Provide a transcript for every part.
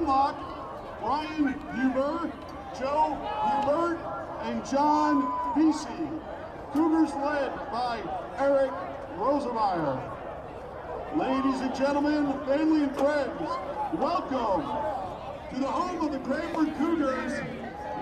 lock, Brian Huber, Joe Hubert, and John Vesey. Cougars led by Eric Rosemeyer. Ladies and gentlemen, family and friends, welcome to the home of the Cranford Cougars.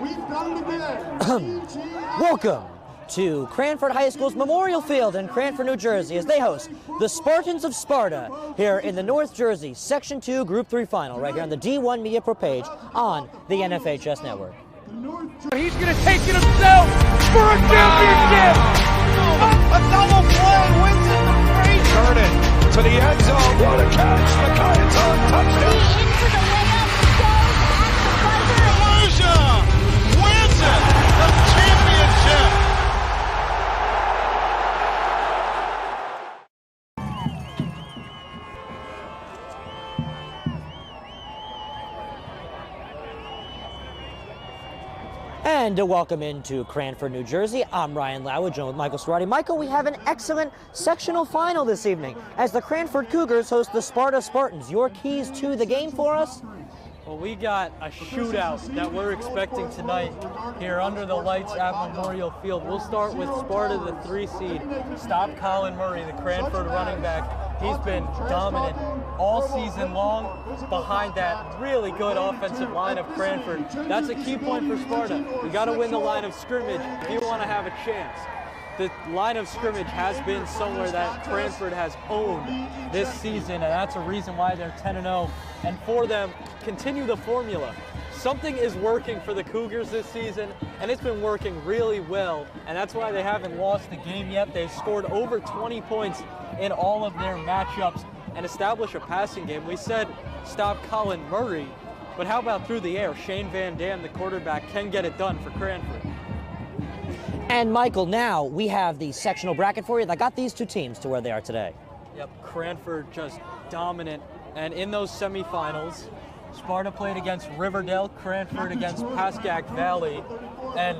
We've done it again. NJSIAA. Welcome to Cranford High School's Memorial Field in Cranford, New Jersey, as they host the Spartans of Sparta here in the North Jersey Section 2 Group 3 Final, right here on the D1 Media Pro page on the NFHS Network. He's going to take it himself for a championship! A double play wins it for free! Turn it to the end zone. What a catch! Makai's on touchdown! Into the layup, goes at the buzzer. Volusia wins it! The championship! And welcome into Cranford, New Jersey. I'm Ryan Lauer, joined with Michael Sparati. Michael, we have an excellent sectional final this evening as the Cranford Cougars host the Sparta Spartans. Your keys to the game for us? Well, we got a shootout that we're expecting tonight here under the lights at Memorial Field. We'll start with Sparta, the 3 seed. Stop Colin Murray, the Cranford running back. He's been dominant all season long behind that really good offensive line of Cranford. That's a key point for Sparta. You got to win the line of scrimmage if you want to have a chance. The line of scrimmage has been somewhere that Cranford has owned this season, and that's a reason why they're 10-0. And for them, continue the formula. Something is working for the Cougars this season, and it's been working really well, and that's why they haven't lost the game yet. They've scored over 20 points in all of their matchups and established a passing game. We said stop Colin Murray, but how about through the air? Shane Van Dam, the quarterback, can get it done for Cranford. And Michael, now we have the sectional bracket for you that got these two teams to where they are today. Yep, Cranford just dominant. And in those semifinals, Sparta played against Riverdale, Cranford against Pascack Valley, and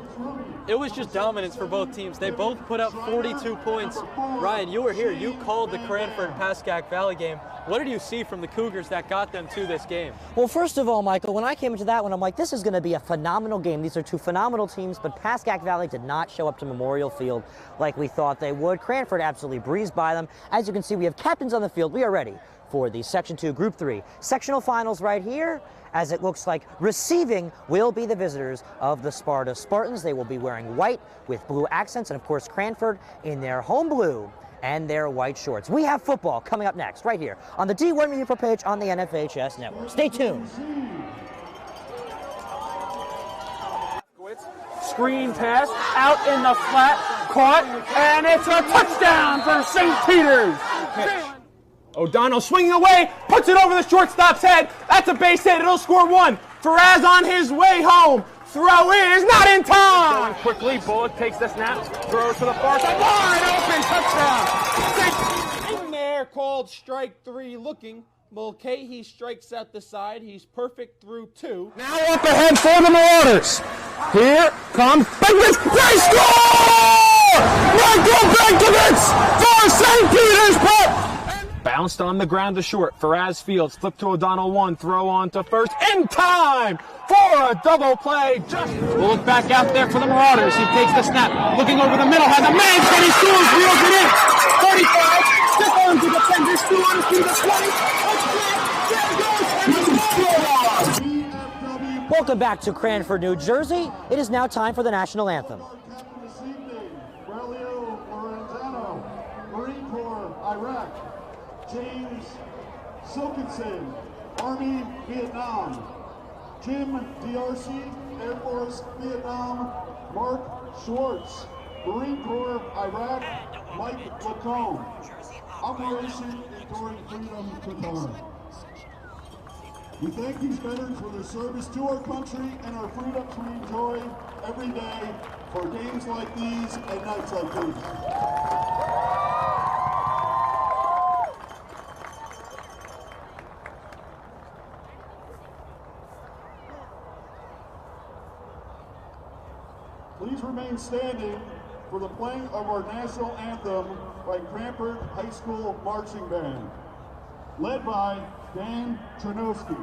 it was just dominance for both teams. They both put up 42 points. Ryan, you were here. You called the Cranford-Pascack Valley game. What did you see from the Cougars that got them to this game? Well, first of all, Michael, when I came into that one, I'm like, this is going to be a phenomenal game. These are two phenomenal teams, but Pascack Valley did not show up to Memorial Field like we thought they would. Cranford absolutely breezed by them. As you can see, we have captains on the field. We are ready for the Section 2 Group 3 sectional finals right here, as it looks like receiving will be the visitors of the Sparta Spartans. They will be wearing white with blue accents, and of course Cranford in their home blue and their white shorts. We have football coming up next right here on the D1 Media Pro page on the NFHS Network. Stay tuned. Screen pass out in the flat, caught, and it's a touchdown for St. Peter's. O'Donnell swinging away, puts it over the shortstop's head. That's a base hit. It'll score 1. Faraz on his way home. Throw is not in time. Going quickly, Bullock takes the snap, throws to the far side. Wide open, touchdown. In there, called strike 3 looking. Mulcahy strikes out the side. He's perfect through 2. Now up ahead for the Marauders. Here comes Benkovich. They score! Michael Benkovich for St. Peter's Pep. Bounced on the ground to short. Faraz Fields flipped to O'Donnell 1. Throw on to first in time for a double play. We'll look back out there for the Marauders. He takes the snap. Looking over the middle. Has a man. Kenny Stewart reels it in. 35. Stick on to defender. Stewart to the 20. Welcome back to Cranford, New Jersey. It is now time for the national anthem. Marine Corps, Iraq. James Silkinson, Army, Vietnam. Jim DRC, Air Force, Vietnam. Mark Schwartz, Marine Corps, Iraq. Mike Lacombe, Operation Enduring Freedom, Qatar. We thank these veterans for their service to our country and our freedoms we enjoy every day for games like these and nights like these. Please remain standing for the playing of our national anthem by Cranford High School Marching Band, led by Dan Chernowski.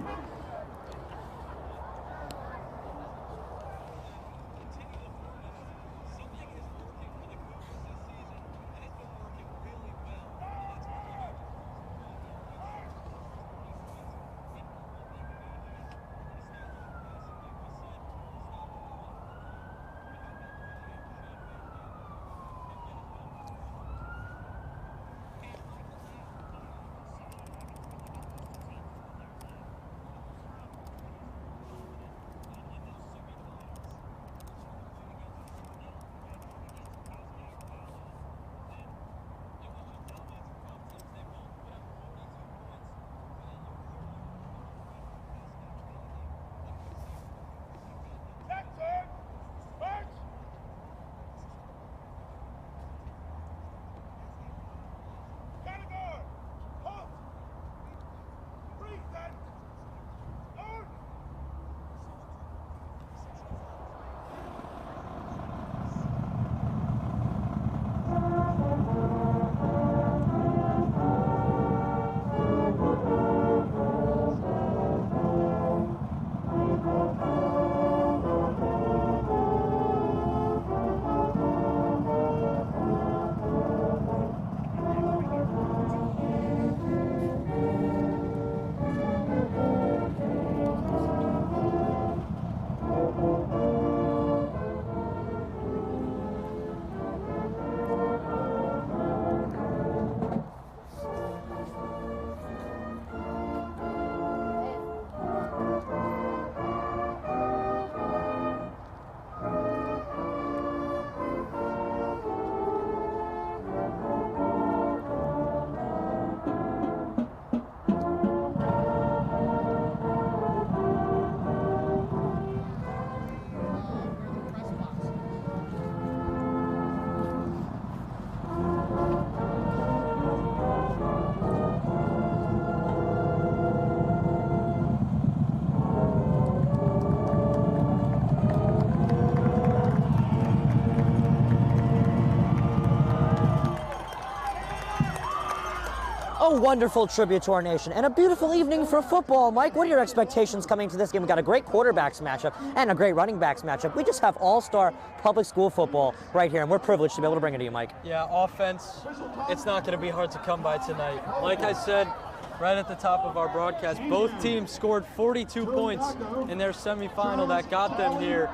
A wonderful tribute to our nation and a beautiful evening for football. Mike, what are your expectations coming to this game? We've got a great quarterbacks matchup and a great running backs matchup. We just have all-star public school football right here, and we're privileged to be able to bring it to you, Mike. Yeah, offense, it's not going to be hard to come by tonight. Like I said right at the top of our broadcast, both teams scored 42 points in their semifinal that got them here.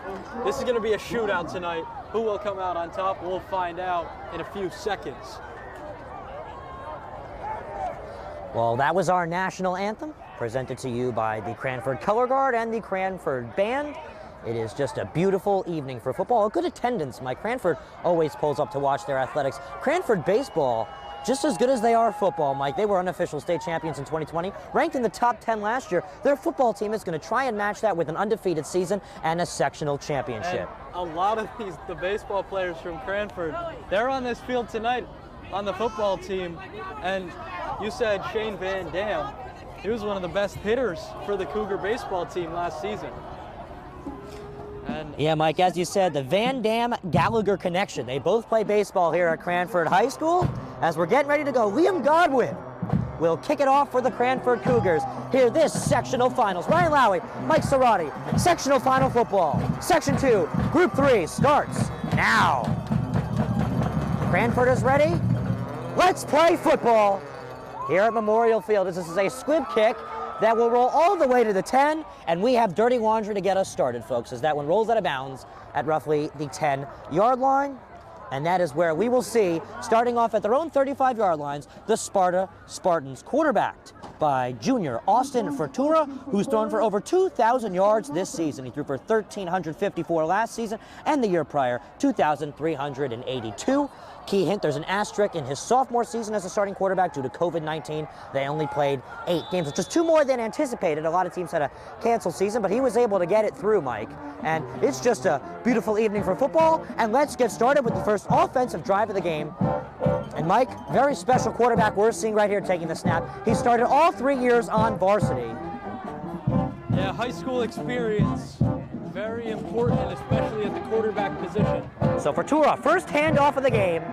This is going to be a shootout tonight. Who will come out on top? We'll find out in a few seconds. Well, that was our national anthem, presented to you by the Cranford Color Guard and the Cranford Band. It is just a beautiful evening for football. A good attendance, Mike. Cranford always pulls up to watch their athletics. Cranford baseball, just as good as they are football, Mike. They were unofficial state champions in 2020, ranked in the top 10 last year. Their football team is going to try and match that with an undefeated season and a sectional championship. And a lot of the baseball players from Cranford, they're on this field tonight on the football team. And you said Shane Van Dam. He was one of the best hitters for the Cougar baseball team last season. And yeah, Mike, as you said, the Van Dam-Gallagher connection. They both play baseball here at Cranford High School. As we're getting ready to go, Liam Godwin will kick it off for the Cranford Cougars. Here, this sectional finals. Ryan Lowy, Mike Cerati, sectional final football. Section 2, Group 3 starts now. Cranford is ready. Let's play football here at Memorial Field. This is a squib kick that will roll all the way to the 10, and we have dirty laundry to get us started, folks, as that one rolls out of bounds at roughly the 10-yard line. And that is where we will see, starting off at their own 35-yard lines, the Sparta Spartans, quarterbacked by junior Austin Fertura, who's thrown for over 2,000 yards this season. He threw for 1,354 last season, and the year prior, 2,382. Key hint, there's an asterisk in his sophomore season as a starting quarterback due to COVID-19. They only played 8 games, which is 2 more than anticipated. A lot of teams had a canceled season, but he was able to get it through, Mike. And it's just a beautiful evening for football. And let's get started with the first offensive drive of the game. And Mike, very special quarterback we're seeing right here taking the snap. He started all 3 years on varsity. yeah, high school experience, very important, especially at the quarterback position. So Fertura, first handoff of the game,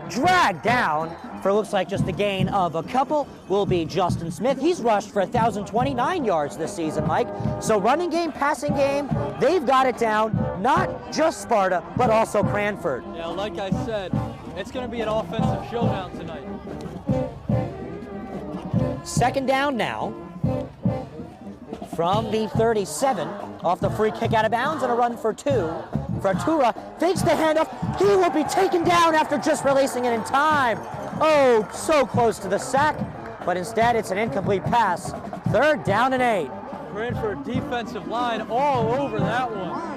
dragged down for looks like just a gain of a couple will be Justin Smith. He's rushed for 1,029 yards this season, Mike. So running game, passing game, they've got it down, not just Sparta, but also Cranford. Yeah, like I said, it's going to be an offensive showdown tonight. Second down now from the 37, off the free kick out of bounds and a run for 2. Fertura fakes the handoff. He will be taken down after just releasing it in time. Oh, so close to the sack, but instead it's an incomplete pass. Third down and 8. Cranford defensive line all over that one.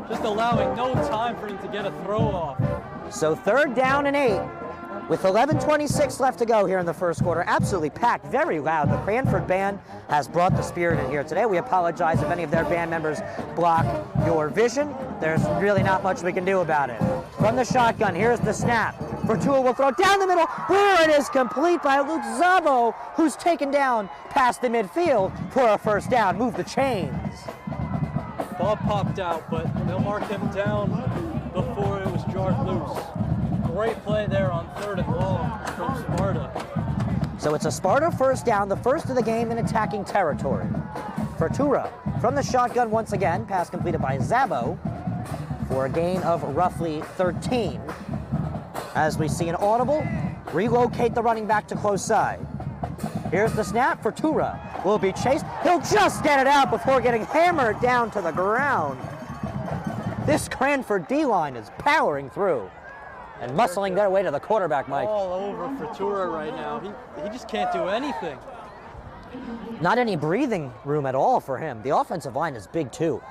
Just allowing no time for him to get a throw off. So third down and 8. With 11:26 left to go here in the first quarter, absolutely packed, very loud. The Cranford Band has brought the spirit in here today. We apologize if any of their band members block your vision. There's really not much we can do about it. From the shotgun, here's the snap. Fertua will throw down the middle, where it is complete by Luke Zavo, who's taken down past the midfield for a first down. Move the chains. Ball popped out, but they'll mark him down before it was jarred loose. Great play there on 3rd and long from Sparta. So it's a Sparta first down, the first of the game in attacking territory. Fertura from the shotgun once again, pass completed by Zabo for a gain of roughly 13. As we see an audible, relocate the running back to close side. Here's the snap. Fertura will be chased. He'll just get it out before getting hammered down to the ground. This Cranford D-line is powering through and muscling their way to the quarterback, Mike. All over Fertura right now. He just can't do anything. Not any breathing room at all for him. The offensive line is big too,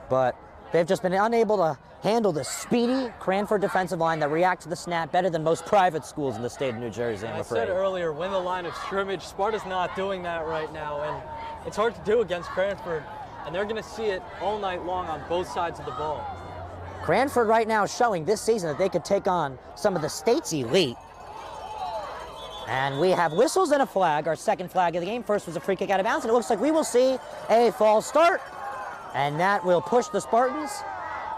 but they've just been unable to handle the speedy Cranford defensive line that reacts to the snap better than most private schools in the state of New Jersey, I'm afraid. I said earlier, win the line of scrimmage. Sparta's not doing that right now, and it's hard to do against Cranford, and they're going to see it all night long on both sides of the ball. Cranford right now showing this season that they could take on some of the state's elite. And we have whistles and a flag, our second flag of the game. First was a free kick out of bounds, and it looks like we will see a false start. And that will push the Spartans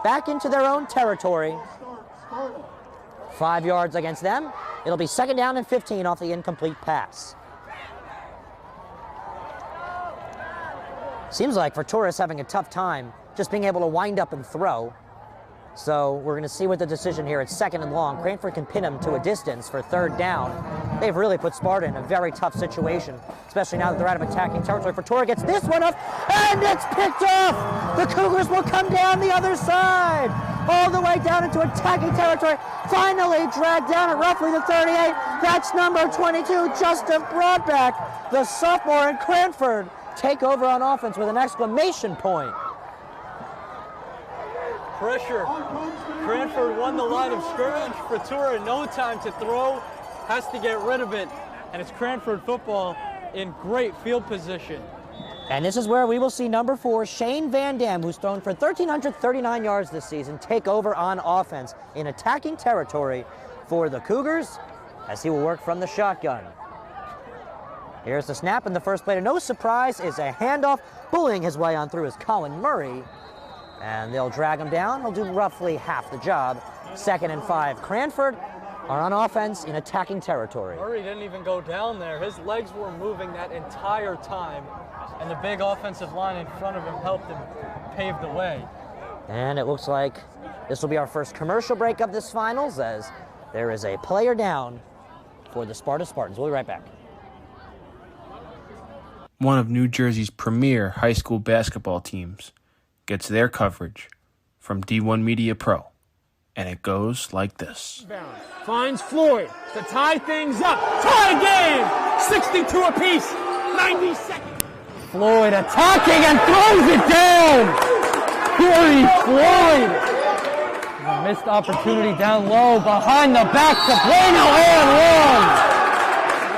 back into their own territory. 5 yards against them. It'll be 2nd down and 15 off the incomplete pass. Seems like Vertura's having a tough time just being able to wind up and throw. So we're going to see what the decision here. It's 2nd and long. Cranford can pin him to a distance for 3rd down. They've really put Sparta in a very tough situation, especially now that they're out of attacking territory. Vertura gets this one up, and it's picked off! The Cougars will come down the other side, all the way down into attacking territory. Finally dragged down at roughly the 38. That's number 22, Justin Broadback, the sophomore in Cranford. Take over on offense with an exclamation point. Pressure. Cranford won the line of scrimmage. Vertura, no time to throw, has to get rid of it. And it's Cranford football in great field position. And this is where we will see number 4, Shane Van Dam, who's thrown for 1,339 yards this season, take over on offense in attacking territory for the Cougars as he will work from the shotgun. Here's the snap, and the first play to no surprise is a handoff. Bullying his way on through is Colin Murray. And they'll drag him down. He'll do roughly half the job. 2nd and 5. Cranford are on offense in attacking territory. Murray didn't even go down there. His legs were moving that entire time, and the big offensive line in front of him helped him pave the way. And it looks like this will be our first commercial break of this finals, as there is a player down for the Sparta Spartans. We'll be right back. One of New Jersey's premier high school basketball teams gets their coverage from D1 Media Pro, and it goes like this. Finds Floyd to tie things up. Tie game! 62 apiece. 90 seconds. Floyd attacking and throws it down. Corey Floyd. A missed opportunity down low behind the back to Bueno and one.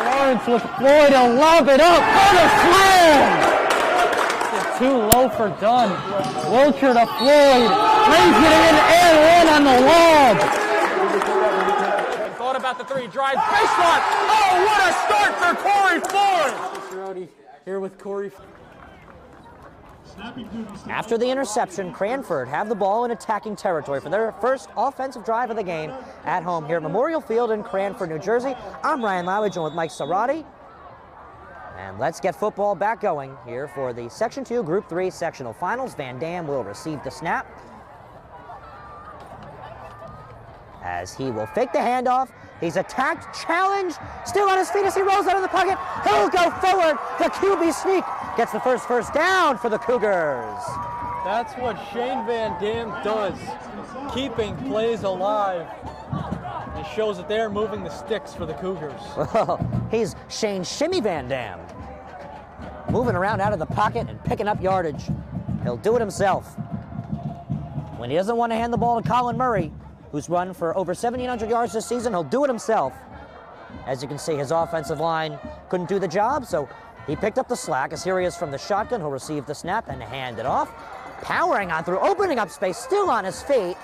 Lawrence with Floyd to lob it up for the slam. Too low for Dunn. Wilcher to Floyd. Brings it in and one on the lob. Thought about the 3, drive, baseline. Oh, what a start for Corey Floyd! Rowdy here with Corey. After the interception, Cranford have the ball in attacking territory for their first offensive drive of the game at home here at Memorial Field in Cranford, New Jersey. I'm Ryan Lowry, joined with Mike Sarati. And let's get football back going here for the Section 2 Group 3 sectional finals. Van Dam will receive the snap as he will fake the handoff. He's attacked, challenged, still on his feet as he rolls out of the pocket. He'll go forward. The QB sneak gets the first down for the Cougars. That's what Shane Van Dam does, keeping plays alive. It shows that they're moving the sticks for the Cougars. Well, he's Shane Shimmy Van Dam, moving around out of the pocket and picking up yardage. He'll do it himself. When he doesn't want to hand the ball to Colin Murray, who's run for over 1,700 yards this season, he'll do it himself. As you can see, his offensive line couldn't do the job, so he picked up the slack. As here he is from the shotgun, he'll receive the snap and hand it off. Powering on through, opening up space, still on his feet.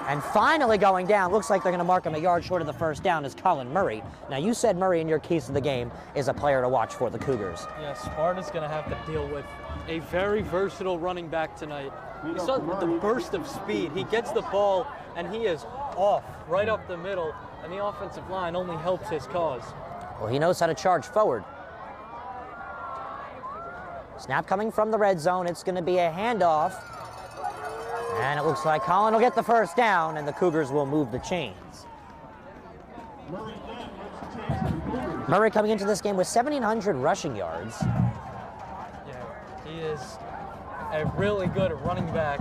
And finally going down. Looks like they're going to mark him a yard short of the first down, is Colin Murray. Now, you said Murray in your keys to the game is a player to watch for the Cougars. Yeah, Sparta's going to have to deal with a very versatile running back tonight. You saw the burst of speed. He gets the ball, and he is off right up the middle, and the offensive line only helps his cause. Well, he knows how to charge forward. Snap coming from the red zone. It's going to be a handoff. And it looks like Colin will get the first down, and the Cougars will move the chains. Murray coming into this game with 1,700 rushing yards. Yeah, he is a really good running back,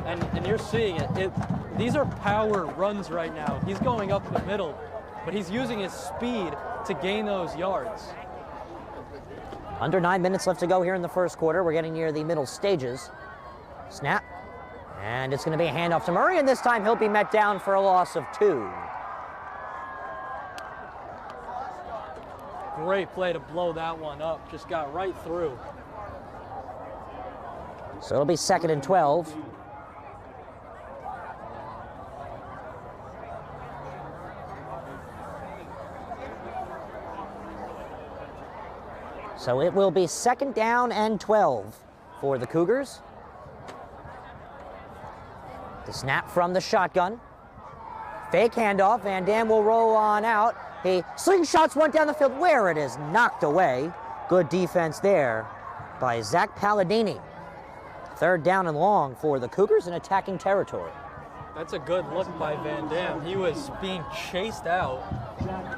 and you're seeing it. These are power runs right now. He's going up the middle, but he's using his speed to gain those yards. Under 9 minutes left to go here in the first quarter. We're getting near the middle stages. Snap. And it's going to be a handoff to Murray, and this time he'll be met down for a loss of 2. Great play to blow that one up. Just got right through. So it'll be 2nd and 12. So it will be 2nd down and 12 for the Cougars. The snap from the shotgun. Fake handoff, Van Dam will roll on out. He slingshots one down the field where it is knocked away. Good defense there by Zach Palladini. 3rd down and long for the Cougars in attacking territory. That's a good look by Van Dam. He was being chased out,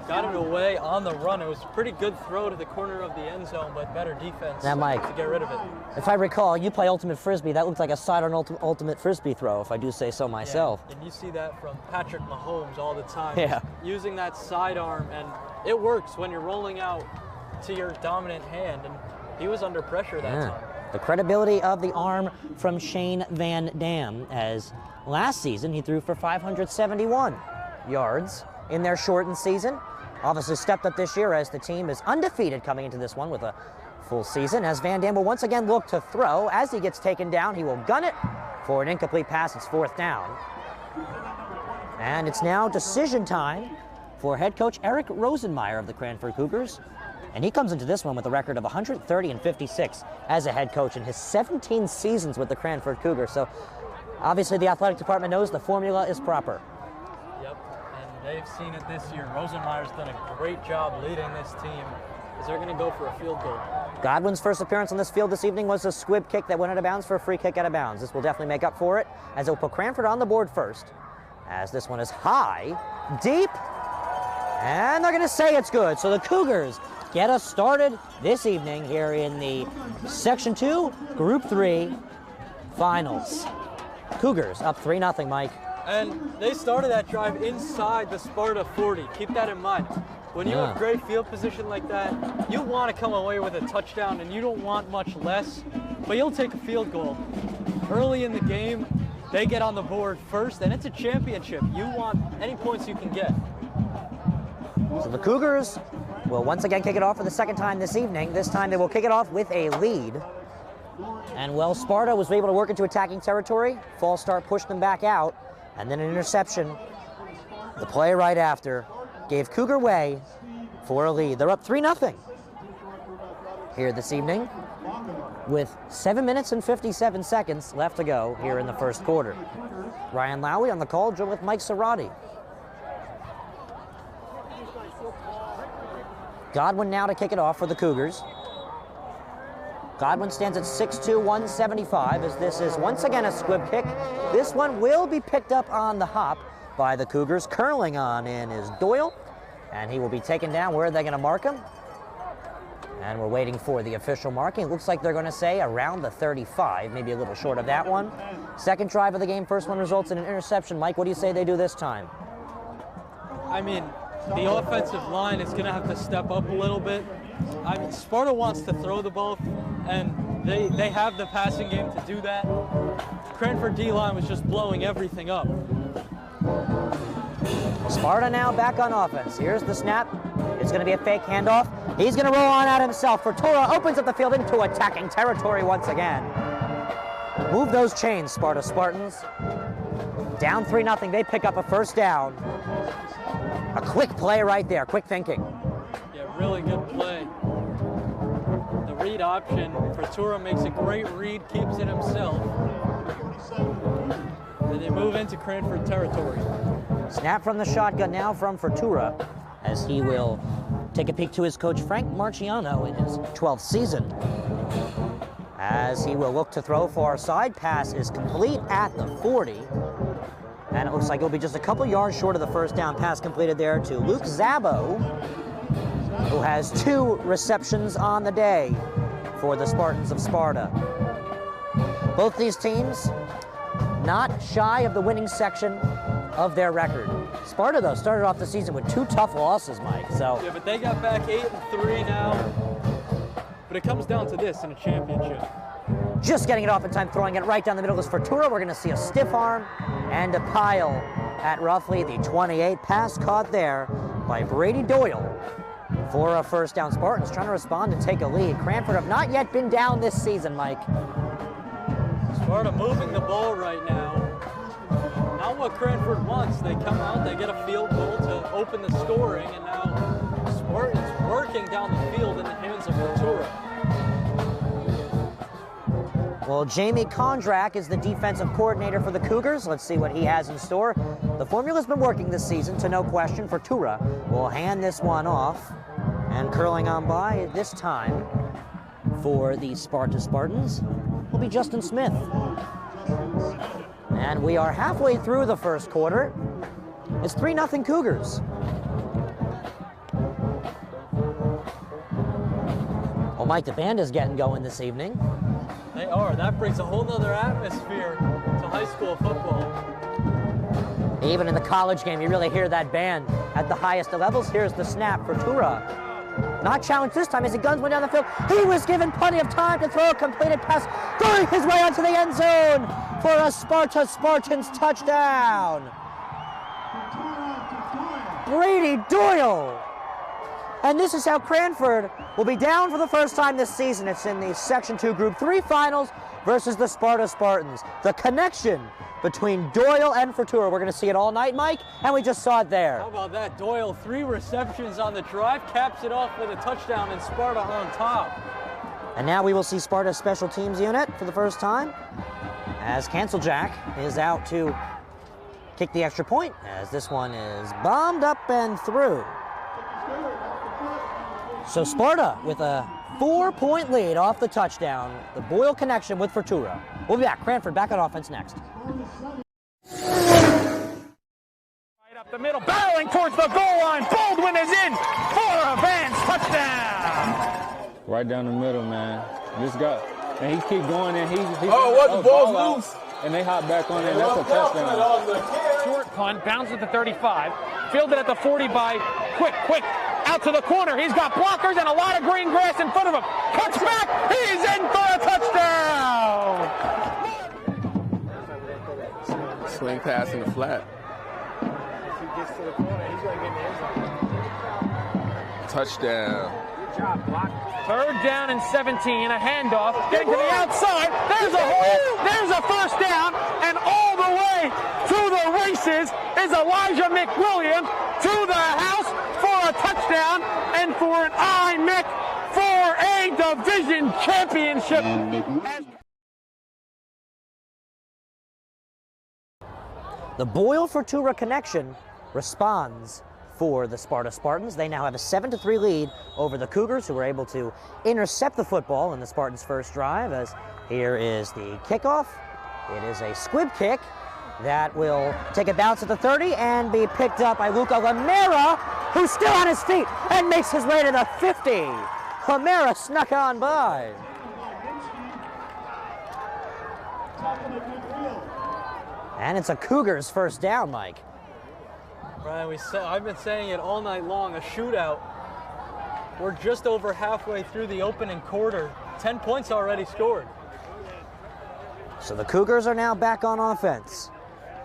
got it away on the run. It was a pretty good throw to the corner of the end zone, but better defense Now, Mike, to get rid of it. If I recall, you play Ultimate Frisbee. That looked like a sidearm ultimate Frisbee throw, if I do say so myself. Yeah, and you see that from Patrick Mahomes all the time. Yeah. Using that sidearm, and it works when you're rolling out to your dominant hand, and he was under pressure that time. The credibility of the arm from Shane Van Dam, as last season he threw for 571 yards in their shortened season. Obviously stepped up this year as the team is undefeated coming into this one with a full season, as Van Dam will once again look to throw. As he gets taken down, he will gun it for an incomplete pass. It's 4th down. And it's now decision time for head coach Eric Rosenmeyer of the Cranford Cougars. And he comes into this one with a record of 130-56 as a head coach in his 17 seasons with the Cranford Cougars. So obviously the athletic department knows the formula is proper. Yep, and they've seen it this year. Rosenmeyer's done a great job leading this team, as they're going to go for a field goal. Godwin's first appearance on this field this evening was a squib kick that went out of bounds for a free kick out of bounds. This will definitely make up for it, as it will put Cranford on the board first, as this one is high, deep, and they're going to say it's good. So the Cougars get us started this evening here in the Section 2, Group 3 Finals. Cougars up 3-0, Mike. And they started that drive inside the Sparta 40. Keep that in mind. When you have great field position like that, you want to come away with a touchdown, and you don't want much less, but you'll take a field goal. Early in the game, they get on the board first, and it's a championship. You want any points you can get. So the Cougars will once again kick it off for the 2nd time this evening. This time they will kick it off with a lead. And well, Sparta was able to work into attacking territory. False start pushed them back out, and then an interception. The play right after gave Cougar way for a lead. They're up 3-0 here this evening with 7 minutes and 57 seconds left to go here in the first quarter. Ryan Lowry on the call, joined with Mike Cerati. Godwin now to kick it off for the Cougars. Godwin stands at 6'2", 175, as this is once again a squib kick. This one will be picked up on the hop by the Cougars. Curling on in is Doyle, and he will be taken down. Where are they going to mark him? And we're waiting for the official marking. It looks like they're going to say around the 35, maybe a little short of that one. Second drive of the game, first one results in an interception. Mike, what do you say they do this time? I mean, the offensive line is going to have to step up a little bit. I mean, Sparta wants to throw the ball, and they have the passing game to do that. Cranford D-line was just blowing everything up. Sparta now back on offense. Here's the snap. It's going to be a fake handoff. He's going to roll on out himself. Fortura opens up the field into attacking territory once again. Move those chains, Sparta Spartans. Down 3-0. They pick up a first down. A quick play right there. Quick thinking. Yeah, really good play. The read option, Fortura makes a great read, keeps it himself. And they move into Cranford territory. Snap from the shotgun now from Fortura, as he will take a peek to his coach Frank Marciano in his 12th season. As he will look to throw far side. Pass is complete at the 40. And it looks like it'll be just a couple yards short of the first down. Pass completed there to Luke Zabo, who has 2 receptions on the day for the Spartans of Sparta. Both these teams not shy of the winning section of their record. Sparta, though, started off the season with 2 tough losses, Mike. So yeah, but they got back 8-3 now. But it comes down to this in a championship. Just getting it off in time, throwing it right down the middle is Fortura. We're going to see a stiff arm and a pile at roughly the 28. Pass caught there by Brady Doyle for a first down. Spartans trying to respond and take a lead. Cranford have not yet been down this season, Mike. Sparta moving the ball right now. Not what Cranford wants. They come out, they get a field goal to open the scoring, and now Spartans working down the field in the hands of Fortura. Well, Jamie Kondrak is the defensive coordinator for the Cougars. Let's see what he has in store. The formula's been working this season, to no question. Fortura will hand this one off. And curling on by this time for the Sparta Spartans will be Justin Smith. And we are halfway through the first quarter. It's 3-0 Cougars. Oh, Mike, the band is getting going this evening. They are. That brings a whole nother atmosphere to high school football. Even in the college game, you really hear that band at the highest of levels. Here's the snap for Tura. Not challenged this time as he guns one down the field. He was given plenty of time to throw a completed pass, going his way onto the end zone for a Sparta Spartans touchdown. Brady Doyle. And this is how Cranford will be down for the first time this season. It's in the Section 2 Group 3 finals versus the Sparta Spartans. The connection between Doyle and Fortura. We're going to see it all night, Mike, and we just saw it there. How about that? Doyle, 3 receptions on the drive, caps it off with a touchdown, and Sparta on top. And now we will see Sparta's special teams unit for the first time, as Cancel Jack is out to kick the extra point, as this one is bombed up and through. So Sparta with a 4-point lead off the touchdown. The Boyle connection with Fortura. We'll be back. Cranford back on offense next. Right up the middle, barreling towards the goal line. Baldwin is in for a Vance touchdown. Right down the middle, man. This guy, and he keep going, and he the ball's loose. And they hop back on it, and that's a touchdown. Short punt, bounds at the 35. Fielded at the 40 by Quick. Out to the corner. He's got blockers and a lot of green grass in front of him. Cuts back. He's in for a touchdown. Swing pass in the flat. If he gets to the corner, he's going to get in the end zone. Touchdown. Good job, block. 3rd down and 17. A handoff. Getting to the outside. There's a hole. There's a first down. And all the way to the races is Elijah McWilliams to the house for a touchdown and for an IMEC for a division championship. The Boyle-Fortura connection responds for the Sparta Spartans. They now have a 7-3 lead over the Cougars, who were able to intercept the football in the Spartans' first drive, as here is the kickoff. It is a squib kick that will take a bounce at the 30 and be picked up by Luca Lamera, who's still on his feet and makes his way to the 50. Lamera snuck on by. And it's a Cougars first down, Mike. Brian, I've been saying it all night long, a shootout. We're just over halfway through the opening quarter. 10 points already scored. So the Cougars are now back on offense.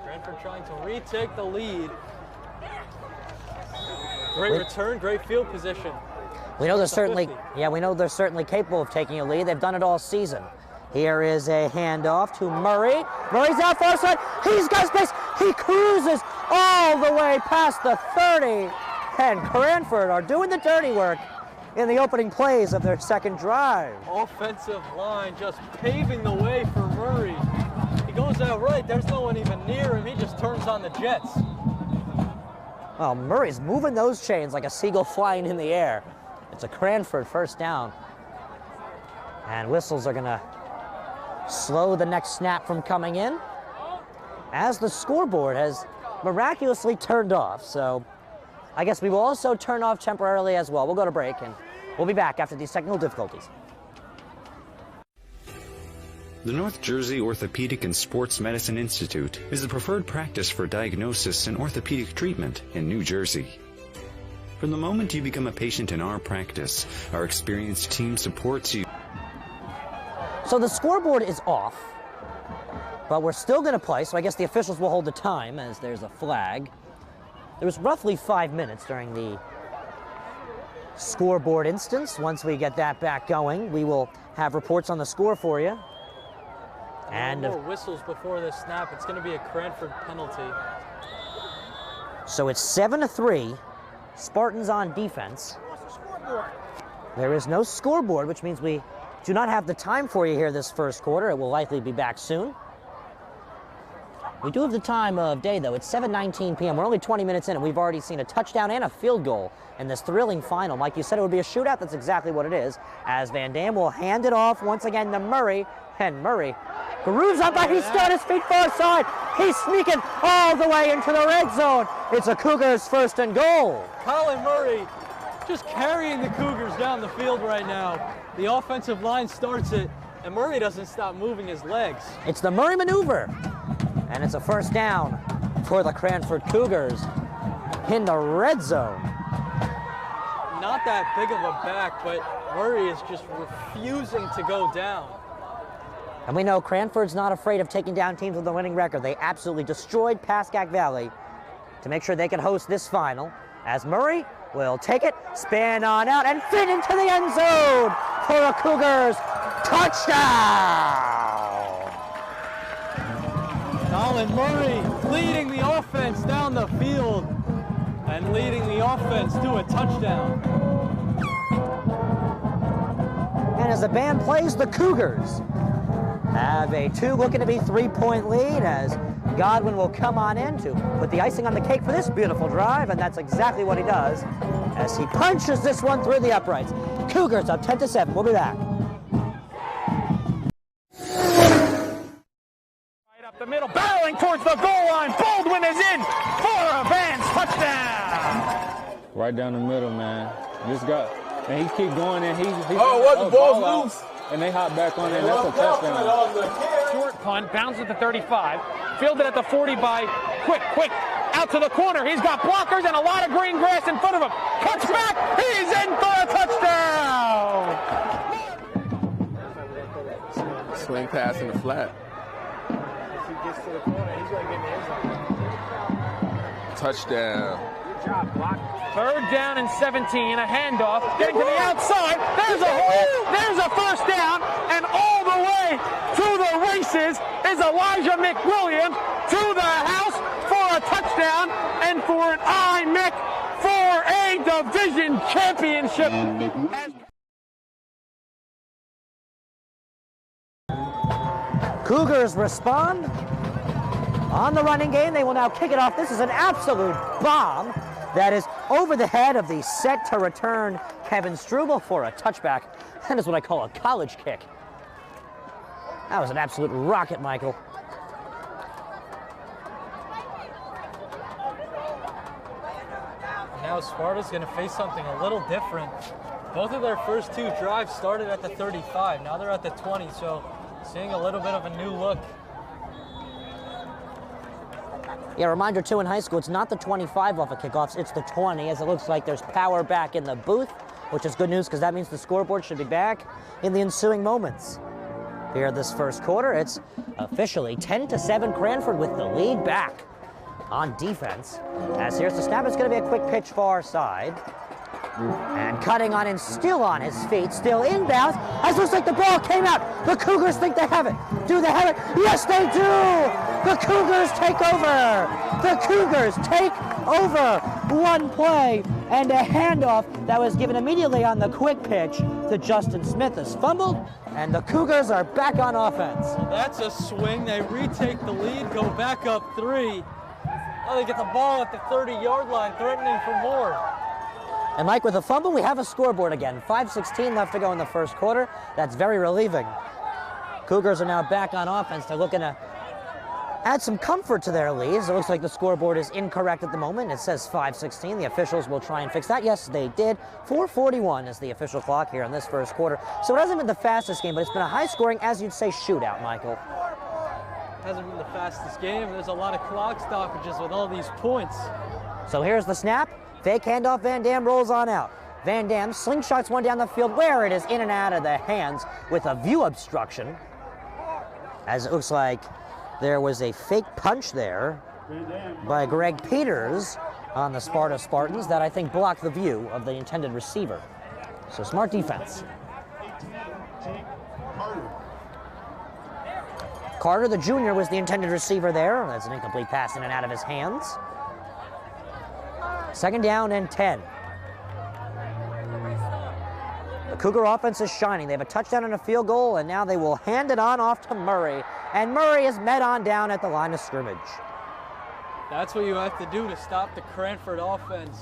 Cranford trying to retake the lead. Great return, great field position. We know they're certainly capable of taking a lead. They've done it all season. Here is a handoff to Murray. Murray's out far side. He's got space. He cruises all the way past the 30. And Cranford are doing the dirty work in the opening plays of their second drive. Offensive line just paving the way for Murray. He goes out right. There's no one even near him. He just turns on the jets. Well, Murray's moving those chains like a seagull flying in the air. It's a Cranford first down. And whistles are going to slow the next snap from coming in, as the scoreboard has miraculously turned off. So I guess we will also turn off temporarily as well. We'll go to break, and we'll be back after these technical difficulties. The North Jersey Orthopedic and Sports Medicine Institute is the preferred practice for diagnosis and orthopedic treatment in New Jersey. From the moment you become a patient in our practice, our experienced team supports you. So the scoreboard is off, but we're still going to play, so I guess the officials will hold the time as there's a flag. There was roughly 5 minutes during the scoreboard instance. Once we get that back going, we will have reports on the score for you. And no more whistles before this snap. It's going to be a Cranford penalty. So it's 7-3, Spartans on defense. There is no scoreboard, which means we Do not have the time for you here this first quarter. It will likely be back soon. We do have the time of day, though. It's 7:19 p.m. We're only 20 minutes in, and we've already seen a touchdown and a field goal in this thrilling final. Mike, you said it would be a shootout. That's exactly what it is, as Van Dam will hand it off once again to Murray. And Murray grooves up, but he's still on his feet far side. He's sneaking all the way into the red zone. It's a Cougars first and goal. Colin Murray just carrying the Cougars down the field right now. The offensive line starts it, and Murray doesn't stop moving his legs. It's the Murray maneuver. And it's a first down for the Cranford Cougars in the red zone. Not that big of a back, but Murray is just refusing to go down. And we know Cranford's not afraid of taking down teams with a winning record. They absolutely destroyed Pascack Valley to make sure they could host this final, as Murray will take it, spin on out, and fit into the end zone for a Cougars touchdown! Colin Murray leading the offense down the field and leading the offense to a touchdown. And as the band plays, the Cougars have a looking to be 3-point lead, as Godwin will come on in to put the icing on the cake for this beautiful drive, and that's exactly what he does as he punches this one through the uprights. Cougars up 10-7. We'll be back. The middle, barreling towards the goal line. Baldwin is in for a Vance touchdown. Right down the middle, man. Just got, and he keep going, and the ball's loose. And they hop back on it, and that's a touchdown. Short punt, bounces at the 35, fielded at the 40 by Quick, out to the corner. He's got blockers and a lot of green grass in front of him. Cuts back, he's in for a touchdown. Swing pass in the flat. Gets to the corner, he's going to get in the end zone. Touchdown. Good job, block. Third down and 17, a handoff, getting to the outside. There's a hole, there's a first down, and all the way to the races is Elijah McWilliams to the house for a touchdown and for an IMIC for a division championship. Cougars respond on the running game. They will now kick it off. This is an absolute bomb that is over the head of the set to return Kevin Struble for a touchback. That is what I call a college kick. That was an absolute rocket, Michael. Now Sparta's going to face something a little different. Both of their first two drives started at the 35. Now they're at the 20, so seeing a little bit of a new look. Yeah, reminder too, in high school, it's not the 25 off of kickoffs, it's the 20, as it looks like there's power back in the booth, which is good news because that means the scoreboard should be back in the ensuing moments. Here this first quarter, it's officially 10-7 Cranford with the lead back on defense. As here's the snap, it's going to be a quick pitch far side. And cutting on and still on his feet, still inbounds, as it looks like the ball came out. The Cougars think they have it. Do they have it? Yes, they do! The Cougars take over! The Cougars take over! One play and a handoff that was given immediately on the quick pitch to Justin Smith is fumbled, and the Cougars are back on offense. So that's a swing. They retake the lead, go back up 3. Now they get the ball at the 30-yard line, threatening for more. And Mike, with a fumble, we have a scoreboard again. 5:16 left to go in the first quarter. That's very relieving. Cougars are now back on offense. They're looking to add some comfort to their leads. It looks like the scoreboard is incorrect at the moment. It says 5:16. The officials will try and fix that. Yes, they did. 4:41 is the official clock here in this first quarter. So it hasn't been the fastest game, but it's been a high-scoring, as you'd say, shootout, Michael. Hasn't been the fastest game. There's a lot of clock stoppages with all these points. So here's the snap. Fake handoff, Van Dam rolls on out. Van Dam slingshots one down the field where it is in and out of the hands with a view obstruction. As it looks like there was a fake punch there by Greg Peters on the Sparta Spartans that I think blocked the view of the intended receiver. So smart defense. Carter, the junior, was the intended receiver there. That's an incomplete pass in and out of his hands. Second down and 10. The Cougar offense is shining. They have a touchdown and a field goal, and now they will hand it on off to Murray. And Murray is met on down at the line of scrimmage. That's what you have to do to stop the Cranford offense.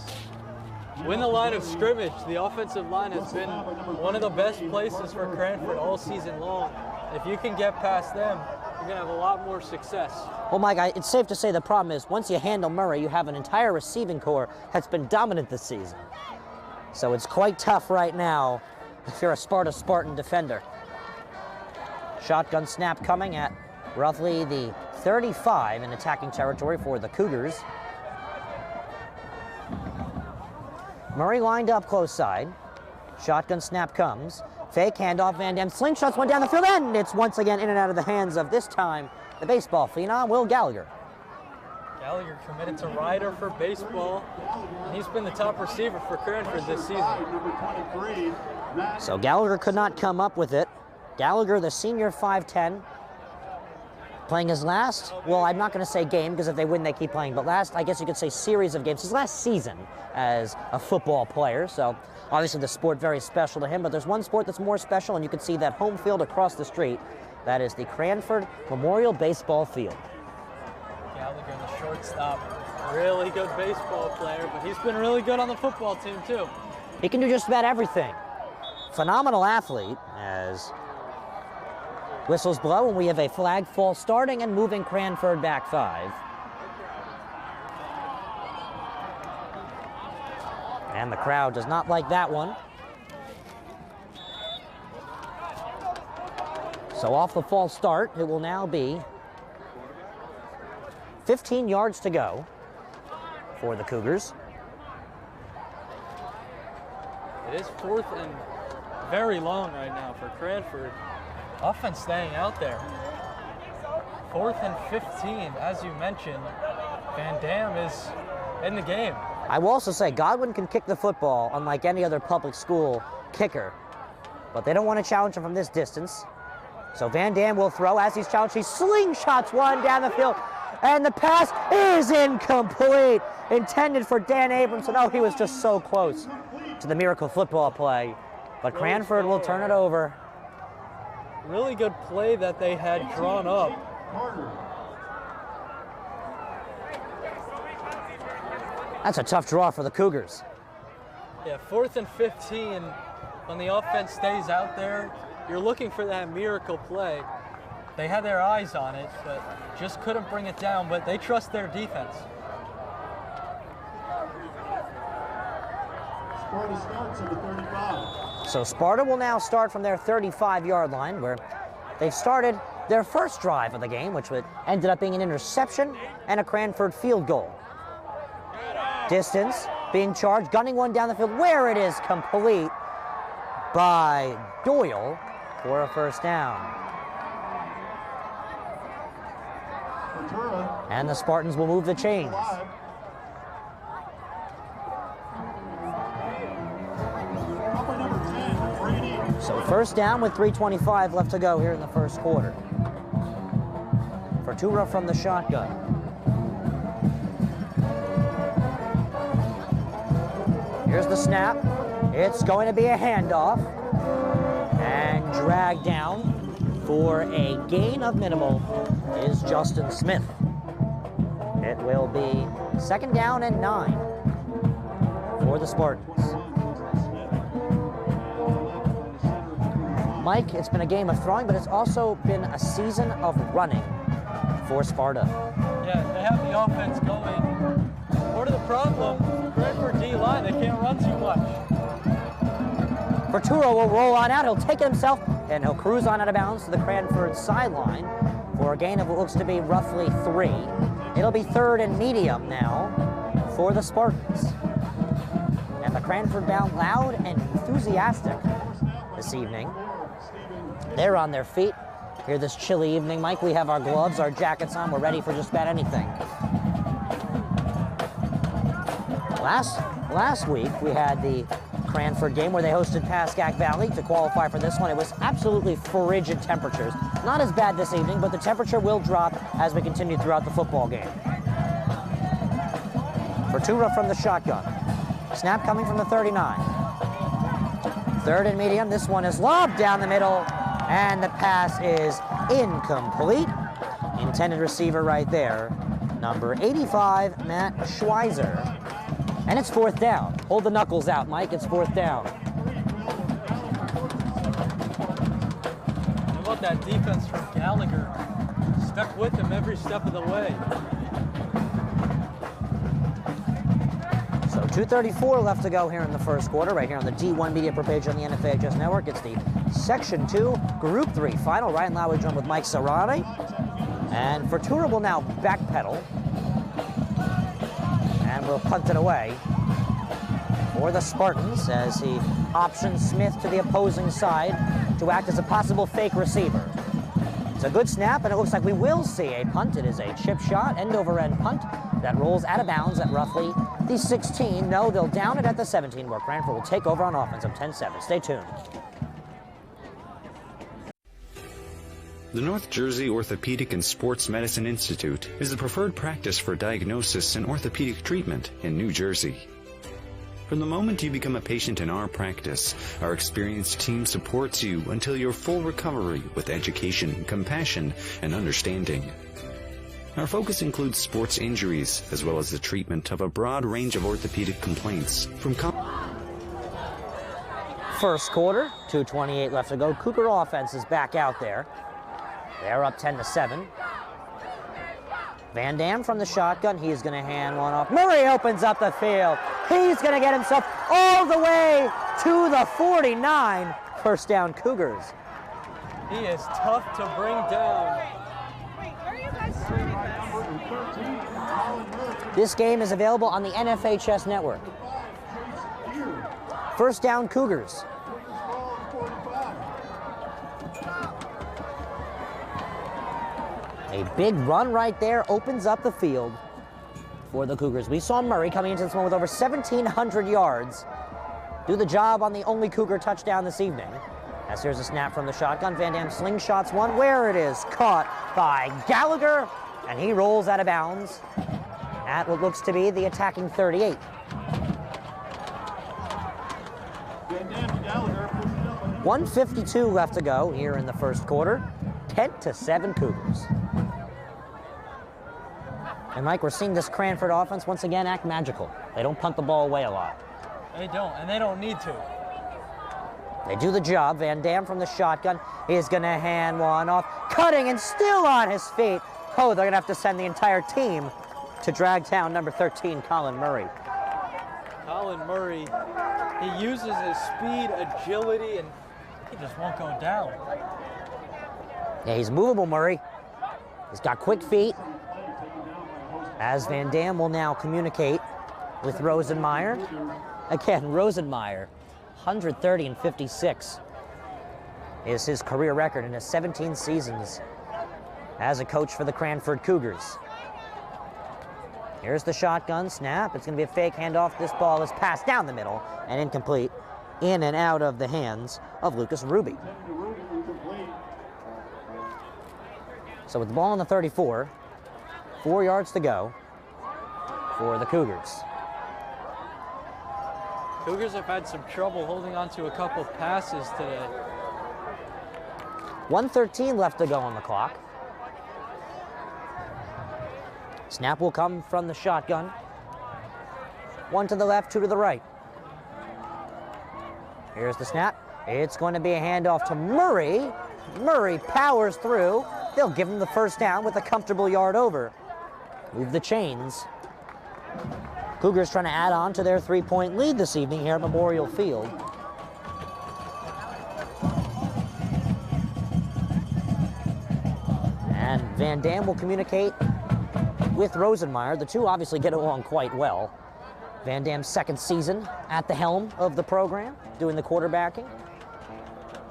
Win the line of scrimmage. The offensive line has been one of the best places for Cranford all season long. If you can get past them, you're going to have a lot more success. Well, Mike, it's safe to say the problem is once you handle Murray, you have an entire receiving corps that's been dominant this season. So it's quite tough right now if you're a Spartan defender. Shotgun snap coming at roughly the 35 in attacking territory for the Cougars. Murray lined up close side. Shotgun snap comes. Fake handoff, Van Dam slingshots one down the field, and it's once again in and out of the hands of, this time, the baseball phenom, Will Gallagher. Gallagher committed to Ryder for baseball, and he's been the top receiver for Cranford this season. So Gallagher could not come up with it. Gallagher, the senior 5'10", playing his last, well, I'm not going to say game, because if they win, they keep playing, but last, I guess you could say series of games, his last season as a football player. So obviously the sport very special to him, but there's one sport that's more special, and you can see that home field across the street. That is the Cranford Memorial Baseball Field. Gallagher, the shortstop, really good baseball player, but he's been really good on the football team too. He can do just about everything. Phenomenal athlete, as whistles blow, and we have a flag false starting and moving Cranford back 5. And the crowd does not like that one. So off the false start, it will now be 15 yards to go for the Cougars. It is 4th and very long right now for Cranford. Offense staying out there. 4th and 15, as you mentioned. Van Dam is in the game. I will also say Godwin can kick the football unlike any other public school kicker, but they don't want to challenge him from this distance. So Van Dam will throw. As he's challenged, he slingshots one down the field, and the pass is incomplete. Intended for Dan Abramson. Oh, he was just so close to the miracle football play, but Cranford will turn it over. Really good play that they had drawn up. That's a tough draw for the Cougars. Yeah, 4th and 15, when the offense stays out there, you're looking for that miracle play. They had their eyes on it, but just couldn't bring it down, but they trust their defense. Sparta starts at the 35. So Sparta will now start from their 35-yard line, where they've started their first drive of the game, which ended up being an interception and a Cranford field goal. Distance being charged, gunning one down the field, where it is complete by Doyle for a first down. And the Spartans will move the chains. So first down with 3:25 left to go here in the first quarter. Fortuna from the shotgun. Here's the snap. It's going to be a handoff and dragged down for a gain of minimal is Justin Smith. It will be 2nd down and 9 for the Spartans. Mike, it's been a game of throwing, but it's also been a season of running for Sparta. Yeah, they have the offense going. Part of the problem, Cranford D-line, they can't run too much. Fortuna will roll on out. He'll take it himself, and he'll cruise on out of bounds to the Cranford sideline for a gain of what looks to be roughly 3. It'll be 3rd and medium now for the Spartans. And the Cranford bound loud and enthusiastic this evening. They're on their feet here this chilly evening. Mike, we have our gloves, our jackets on. We're ready for just about anything. Last week, we had the Cranford game where they hosted Pascack Valley to qualify for this one. It was absolutely frigid temperatures. Not as bad this evening, but the temperature will drop as we continue throughout the football game. Fortuna from the shotgun. Snap coming from the 39. Third and medium. This one is lobbed down the middle, and the pass is incomplete. Intended receiver right there, number 85, Matt Schweizer. And it's fourth down. Hold the knuckles out, Mike. It's fourth down. How about that defense from Gallagher? Stuck with him every step of the way. So 2:34 left to go here in the first quarter, right here on the D1 Media Pro page on the NFHS Network. It's the Section 2 Group 3 final. Ryan Lowry joined with Mike Serrani. And Fortuna will now backpedal. And will punt it away for the Spartans as he options Smith to the opposing side to act as a possible fake receiver. It's a good snap, and it looks like we will see a punt. It is a chip shot, end-over-end punt that rolls out of bounds at roughly the 16. No, they'll down it at the 17, where Cranford will take over on offense of 10-7. Stay tuned. The North Jersey Orthopedic and Sports Medicine Institute is the preferred practice for diagnosis and orthopedic treatment in New Jersey. From the moment you become a patient in our practice, our experienced team supports you until your full recovery with education, compassion, and understanding. Our focus includes sports injuries, as well as the treatment of a broad range of orthopedic complaints, from First quarter, 2:28 left to go. Cougar offense is back out there. They're up 10-7. Van Dam from the shotgun. He's going to hand one off. Murray opens up the field. He's going to get himself all the way to the 49. First down, Cougars. He is tough to bring down. This game is available on the NFHS Network. First down, Cougars. A big run right there opens up the field for the Cougars. We saw Murray coming into this one with over 1,700 yards do the job on the only Cougar touchdown this evening. As here's a snap from the shotgun. Van Dam slingshots one where it is caught by Gallagher, and he rolls out of bounds at what looks to be the attacking 38. 1:52 left to go here in the first quarter. 10-7 Cougars. And Mike, we're seeing this Cranford offense once again act magical. They don't punt the ball away a lot. They don't, and they don't need to. They do the job. Van Dam from the shotgun is going to hand one off. Cutting and still on his feet. Oh, they're going to have to send the entire team to drag down number 13, Colin Murray. Colin Murray, he uses his speed, agility, and he just won't go down. Yeah, he's movable, Murray. He's got quick feet. As Van Dam will now communicate with Rosenmeyer. Again, Rosenmeyer, 130-56 is his career record in his 17 seasons as a coach for the Cranford Cougars. Here's the shotgun snap. It's going to be a fake handoff. This ball is passed down the middle and incomplete, in and out of the hands of Lucas Ruby. So with the ball on the 34, 4 yards to go for the Cougars. Cougars have had some trouble holding on to a couple passes today. 1:13 left to go on the clock. Snap will come from the shotgun. One to the left, two to the right. Here's the snap. It's going to be a handoff to Murray. Murray powers through. They'll give him the first down with a comfortable yard over. Move the chains. Cougars trying to add on to their 3-point lead this evening here at Memorial Field. And Van Dam will communicate with Rosenmeyer. The two obviously get along quite well. Van Dam's second season at the helm of the program, doing the quarterbacking.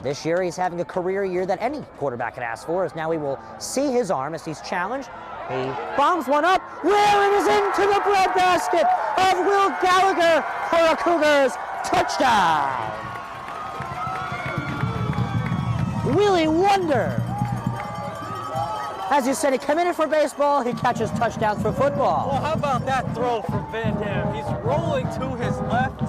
This year he's having a career year that any quarterback could ask for, as now he will see his arm as he's challenged. He bombs one up, where it is into the breadbasket of Will Gallagher for a Cougars touchdown. Willie Wonder As you said, he committed for baseball, he catches touchdowns for football. Well, how about that throw from Van Dam? He's rolling to his left.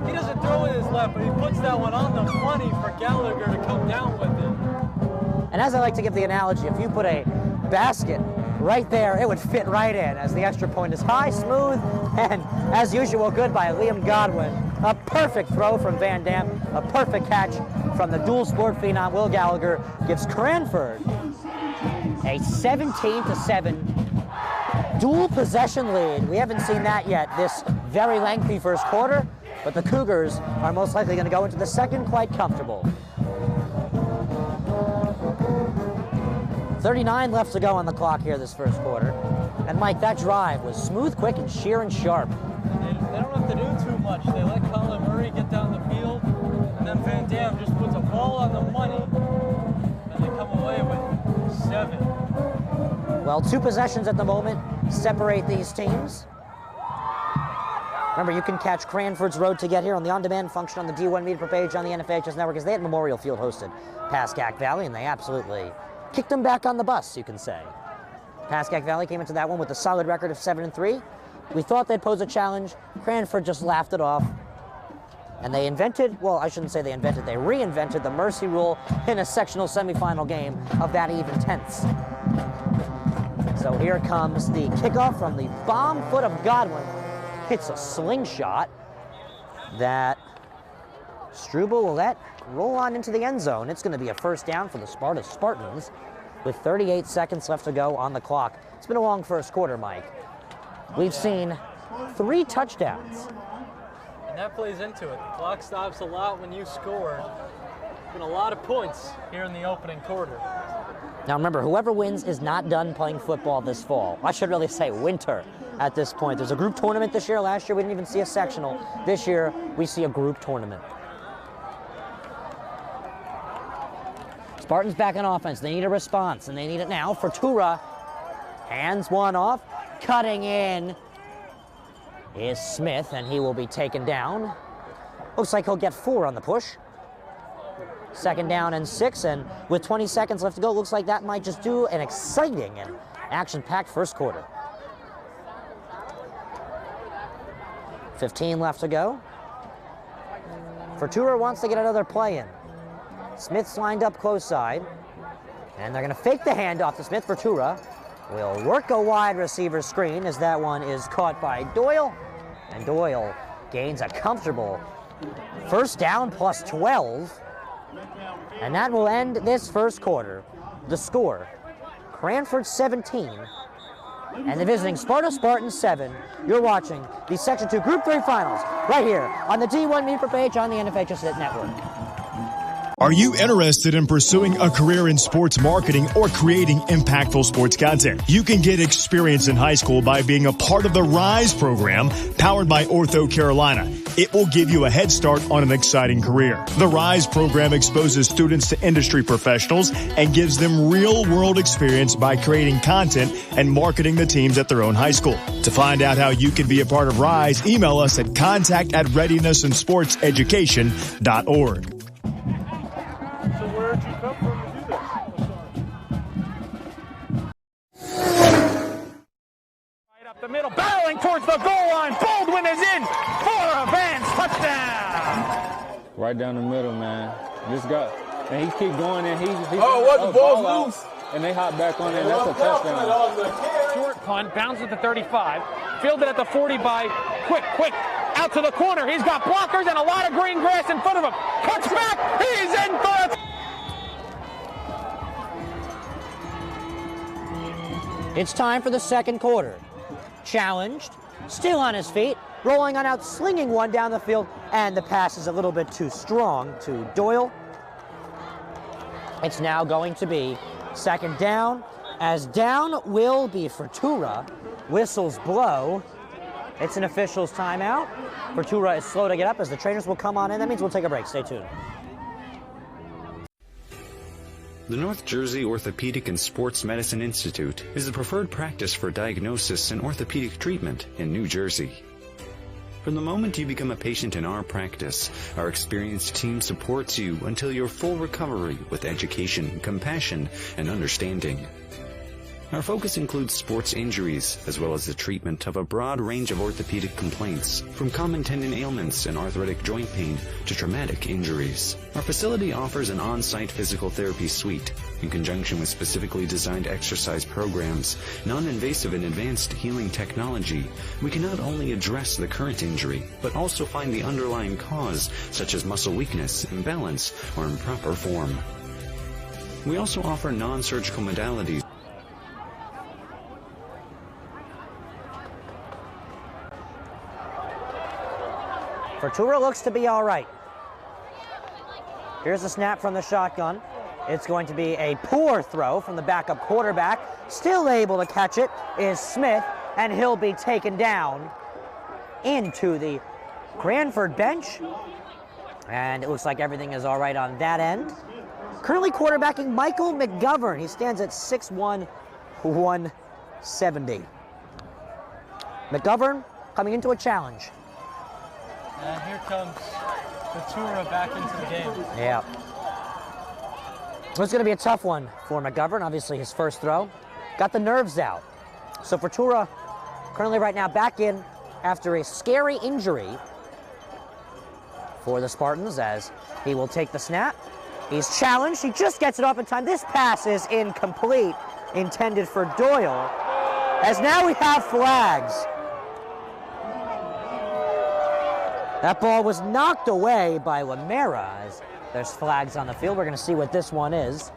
He doesn't throw it his left, but he puts that one on the money for Gallagher to come down with it. And as I like to give the analogy, if you put a basket right there, it would fit right in, as the extra point is high, smooth, and as usual, good by Liam Godwin. A perfect throw from Van Dam, a perfect catch from the dual sport phenom Will Gallagher gives Cranford a 17-7 dual possession lead. We haven't seen that yet this very lengthy first quarter, but the Cougars are most likely going to go into the second quite comfortable. 39 left to go on the clock here this first quarter. And Mike, that drive was smooth, quick, and sheer and sharp. They don't have to do too much. They let Colin Murray get down the field, and then Van Dam just puts a ball on the money, and they come away with 7. Well, 2 possessions at the moment separate these teams. Remember, you can catch Cranford's Road to Get Here on the on-demand function on the D1 Media page on the NFHS Network, as they at Memorial Field hosted Pascack Valley, and they absolutely kicked them back on the bus, you can say. Pascack Valley came into that one with a solid record of 7-3. We thought they'd pose a challenge. Cranford just laughed it off. And they invented, well, I shouldn't say they invented, they reinvented the mercy rule in a sectional semifinal game of that even tenths. So here comes the kickoff from the bomb foot of Godwin. Hits a slingshot that Struble will let roll on into the end zone. It's going to be a first down for the Sparta Spartans with 38 seconds left to go on the clock. It's been a long first quarter, Mike. We've seen 3 touchdowns. And that plays into it. The clock stops a lot when you score. Been a lot of points here in the opening quarter. Now remember, whoever wins is not done playing football this fall. I should really say winter at this point. There's a group tournament this year. Last year we didn't even see a sectional. This year we see a group tournament. Spartans back on offense. They need a response, and they need it now. Fortura hands one off. Cutting in is Smith, and he will be taken down. Looks like he'll get 4 on the push. Second down and 6, and with 20 seconds left to go, looks like that might just do an exciting and action-packed first quarter. 15 left to go. Fortura wants to get another play in. Smith's lined up close side, and they're going to fake the handoff to Smith. Fortura will work a wide receiver screen as that one is caught by Doyle, and Doyle gains a comfortable first down plus 12, and that will end this first quarter. The score, Cranford 17 and the visiting Sparta Spartans 7. You're watching the Section 2 Group 3 Finals right here on the D1 Media page on the NFHS Network. Are you interested in pursuing a career in sports marketing or creating impactful sports content? You can get experience in high school by being a part of the RISE program powered by Ortho Carolina. It will give you a head start on an exciting career. The RISE program exposes students to industry professionals and gives them real-world experience by creating content and marketing the teams at their own high school. To find out how you can be a part of RISE, email us at contact@readinessandsportseducation.org. The middle, barreling towards the goal line. Baldwin is in for a Vance touchdown. Right down the middle, man. This guy, and he keep going, and he the ball's loose. And they hop back on it, and that's a touchdown. Short punt, bounces at the 35. Fielded at the 40 by Quick. Out to the corner. He's got blockers and a lot of green grass in front of him. Cuts back. He's in for a... It's time for the second quarter. Challenged, still on his feet, rolling on out, slinging one down the field, and the pass is a little bit too strong to Doyle. It's now going to be second down, as down will be Fortura. Whistles blow. It's an official's timeout. Fortura is slow to get up as the trainers will come on in. That means we'll take a break. Stay tuned. The North Jersey Orthopedic and Sports Medicine Institute is the preferred practice for diagnosis and orthopedic treatment in New Jersey. From the moment you become a patient in our practice, our experienced team supports you until your full recovery with education, compassion, and understanding. Our focus includes sports injuries, as well as the treatment of a broad range of orthopedic complaints, from common tendon ailments and arthritic joint pain to traumatic injuries. Our facility offers an on-site physical therapy suite. In conjunction with specifically designed exercise programs, non-invasive and advanced healing technology, we can not only address the current injury, but also find the underlying cause, such as muscle weakness, imbalance, or improper form. We also offer non-surgical modalities. Fortuna looks to be all right. Here's a snap from the shotgun. It's going to be a poor throw from the backup quarterback. Still able to catch it is Smith, and he'll be taken down into the Cranford bench. And it looks like everything is all right on that end. Currently quarterbacking Michael McGovern. He stands at 6'1", 170. McGovern coming into a challenge. And here comes Ventura back into the game. Yeah. It's going to be a tough one for McGovern. Obviously his first throw. Got the nerves out. So Ventura currently right now back in after a scary injury for the Spartans, as he will take the snap. He's challenged. He just gets it off in time. This pass is incomplete, intended for Doyle, as now we have flags. That ball was knocked away by Lamera, as there's flags on the field. We're going to see what this one is.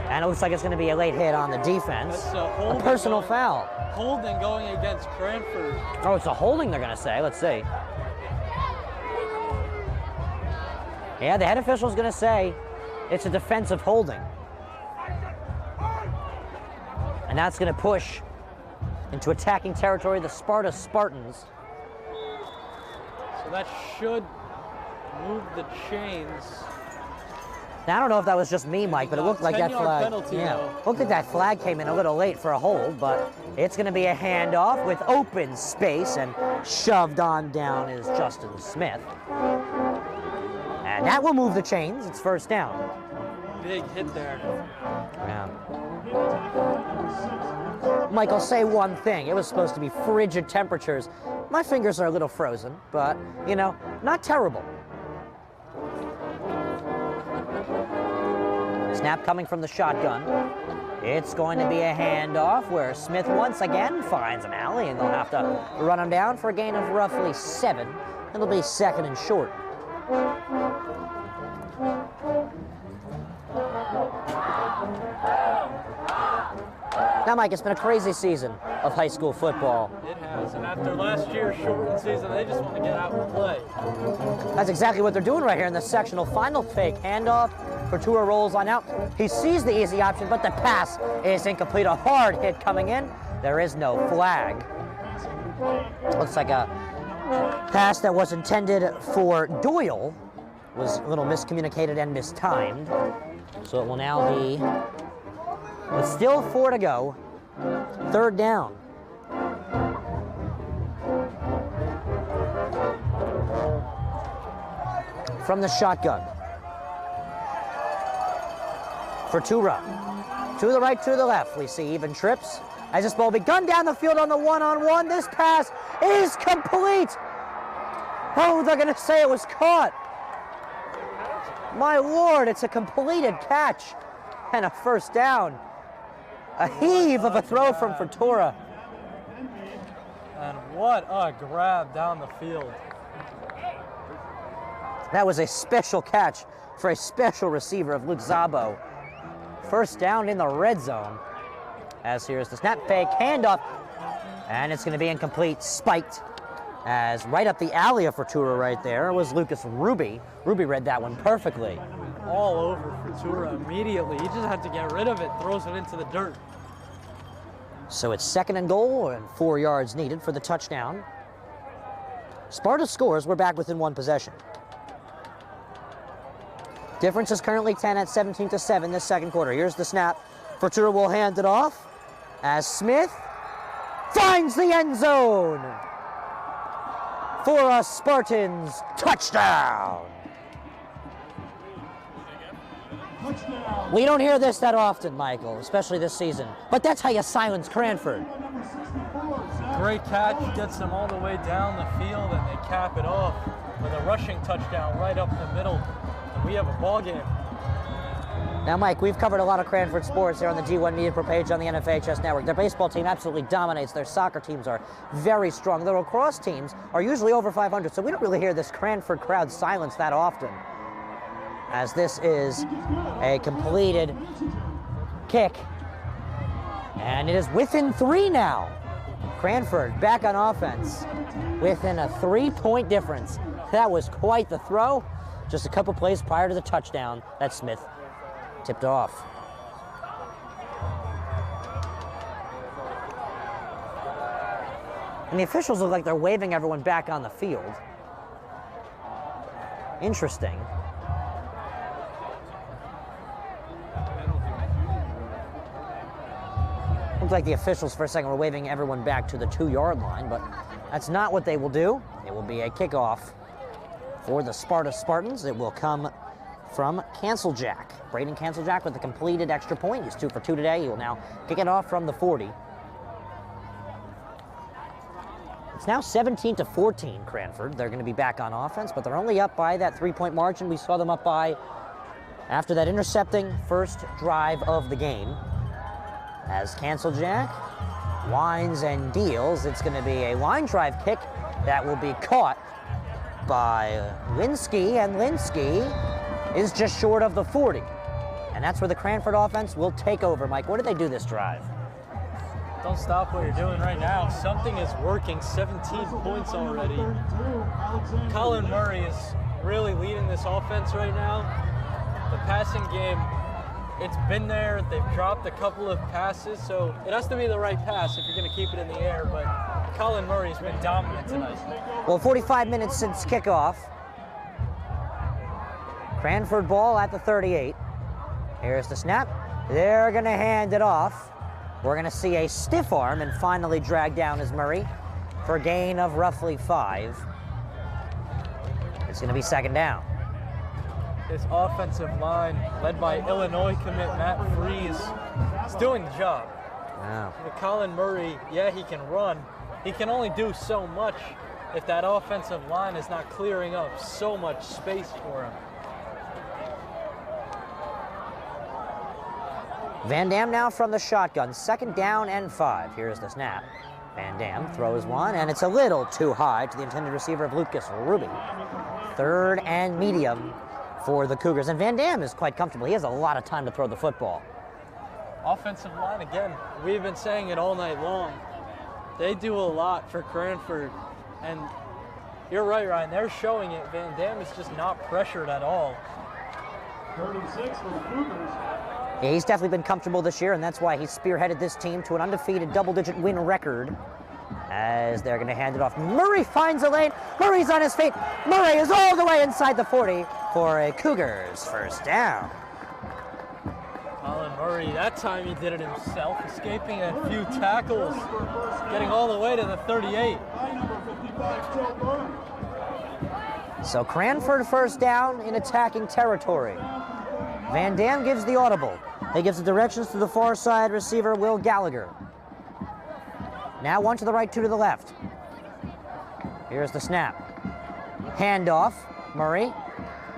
And it looks like it's going to be a late hit on the defense. A personal foul. Holding going against Cranford. Oh, it's a holding, they're going to say. Let's see. Yeah, the head official's going to say it's a defensive holding. And that's going to push into attacking territory the Sparta Spartans. So that should move the chains. Now, I don't know if that was just me, Mike, but it looked like that flag. Penalty, looked like that flag came in a little late for a hold, but it's going to be a handoff with open space, and shoved on down is Justin Smith. And that will move the chains. It's first down. Big hit there. Yeah. Mike, I'll say one thing. It was supposed to be frigid temperatures. My fingers are a little frozen, but, you know, not terrible. Snap coming from the shotgun. It's going to be a handoff where Smith once again finds an alley, and they'll have to run him down for a gain of roughly 7. It'll be second and short. Now, Mike, it's been a crazy season of high school football. It has, and after last year's shortened season, they just want to get out and play. That's exactly what they're doing right here in the sectional. Final fake handoff. Ventura rolls on out. He sees the easy option, but the pass is incomplete. A hard hit coming in. There is no flag. Looks like a pass that was intended for Doyle was a little miscommunicated and mistimed. So it will now be, with still 4 to go, third down. From the shotgun. Ventura. To the right, to the left. We see even trips. As this ball will be gunned down the field on the one-on-one. This pass is complete. Oh, they're going to say it was caught. My Lord, it's a completed catch and a first down. A heave of a throw from Ventura. And what a grab down the field. That was a special catch for a special receiver of Luke Szabo. First down in the red zone. As here's the snap fake, handoff, and it's going to be incomplete, spiked. As right up the alley of Ventura right there was Lucas Ruby. Ruby read that one perfectly. All over Ventura immediately. He just had to get rid of it, throws it into the dirt. So it's second and goal and 4 yards needed for the touchdown. Sparta scores. We're back within one possession. Difference is currently 10 at 17-7 this second quarter. Here's the snap. Ventura will hand it off as Smith finds the end zone for a Spartans touchdown. Touchdown, We don't hear this that often, Michael, especially this season. But that's how you silence Cranford. Great catch, gets them all the way down the field, and they cap it off with a rushing touchdown right up the middle. And we have a ball game. Now, Mike, we've covered a lot of Cranford sports here on the D1 Media Pro page on the NFHS Network. Their baseball team absolutely dominates. Their soccer teams are very strong. Their lacrosse teams are usually over 500, so we don't really hear this Cranford crowd silence that often, as this is a completed kick. And it is within 3 now. Cranford back on offense within a 3-point difference. That was quite the throw. Just a couple plays prior to the touchdown that Smith tipped off. And the officials look like they're waving everyone back on the field. Interesting. Looks like the officials for a second were waving everyone back to the 2-yard line, but that's not what they will do. It will be a kickoff for the Sparta Spartans. It will come from Canceljack. Braden Canceljack with a completed extra point. He's 2 for 2 today. He will now kick it off from the 40. It's now 17-14, Cranford. They're going to be back on offense, but they're only up by that 3-point margin we saw them up by after that intercepting first drive of the game. As Canceljack winds and deals, it's going to be a line drive kick that will be caught by Linsky, and Linsky is just short of the 40. And that's where the Cranford offense will take over. Mike, what did they do this drive? Don't stop what you're doing right now. Something is working. 17 points already. Colin Murray is really leading this offense right now. The passing game, it's been there. They've dropped a couple of passes, so it has to be the right pass if you're going to keep it in the air, but Colin Murray's been dominant tonight. Well, 45 minutes since kickoff. Cranford ball at the 38. Here's the snap. They're going to hand it off. We're going to see a stiff arm and finally drag down as Murray for a gain of roughly 5. It's going to be second down. This offensive line, led by Illinois commit Matt Freeze, is doing the job. Wow. Colin Murray, yeah, he can run. He can only do so much if that offensive line is not clearing up so much space for him. Van Dam now from the shotgun, second down and 5. Here's the snap. Van Dam throws one, and it's a little too high to the intended receiver of Lucas Ruby. Third and medium for the Cougars, and Van Dam is quite comfortable. He has a lot of time to throw the football. Offensive line, again, we've been saying it all night long. They do a lot for Cranford, and you're right, Ryan, they're showing it. Van Dam is just not pressured at all. 36 for the Cougars. Yeah, he's definitely been comfortable this year, and that's why he's spearheaded this team to an undefeated double-digit win record. As they're going to hand it off. Murray finds a lane. Murray's on his feet. Murray is all the way inside the 40 for a Cougars first down. Colin Murray, that time he did it himself, escaping a few tackles, getting all the way to the 38. So Cranford first down in attacking territory. Van Dam gives the audible. He gives the directions to the far side receiver, Will Gallagher. Now 1 to the right, 2 to the left. Here's the snap. Handoff, Murray.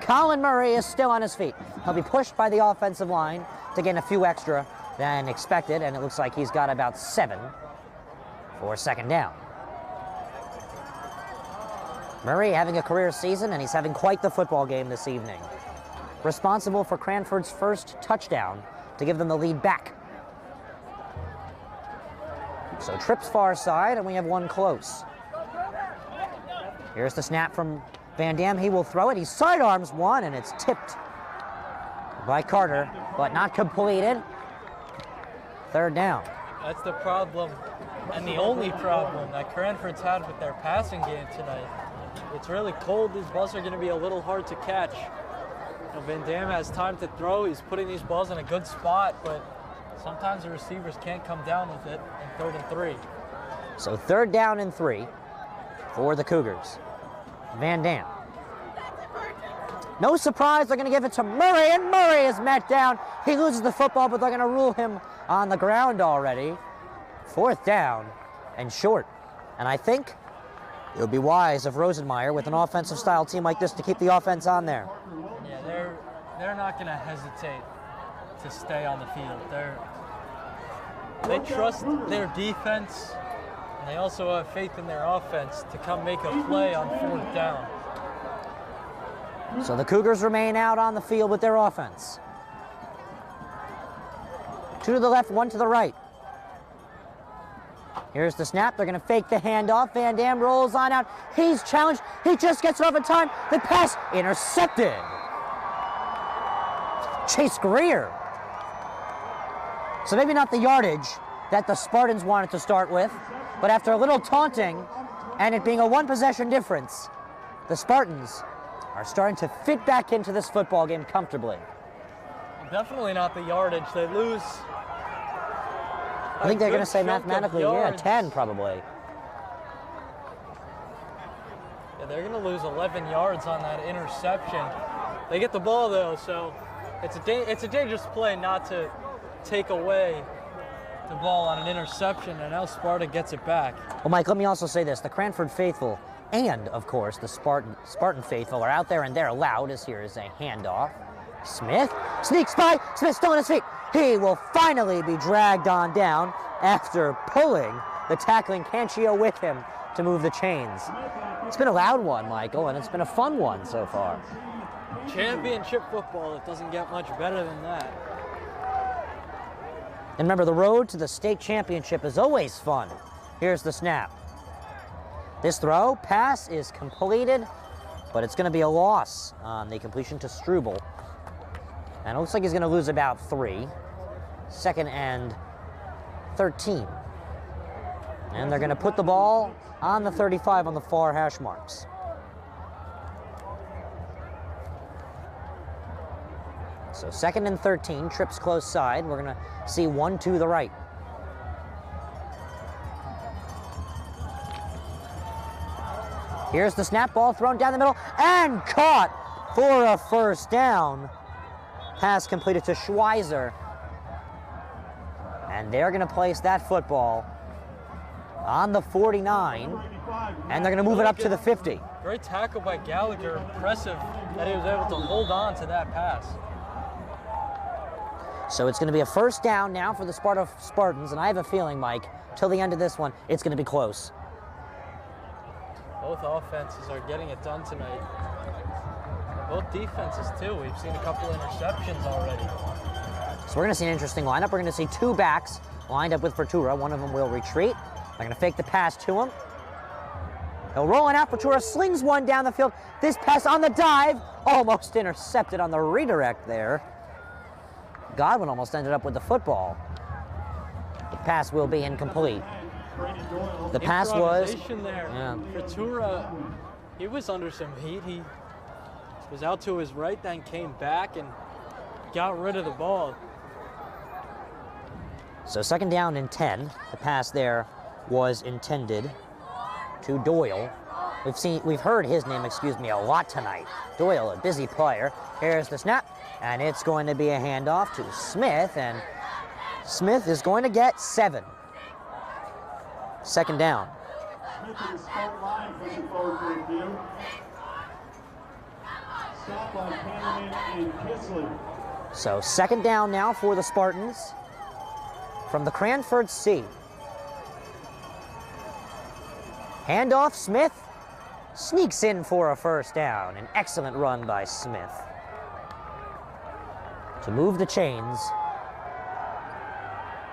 Colin Murray is still on his feet. He'll be pushed by the offensive line to gain a few extra than expected, and it looks like he's got about 7 for second down. Murray having a career season, and he's having quite the football game this evening. Responsible for Cranford's first touchdown to give them the lead back. So trips far side, and we have one close. Here's the snap from Van Dam. He will throw it. He sidearms one, and it's tipped by Carter, but not completed. Third down. That's the problem, and the only problem that Cranford's had with their passing game tonight. It's really cold. These balls are going to be a little hard to catch. You know, Van Dam has time to throw. He's putting these balls in a good spot, but sometimes the receivers can't come down with it in 3rd and 3. So 3rd down and 3 for the Cougars. Van Dam. No surprise, they're going to give it to Murray, and Murray is met down. He loses the football, but they're going to rule him on the ground already. 4th down and short. And I think it would be wise of Rosenmeyer, with an offensive style team like this, to keep the offense on there. Yeah, they're not going to hesitate to stay on the field. They trust their defense, and they also have faith in their offense to come make a play on 4th down. So the Cougars remain out on the field with their offense. 2 to the left, 1 to the right. Here's the snap. They're going to fake the handoff. Van Dam rolls on out. He's challenged. He just gets it off in time. The pass intercepted. Chase Greer. So maybe not the yardage that the Spartans wanted to start with, but after a little taunting and it being a 1-possession difference, the Spartans are starting to fit back into this football game comfortably. Definitely not the yardage. They lose. I think they're going to say mathematically, yeah, 10 probably. Yeah, they're going to lose 11 yards on that interception. They get the ball though, so it's a dangerous play not to take away the ball on an interception, and now Sparta gets it back. Well, Mike, let me also say this. The Cranford faithful and, of course, the Spartan faithful are out there, and they're loud, as here is a handoff. Smith sneaks by. Smith still on his feet. He will finally be dragged on down after pulling the tackling Cancio with him to move the chains. It's been a loud one, Michael, and it's been a fun one so far. Championship football, it doesn't get much better than that. And remember, the road to the state championship is always fun. Here's the snap. This throw, pass is completed, but it's going to be a loss on the completion to Struble. And it looks like he's going to lose about 3. 2nd and 13. And they're going to put the ball on the 35 on the far hash marks. So 2nd and 13, trips close side. We're going to see 1 to the right. Here's the snap, ball thrown down the middle and caught for a 1st down. Pass completed to Schweizer. And they're going to place that football on the 49, and they're going to move it up to the 50. Great tackle by Gallagher. Impressive that he was able to hold on to that pass. So it's going to be a 1st down now for the Spartans, and I have a feeling, Mike, till the end of this one, it's going to be close. Both offenses are getting it done tonight. Both defenses, too. We've seen a couple interceptions already. So we're going to see an interesting lineup. We're going to see 2 backs lined up with Vertura. One of them will retreat. They're going to fake the pass to him. He'll roll it out. Vertura slings one down the field. This pass on the dive, almost intercepted on the redirect there. Godwin almost ended up with the football. The pass will be incomplete. The pass was... there. Yeah. Vertura, he was under some heat. He was out to his right, then came back and got rid of the ball. So 2nd down and 10. The pass there was intended to Doyle. We've heard his name, a lot tonight. Doyle, a busy player. Here's the snap, and it's going to be a handoff to Smith, and Smith is going to get 7. 2nd down. Smith to the start line, pushing forward for a few. Stop on Hanneman and Kissling. So 2nd down now for the Spartans from the Cranford C. Handoff, Smith sneaks in for a 1st down. An excellent run by Smith to move the chains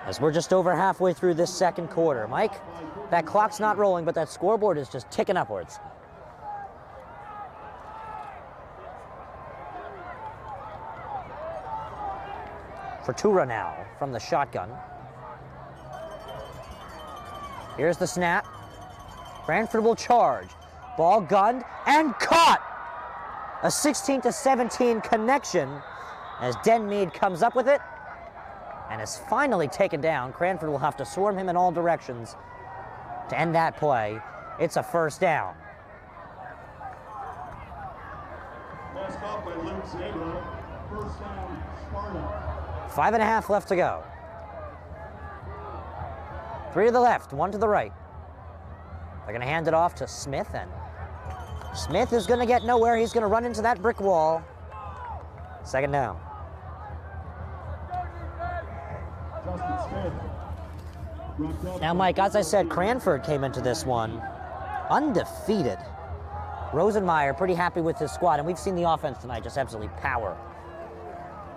as we're just over halfway through this 2nd quarter. Mike, that clock's not rolling, but that scoreboard is just ticking upwards. Vertura now from the shotgun. Here's the snap. Cranford will charge. Ball gunned and caught. A 16-17 connection as Denmead comes up with it and is finally taken down. Cranford will have to swarm him in all directions to end that play. It's a 1st down. stop by Luke Zabra. First down, Sparta. 5.5 left to go. 3 to the left, 1 to the right. They're going to hand it off to Smith, and Smith is going to get nowhere. He's going to run into that brick wall. Second down. Justin Smith. Now, Mike, as I said, Cranford came into this one undefeated. Rosenmeyer pretty happy with his squad, and we've seen the offense tonight just absolutely power.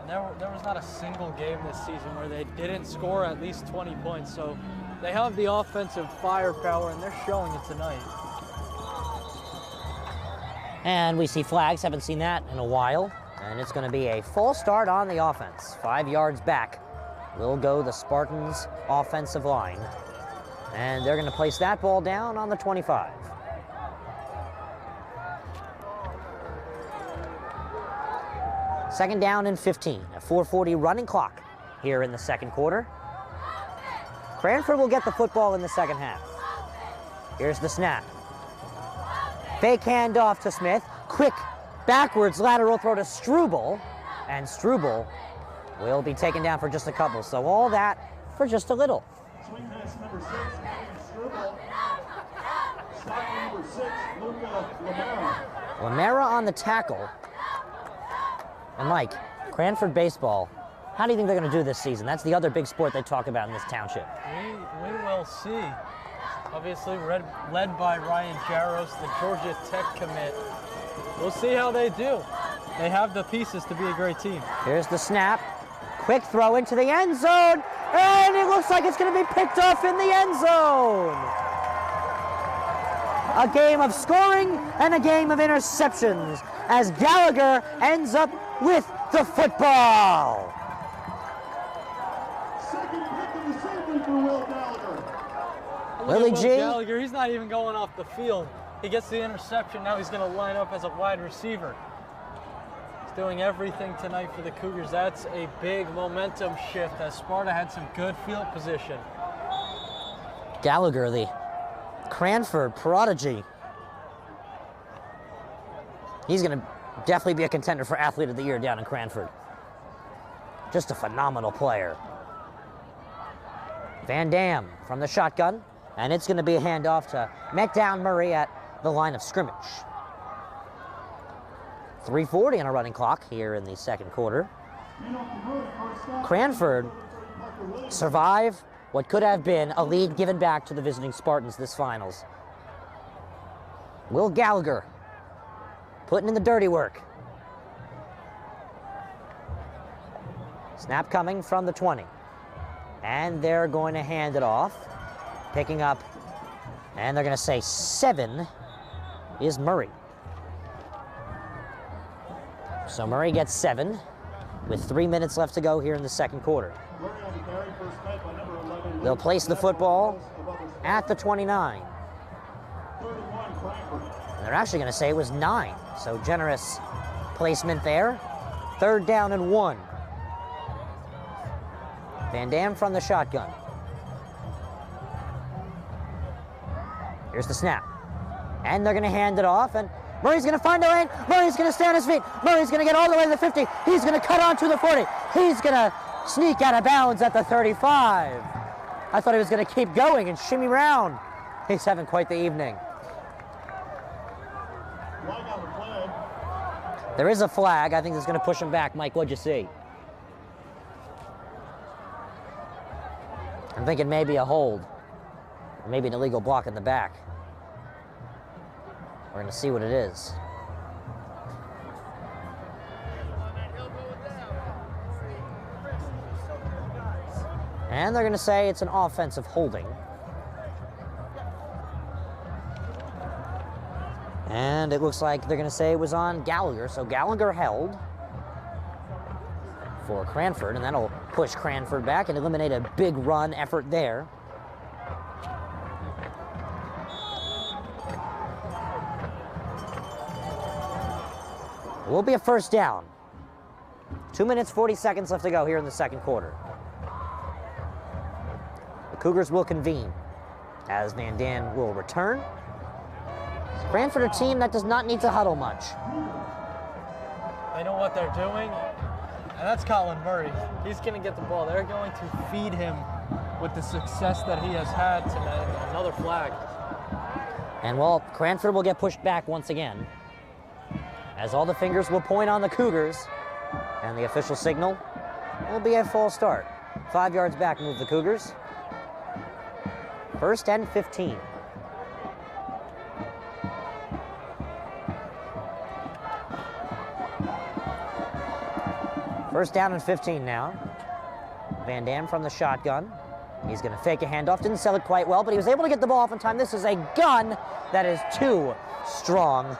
There was not a single game this season where they didn't score at least 20 points, so they have the offensive firepower, and they're showing it tonight. And we see flags, haven't seen that in a while, and it's going to be a false start on the offense. 5 yards back will go the Spartans' offensive line, and they're going to place that ball down on the 25. Second down and 15, a 4:40 running clock here in the second quarter. Cranford will get the football in the second half. Here's the snap. Fake handoff to Smith. Quick backwards lateral throw to Struble, and Struble will be taken down for just a couple. So all that for just a little. Swing pass number 6, Struble. Stop number 6, Luca Lamera. Lamera on the tackle. And Mike, Cranford baseball, how do you think they're going to do this season? That's the other big sport they talk about in this township. We will see. Obviously, led by Ryan Jaros, the Georgia Tech commit. We'll see how they do. They have the pieces to be a great team. Here's the snap. Quick throw into the end zone. And it looks like it's going to be picked off in the end zone. A game of scoring and a game of interceptions as Gallagher ends up with the football. Second pick of the season for Will Gallagher. Willie Will G. Gallagher, he's not even going off the field. He gets the interception. Now he's going to line up as a wide receiver. He's doing everything tonight for the Cougars. That's a big momentum shift as Sparta had some good field position. Gallagher, the Cranford prodigy. He's going to definitely be a contender for Athlete of the Year down in Cranford. Just a phenomenal player. Van Dam from the shotgun, and it's going to be a handoff to Metdown Murray at the line of scrimmage. 3:40 on a running clock here in the second quarter. Cranford survive what could have been a lead given back to the visiting Spartans this finals. Will Gallagher putting in the dirty work. Snap coming from the 20. And they're going to hand it off. Picking up, and they're going to say 7 is Murray. So Murray gets 7 with 3 minutes left to go here in the second quarter. They'll place the football at the 29. And they're actually going to say it was 9. So generous placement there. Third down and 1. Van Dam from the shotgun. Here's the snap. And they're going to hand it off, and Murray's going to find a lane. Murray's going to stay on his feet. Murray's going to get all the way to the 50. He's going to cut onto the 40. He's going to sneak out of bounds at the 35. I thought he was going to keep going and shimmy round. He's having quite the evening. There is a flag. I think it's going to push him back. Mike, what'd you see? I'm thinking maybe a hold. Or maybe an illegal block in the back. We're going to see what it is. And they're going to say it's an offensive holding. And it looks like they're going to say it was on Gallagher. So Gallagher held for Cranford, and that'll push Cranford back and eliminate a big run effort there. It will be a first down. 2 minutes, 40 seconds left to go here in the second quarter. The Cougars will convene as Van Dam will return. Cranford, a team that does not need to huddle much. They know what they're doing, and that's Colin Murray. He's going to get the ball. They're going to feed him with the success that he has had tonight. Another flag. And well, Cranford will get pushed back once again, as all the fingers will point on the Cougars, and the official signal will be a false start. 5 yards back move the Cougars. 1st and 15. First down and 15 now. Van Dam from the shotgun. He's going to fake a handoff. Didn't sell it quite well, but he was able to get the ball off in time. This is a gun that is too strong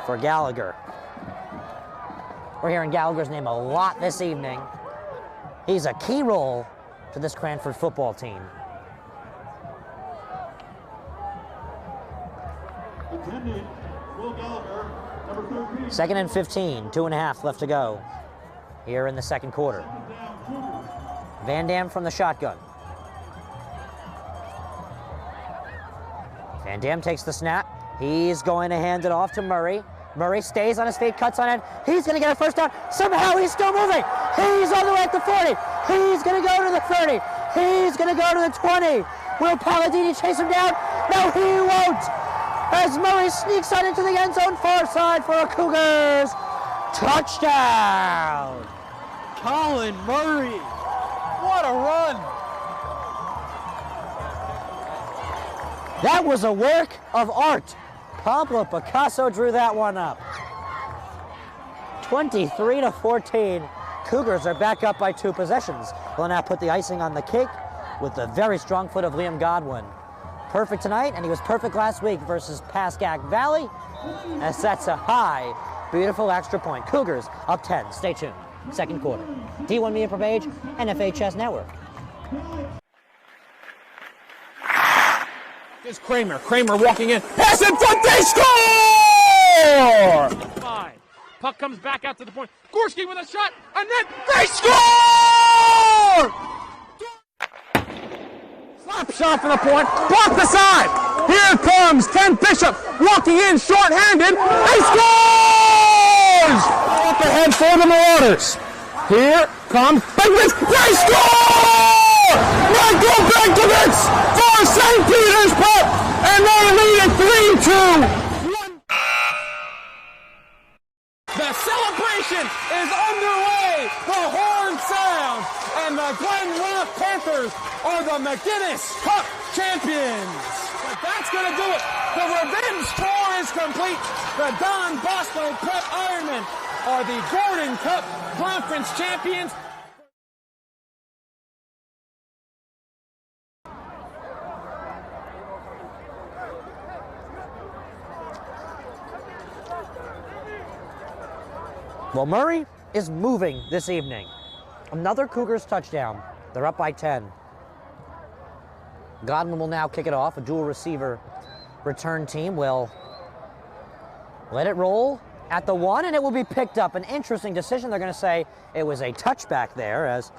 for Gallagher. We're hearing Gallagher's name a lot this evening. He's a key role to this Cranford football team. Attending, Will Gallagher, number 13. 2nd and 15, 2.5 left to go here in the second quarter. Van Dam from the shotgun. Van Dam takes the snap. He's going to hand it off to Murray. Murray stays on his feet, cuts on it. He's going to get a first down. Somehow he's still moving. He's all the way at the 40. He's going to go to the 30. He's going to go to the 20. Will Palladini chase him down? No, he won't. As Murray sneaks on into the end zone, far side for a Cougars touchdown. Colin Murray. What a run. That was a work of art. Pablo Picasso drew that one up. 23-14. Cougars are back up by 2 possessions. Will now put the icing on the cake with the very strong foot of Liam Godwin. Perfect tonight, and he was perfect last week versus Pascack Valley, as that's a high, beautiful extra point. Cougars up 10. Stay tuned. Second quarter. D1 Media per page, NFHS Network. Here's Kramer. Kramer walking in. Pass in front. They score! 5. Puck comes back out to the point. Gorski with a shot, and then they score! Slap shot for the point. Block the side. Here comes Ken Bishop walking in short-handed. He scores! Up ahead for the Marauders. Here comes Bigwitz. They score! Michael Benkovitz for St. Peter's Pup, and they lead it 3-2. The celebration is underway. The horn sounds, and the Glen Rock Panthers are the McGinnis Cup champions. But that's going to do it. The revenge tour is complete. The Don Bosco Prep Ironmen are the Gordon Cup Conference champions. Well, Murray is moving this evening. Another Cougars touchdown. They're up by 10. Godwin will now kick it off. A dual receiver return team will let it roll at the 1, and it will be picked up. An interesting decision. They're going to say it was a touchback there, as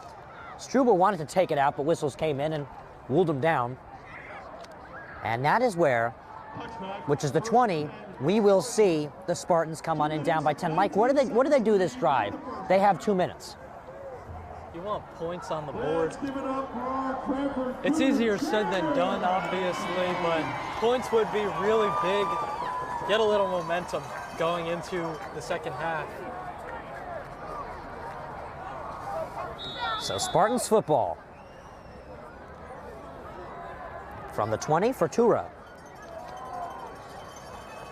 Struble wanted to take it out, but whistles came in and ruled him down. And that is where, which is the 20, we will see the Spartans come on in down by 10. Mike, what do they do this drive? They have 2 minutes. You want points on the board. It's easier said than done, obviously, but points would be really big. Get a little momentum going into the second half. So Spartans football. From the 20 for Tura.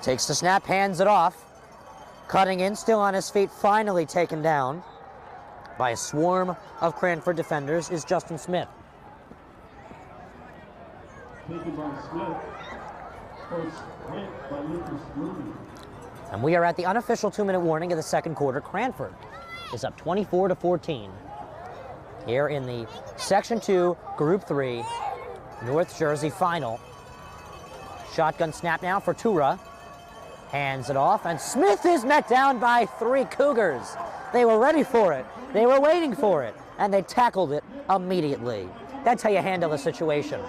Takes the snap, hands it off. Cutting in, still on his feet, finally taken down by a swarm of Cranford defenders is Justin Smith. Taken by Smith. First hit by Lucas Rooney. And we are at the unofficial 2-minute warning of the second quarter. Cranford is up 24-14 here in the Section 2, Group 3, North Jersey final. Shotgun snap now for Tura. Hands it off, and Smith is met down by 3 Cougars. They were ready for it. They were waiting for it, and they tackled it immediately. That's how you handle a situation.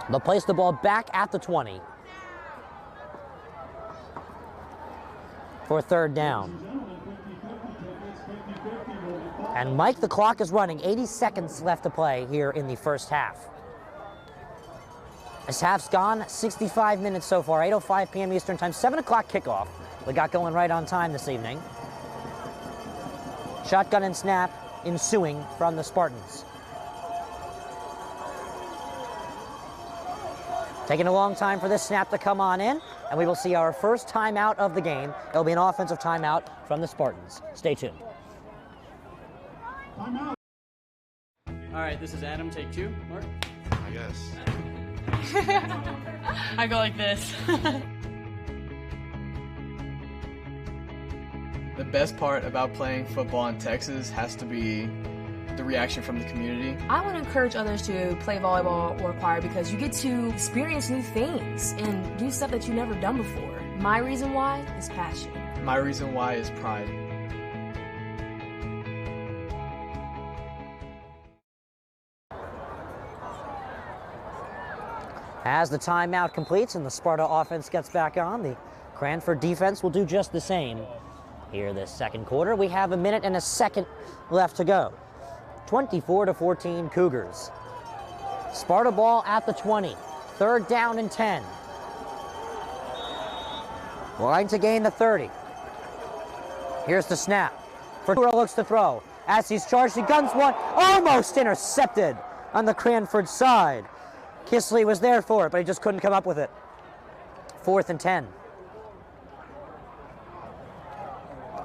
They'll place the ball back at the 20. for third down. And Mike, the clock is running. 80 seconds left to play here in the first half. This half's gone, 65 minutes so far, 8:05 p.m. Eastern Time, 7 o'clock kickoff. We got going right on time this evening. Shotgun and snap ensuing from the Spartans. Taking a long time for this snap to come on in, and we will see our first timeout of the game. It'll be an offensive timeout from the Spartans. Stay tuned. All right, this is Adam, take 2. Mark? I guess. I go like this. The best part about playing football in Texas has to be the reaction from the community. I want to encourage others to play volleyball or choir because you get to experience new things and do stuff that you've never done before. My reason why is passion. My reason why is pride. As the timeout completes and the Sparta offense gets back on, the Cranford defense will do just the same. Here this second quarter, we have 1 minute and a second left to go. 24-14 Cougars. Sparta ball at the 20. Third down and 10. Line to gain the 30. Here's the snap. Ventura looks to throw. As he's charged, he guns one. Almost intercepted on the Cranford side. Kisley was there for it, but he just couldn't come up with it. 4th and 10.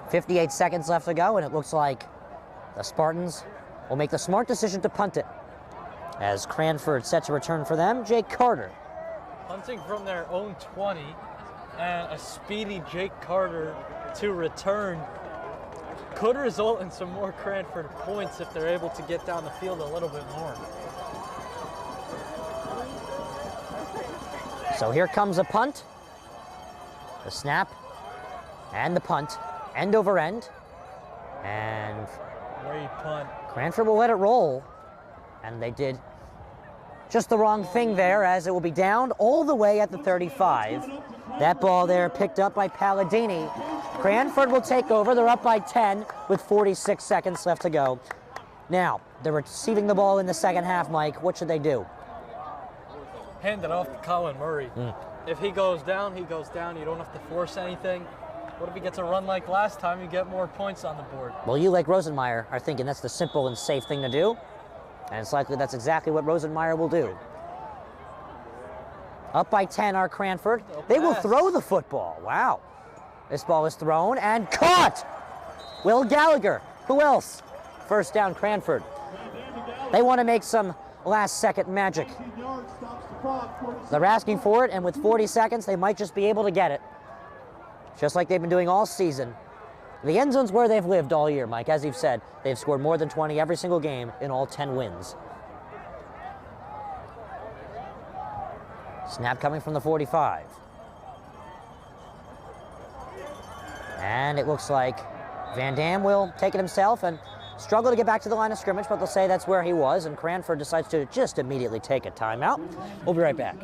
58 seconds left to go, and it looks like the Spartans will make the smart decision to punt it. As Cranford set to return for them, Jake Carter. Punting from their own 20, and a speedy Jake Carter to return could result in some more Cranford points if they're able to get down the field a little bit more. So here comes a punt, the snap, and the punt, end over end, and great punt. Cranford will let it roll, and they did just the wrong thing there, as it will be down all the way at the 35. That ball there picked up by Palladini. Cranford will take over. They're up by 10 with 46 seconds left to go. Now, they're receiving the ball in the second half, Mike. What should they do? Hand it off to Colin Murray. If he goes down, he goes down. You don't have to force anything. What if he gets a run like last time? You get more points on the board. Well, you, like Rosenmeyer, are thinking that's the simple and safe thing to do. And it's likely that's exactly what Rosenmeyer will do. Up by 10 are Cranford. They will throw the football. Wow. This ball is thrown and caught. Will Gallagher. Who else? First down, Cranford. They want to make some last-second magic. They're asking for it, and with 40 seconds, they might just be able to get it. Just like they've been doing all season. The end zone's where they've lived all year, Mike. As you've said, they've scored more than 20 every single game in all 10 wins. Snap coming from the 45. And it looks like Van Dam will take it himself and struggle to get back to the line of scrimmage, but they'll say that's where he was, and Cranford decides to just immediately take a timeout. We'll be right back.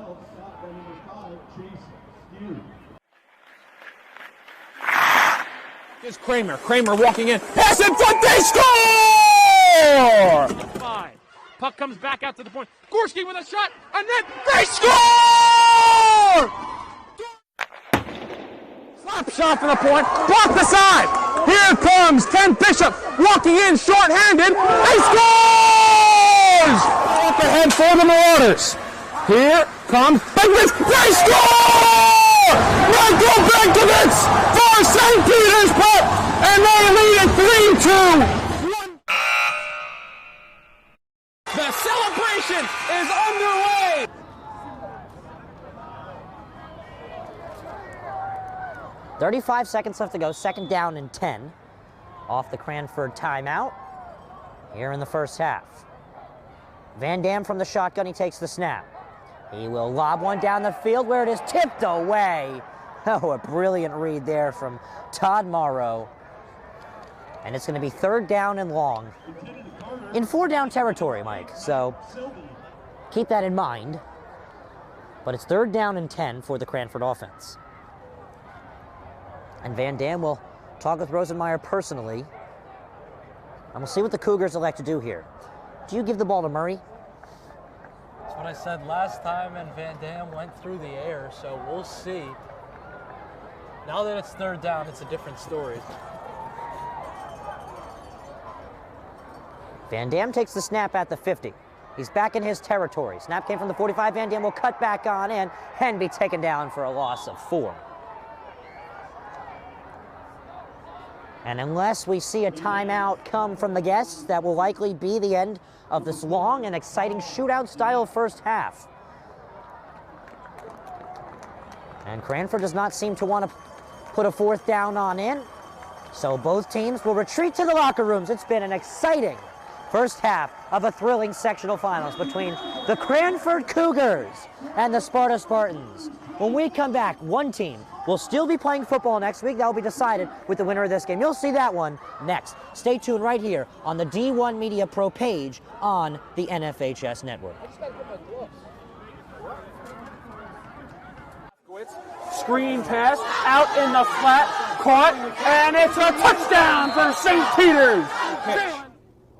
Here's Kramer. Kramer walking in. Pass in front. They score! 5. Puck comes back out to the point. Gorski with a shot, and then they score! Slap shot from the point. Block the side. Here comes Ken Bishop walking in short-handed. He scores! Up ahead for the Marauders. Here comes Benkovitz. They score! Michael Benkovitz for St. Petersburg, and they lead it 3-2. The celebration is underway. .35 seconds left to go, second down and 10 off the Cranford timeout here in the first half. Van Dam from the shotgun, he takes the snap. He will lob one down the field where it is tipped away. Oh, a brilliant read there from Todd Morrow. And it's going to be third down and long. In 4-down territory, Mike, so keep that in mind. But it's third down and 10 for the Cranford offense. And Van Dam will talk with Rosenmeyer personally. And we'll see what the Cougars elect to do here. Do you give the ball to Murray? That's what I said last time, and Van Dam went through the air, so we'll see. Now that it's third down, it's a different story. Van Dam takes the snap at the 50. He's back in his territory. Snap came from the 45. Van Dam will cut back on in and be taken down for a loss of 4. And unless we see a timeout come from the guests, that will likely be the end of this long and exciting shootout-style first half. And Cranford does not seem to want to put a fourth down on in, so both teams will retreat to the locker rooms. It's been an exciting first half of a thrilling sectional finals between the Cranford Cougars and the Sparta Spartans. When we come back, one team will still be playing football next week. That will be decided with the winner of this game. You'll see that one next. Stay tuned right here on the D1 Media Pro page on the NFHS network. Screen pass out in the flat, caught, and it's a touchdown for St. Peter's.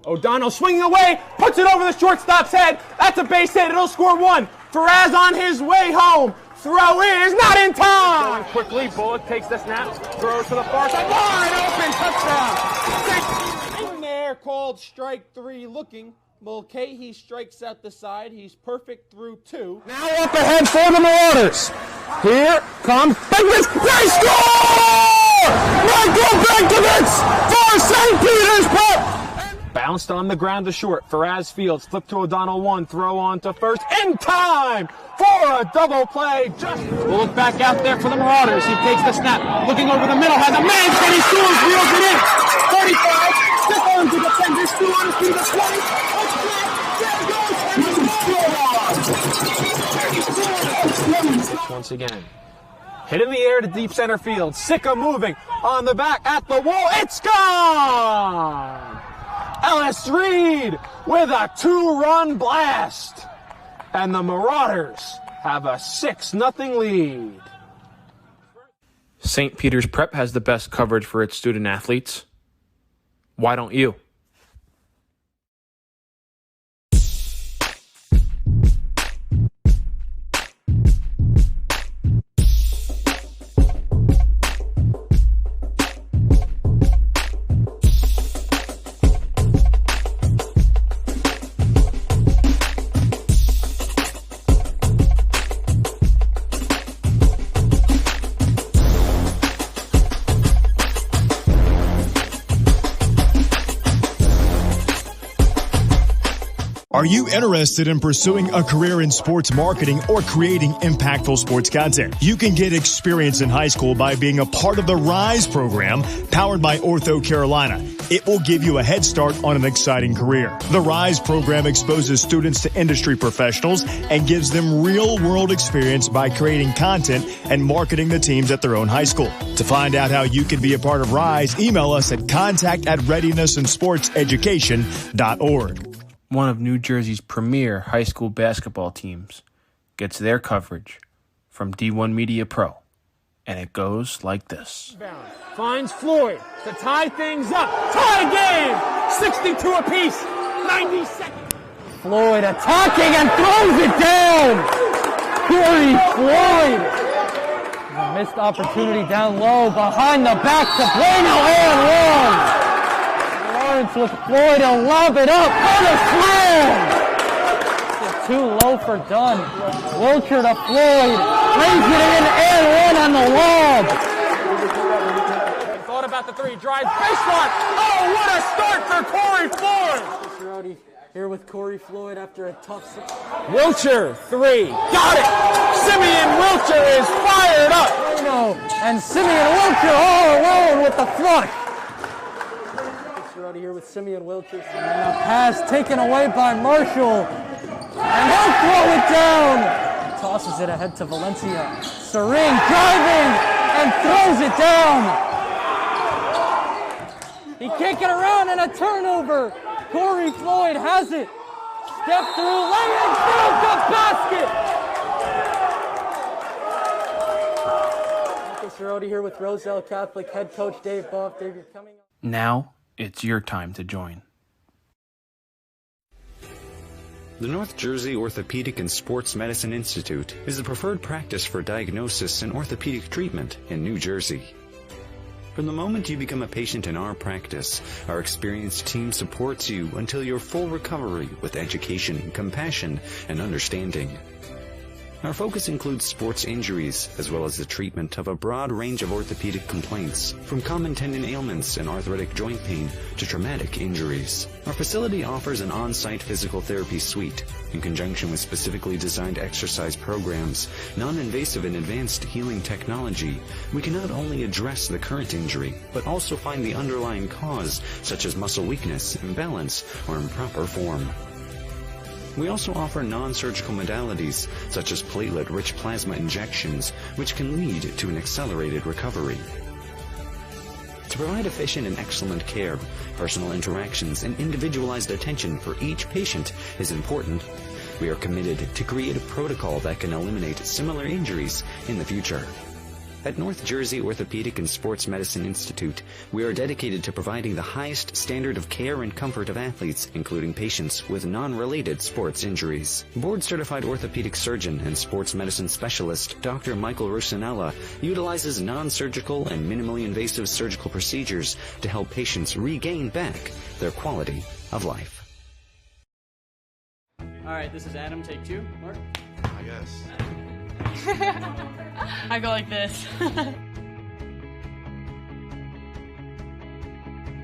O'Donnell swinging away, puts it over the shortstop's head. That's a base hit. It'll score 1. Faraz on his way home. Throw is not in time. Going quickly, Bullock takes the snap, throws to the far side. Wide open, touchdown. In there, called strike 3 looking. Mulcahy strikes out the side. He's perfect through 2. Now up ahead for the Marauders. Here comes Biggins. They score! Michael Benkovitz for St. Peter's Prep. Bounced on the ground to short. Faraz Fields flipped to O'Donnell 1. Throw on to first in time for a double play. We'll look back out there for the Marauders. He takes the snap. Looking over the middle. Has a man. Can he scores? Reels it in. 35. Stick on to defenders. 2 on his feet. 20. There goes. Once again. Hit in the air to deep center field. Sicka moving on the back at the wall. It's gone! Ellis Reed with a 2-run blast. And the Marauders have a 6-0 lead. St. Peter's Prep has the best coverage for its student athletes. Why don't you? Are you interested in pursuing a career in sports marketing or creating impactful sports content? You can get experience in high school by being a part of the RISE program powered by Ortho Carolina. It will give you a head start on an exciting career. The RISE program exposes students to industry professionals and gives them real-world experience by creating content and marketing the teams at their own high school. To find out how you can be a part of RISE, email us at contact@readinessandsportseducation.org. One of New Jersey's premier high school basketball teams gets their coverage from D1 Media Pro, and it goes like this. Finds Floyd to tie things up. Tie game! 62 apiece. 90 seconds. Floyd attacking and throws it down. Corey Floyd. A missed opportunity down low behind the back to Bueno and 1. Lawrence with Floyd to lob it up for the slam. It's too low for Dunn. Wilcher to Floyd. Brings it in and 1 on the lob. Thought about the 3. Drives baseline. Oh, what a start for Corey Floyd. Rowdy here with Corey Floyd after a tough 6. Wilcher, 3. Got it. Simeon Wilcher is fired up. And Simeon Wilcher all alone with the flush. Here with Simeon Wilcher. And a pass taken away by Marshall. And he'll throw it down. Tosses it ahead to Valencia. Sering driving and throws it down. He can't get around and a turnover. Corey Floyd has it. Step through lane, build the basket. Cerrone here with Roselle Catholic head coach Dave Buff. Dave, you're coming up. Now it's your time to join. The North Jersey Orthopedic and Sports Medicine Institute is the preferred practice for diagnosis and orthopedic treatment in New Jersey. From the moment you become a patient in our practice, our experienced team supports you until your full recovery with education, compassion, and understanding. Our focus includes sports injuries, as well as the treatment of a broad range of orthopedic complaints, from common tendon ailments and arthritic joint pain to traumatic injuries. Our facility offers an on-site physical therapy suite. In conjunction with specifically designed exercise programs, non-invasive and advanced healing technology, we can not only address the current injury, but also find the underlying cause, such as muscle weakness, imbalance, or improper form. We also offer non-surgical modalities, such as platelet-rich plasma injections, which can lead to an accelerated recovery. To provide efficient and excellent care, personal interactions and individualized attention for each patient is important. We are committed to create a protocol that can eliminate similar injuries in the future. At North Jersey Orthopedic and Sports Medicine Institute, we are dedicated to providing the highest standard of care and comfort of athletes, including patients with non-related sports injuries. Board-certified orthopedic surgeon and sports medicine specialist Dr. Michael Rusinella utilizes non-surgical and minimally invasive surgical procedures to help patients regain back their quality of life. All right, this is Adam. Take 2. Mark? I guess. I go like this.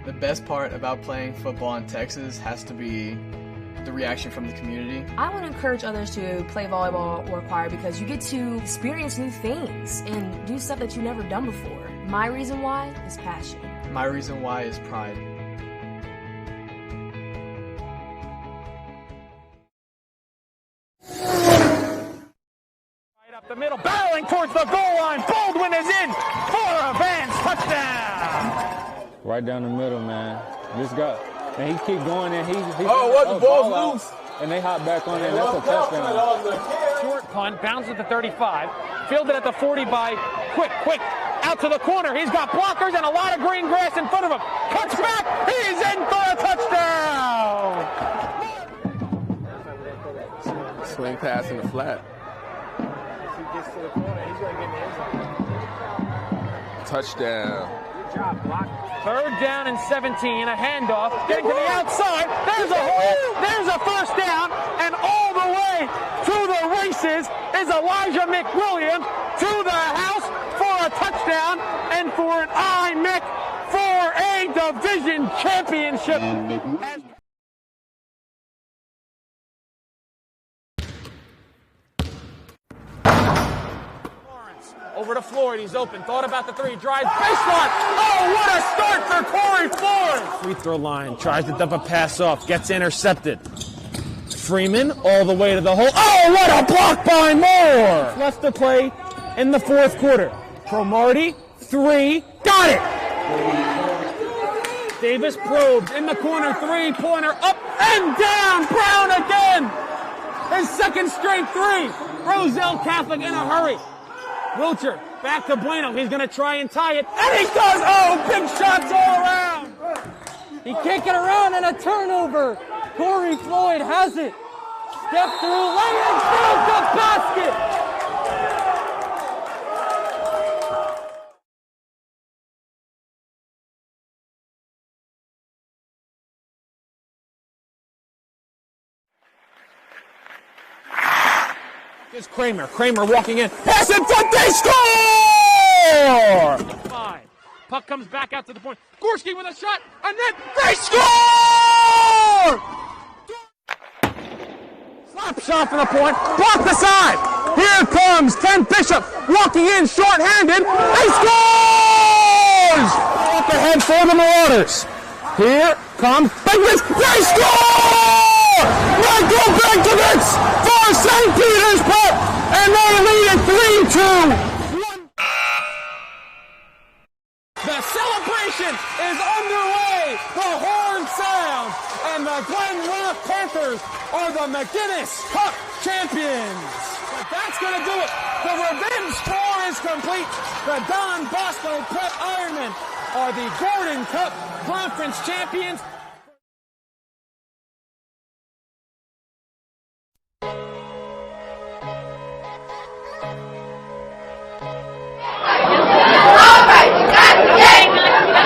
The best part about playing football in Texas has to be the reaction from the community. I want to encourage others to play volleyball or choir because you get to experience new things and do stuff that you've never done before. My reason why is passion. My reason why is pride. The middle, barreling towards the goal line. Baldwin is in for a Vance touchdown. Right down the middle, man. Just got, and he keep going and he the ball's loose. And they hop back on it. That's a touchdown. Short punt, bounds at the 35. Fielded at the 40 by Quick. Out to the corner. He's got blockers and a lot of green grass in front of him. Cuts back. He's in for a touchdown. Swing pass in the flat. Gets to the corner, he's going to get in the end zone. Touchdown. Good job, block. 3rd down and 17, a handoff, getting to the outside. There's a hole, there's a first down, and all the way to the races is Elijah McWilliam to the house for a touchdown and for an IMEC for a division championship. Over to Floyd, he's open, thought about the 3, drives baseline. Oh, what a start for Corey Floyd! Free throw line, tries to dump a pass off, gets intercepted. Freeman all the way to the hole. Oh, what a block by Moore! Left to play in the 4th quarter. Cromartie, 3, got it! Davis probes in the corner, 3-pointer, up and down, Brown again! His 2nd straight 3. Roselle Catholic in a hurry. Wilcher, back to Bueno. He's going to try and tie it. And he does! Oh, big shots all around! He can't get around and a turnover. Corey Floyd has it. Step through, lane, down the basket! Here's Kramer. Kramer walking in. Pass in front. They score! 5. Puck comes back out to the point. Gorski with a shot, and then they score! Slap shot for the point. Block the side. Here comes Ken Bishop walking in short-handed. He scores! Up ahead for the Marauders. Here comes Bigwitz. They score! Michael Benkovitz for St. Peter's Pep, and they lead it 3-2. The celebration is underway. The horn sounds, and the Glen Rock Panthers are the McGinnis Cup champions. That's going to do it. The revenge tour is complete. The Don Bosco Prep Ironmen are the Gordon Cup Conference champions.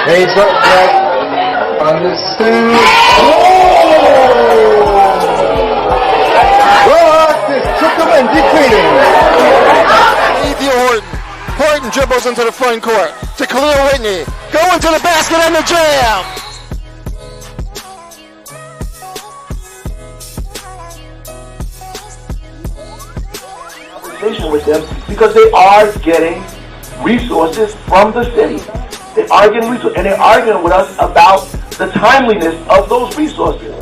Heads up, Jack. On the scene. Took him and defeated. Horton dribbles into the front court to Khalil Whitney. Going to the basket and the jam. Conversation with them because they are getting resources from the city. They are getting resources, and they're arguing with us about the timeliness of those resources.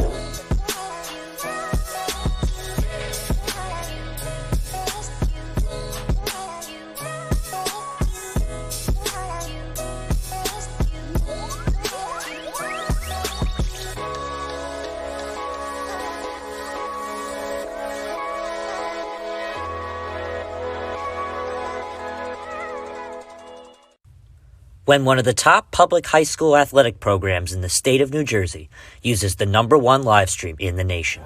When one of the top public high school athletic programs in the state of New Jersey uses the #1 live stream in the nation.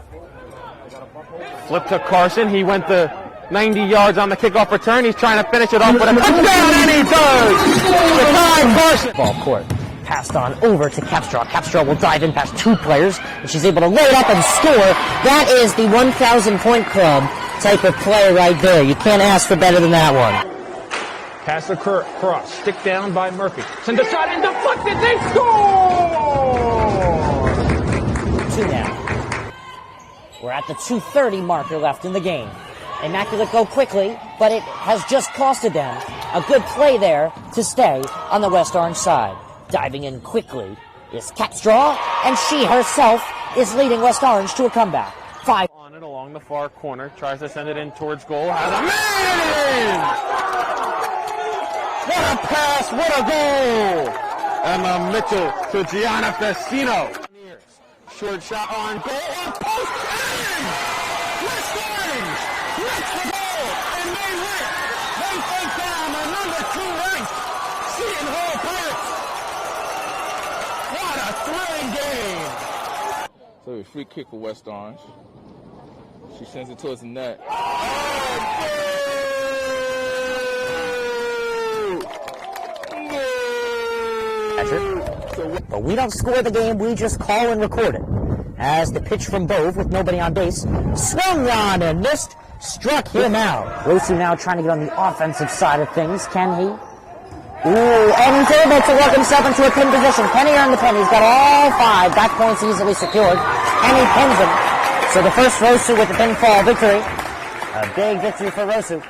Flip to Carson. He went the 90 yards on the kickoff return. He's trying to finish it off with a touchdown, and he does! Jakai Carson. Ball court. Passed on over to Capstraw. Capstraw will dive in past two players, and she's able to lay it up and score. That is the 1,000-point club type of play right there. You can't ask for better than that one. Pass across. Stick down by Murphy. Send a shot and deflected. They score! 2 now. We're at the 2:30 marker left in the game. Immaculate go quickly, but it has just costed them a good play there to stay on the West Orange side. Diving in quickly is Capstraw, and she herself is leading West Orange to a comeback. 5 on it along the far corner. Tries to send it in towards goal. Has a man! What a pass, what a goal! Emma Mitchell to Gianna Festino. Short shot on goal, on post, and West Orange gets the goal, and they win. They take down the #2 ranked Seton Hall Pirates. What a thrilling game! So a free kick for West Orange. She sends it towards the net. But we don't score the game, we just call and record it. As the pitch from Bove with nobody on base, swung on and missed, struck him out. Rosu now trying to get on the offensive side of things, can he? Ooh, and he's able to work himself into a pin position. Kenny earned the pin, he's got all 5, back points easily secured, and he pins him. So the first Rosu with the pinfall victory. A big victory for Rosu.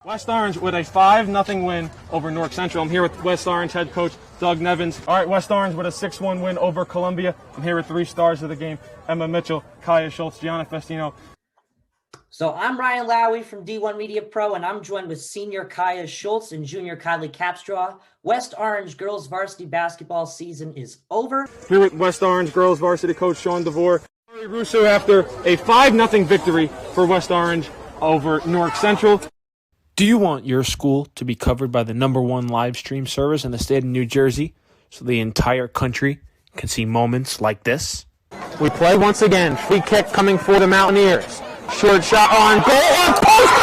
West Orange with a 5-0 win over Newark Central. I'm here with West Orange head coach Doug Nevins. All right, West Orange with a 6-1 win over Columbia. I'm here with 3 stars of the game: Emma Mitchell, Kaya Schultz, Gianna Festino. So I'm Ryan Lowy from D1 Media Pro, and I'm joined with senior Kaya Schultz and junior Kylie Capstraw. West Orange girls varsity basketball season is over. Here with West Orange girls varsity coach Sean DeVore. Russo after a 5-0 victory for West Orange over Newark Central. Do you want your school to be covered by the #1 live stream service in the state of New Jersey so the entire country can see moments like this? We play once again. Free kick coming for the Mountaineers. Short shot on goal, on post,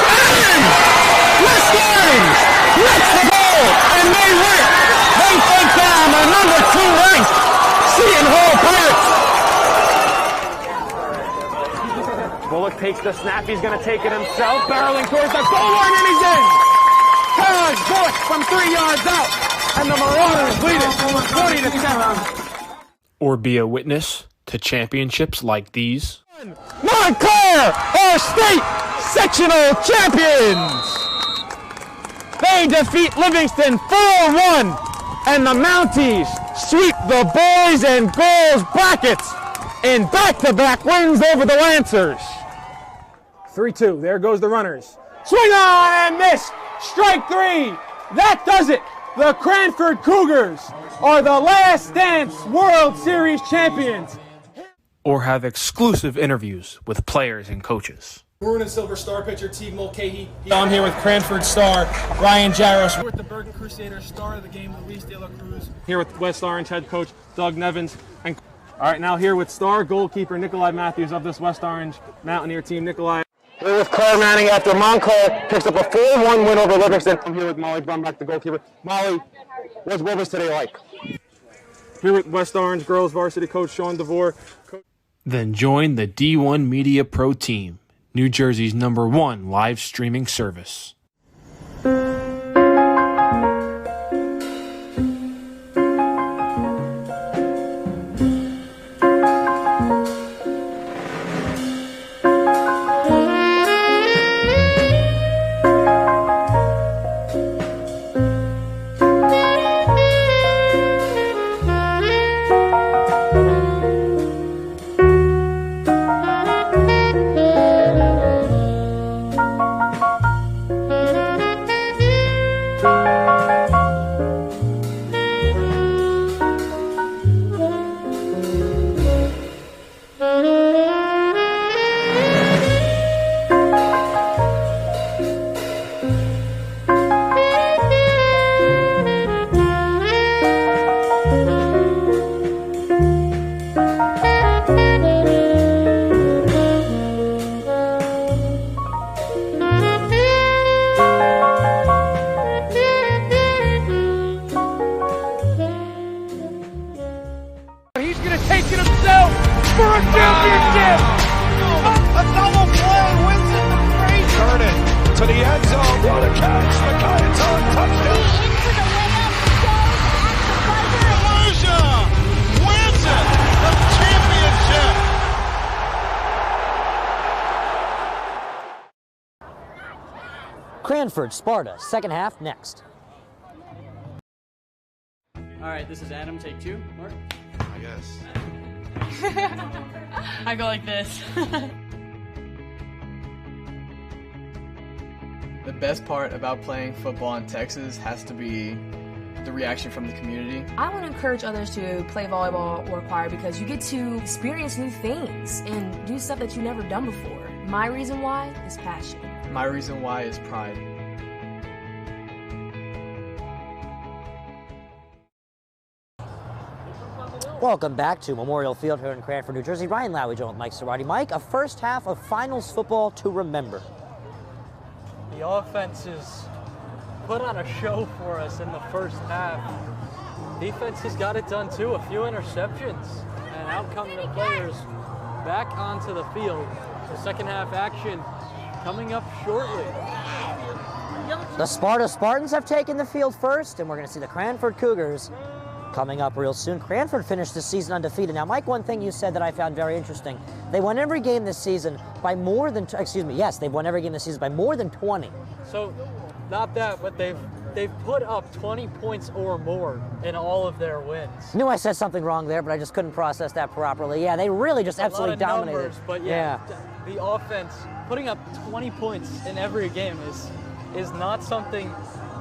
and West Orange gets the goal, and they win. They take down the #2 ranked Seton Hall Pirates. Bullock takes the snap. He's going to take it himself, barreling towards the goal line, and he's in. Taj Bullock from 3 yards out, and the Marauders lead it 20-7. Or be a witness to championships like these. Montclair are state sectional champions. They defeat Livingston 4-1, and the Mounties sweep the boys and girls brackets in back-to-back wins over the Lancers. 3-2. There goes the runners. Swing on and miss. Strike 3. That does it. The Cranford Cougars are the Last Dance World Series champions. or have exclusive interviews with players and coaches. Maroon and Silver star pitcher Teague Mulcahy. I'm here with Cranford star Ryan Jaros. We're with the Bergen Crusaders star of the game, Luis De La Cruz. Here with West Orange head coach Doug Nevins. And all right, now here with star goalkeeper Nikolai Matthews of this West Orange Mountaineer team. Nikolai. Here with Claire Manning after Montclair picks up a 4-1 win over Livingston. I'm here with Molly Brumback, the goalkeeper. Molly, what was today like? Here with West Orange girls varsity coach Sean DeVore. Then join the D1 Media Pro team, New Jersey's #1 live streaming service. Cranford, Sparta, second half next. All right, this is Adam, take 2. Mark? I guess. I go like this. The best part about playing football in Texas has to be the reaction from the community. I want to encourage others to play volleyball or choir because you get to experience new things and do stuff that you've never done before. My reason why is passion. My reason why is pride. Welcome back to Memorial Field here in Cranford, New Jersey. Ryan Lowy joined with Mike Cerati. Mike, a first half of finals football to remember. The offenses put on a show for us in the first half. Defense has got it done too. A few interceptions, and out come the players back onto the field. The second half action coming up shortly. The Sparta Spartans have taken the field first, and we're going to see the Cranford Cougars coming up real soon. Cranford finished the season undefeated. Now, Mike, one thing you said that I found very interesting, they won every game this season by more than, they've won every game this season by more than 20. So, not that, but they've put up 20 points or more in all of their wins. Knew I said something wrong there, but I just couldn't process that properly. Yeah, they really just absolutely dominated. Numbers, but yeah, the offense putting up 20 points in every game is not something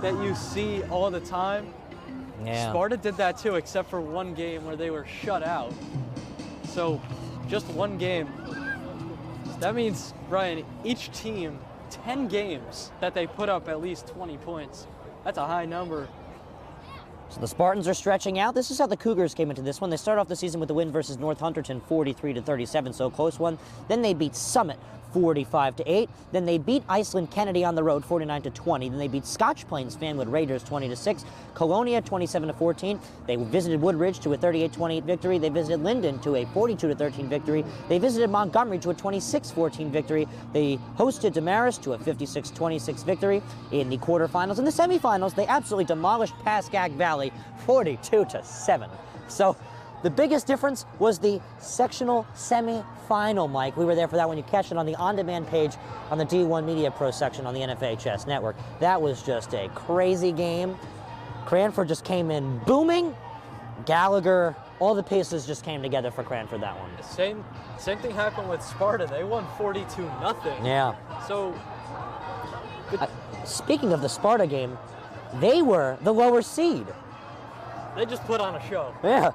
that you see all the time. Yeah. Sparta did that too, except for one game where they were shut out. So, just one game. That means, Ryan, each team, 10 games that they put up at least 20 points. That's a high number. So the Spartans are stretching out. This is how the Cougars came into this one. They started off the season with the win versus North Hunterton, 43-37, so a close one. Then they beat Summit, 45-8. Then they beat Iceland Kennedy on the road, 49-20. Then they beat Scotch Plains Fanwood Raiders, 20-6. Colonia, 27-14. They visited Woodridge to a 38-28 victory. They visited Linden to a 42-13 victory. They visited Montgomery to a 26-14 victory. They hosted Damaris to a 56-26 victory in the quarterfinals. In the semifinals, they absolutely demolished Pascack Valley, 42-7. So the biggest difference was the sectional semi-final, Mike. We were there for that one. You catch it on the on-demand page on the D1 Media Pro section on the NFHS network. That was just a crazy game. Cranford just came in booming. Gallagher, all the pieces just came together for Cranford that one. Same thing happened with Sparta. They won 42-0. Yeah. So, speaking of the Sparta game, they were the lower seed. They just put on a show. Yeah.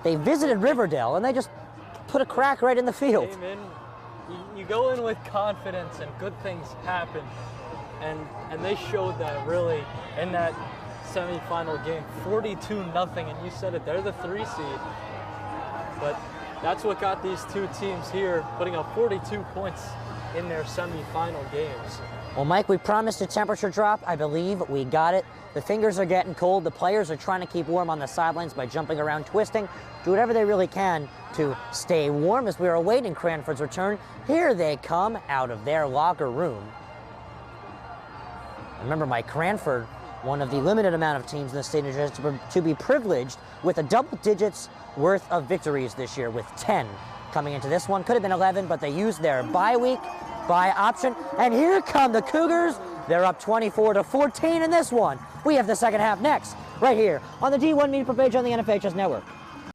They visited Riverdale, and they just put a crack right in the field. Came in, you go in with confidence and good things happen. And they showed that really in that semifinal game, 42-0, and you said it, they're the 3 seed. But that's what got these two teams here putting up 42 points in their semifinal games. Well, Mike, we promised a temperature drop. I believe we got it. The fingers are getting cold. The players are trying to keep warm on the sidelines by jumping around, twisting, do whatever they really can to stay warm as we are awaiting Cranford's return. Here they come out of their locker room. Remember, Mike, Cranford, one of the limited amount of teams in the state of New Jersey to be privileged with a double digits worth of victories this year, with 10 coming into this one. Could have been 11, but they used their bye week, bye option. And here come the Cougars. They're up 24-14 in this one. We have the second half next, right here on the D1 Media page on the NFHS Network.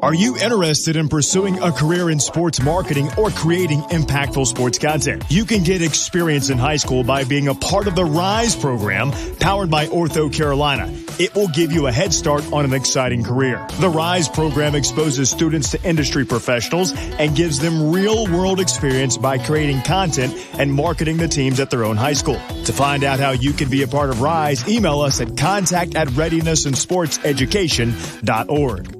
Are you interested in pursuing a career in sports marketing or creating impactful sports content? You can get experience in high school by being a part of the RISE program powered by Ortho Carolina. It will give you a head start on an exciting career. The RISE program exposes students to industry professionals and gives them real-world experience by creating content and marketing the teams at their own high school. To find out how you can be a part of RISE, email us at contact@readinessandsportseducation.org.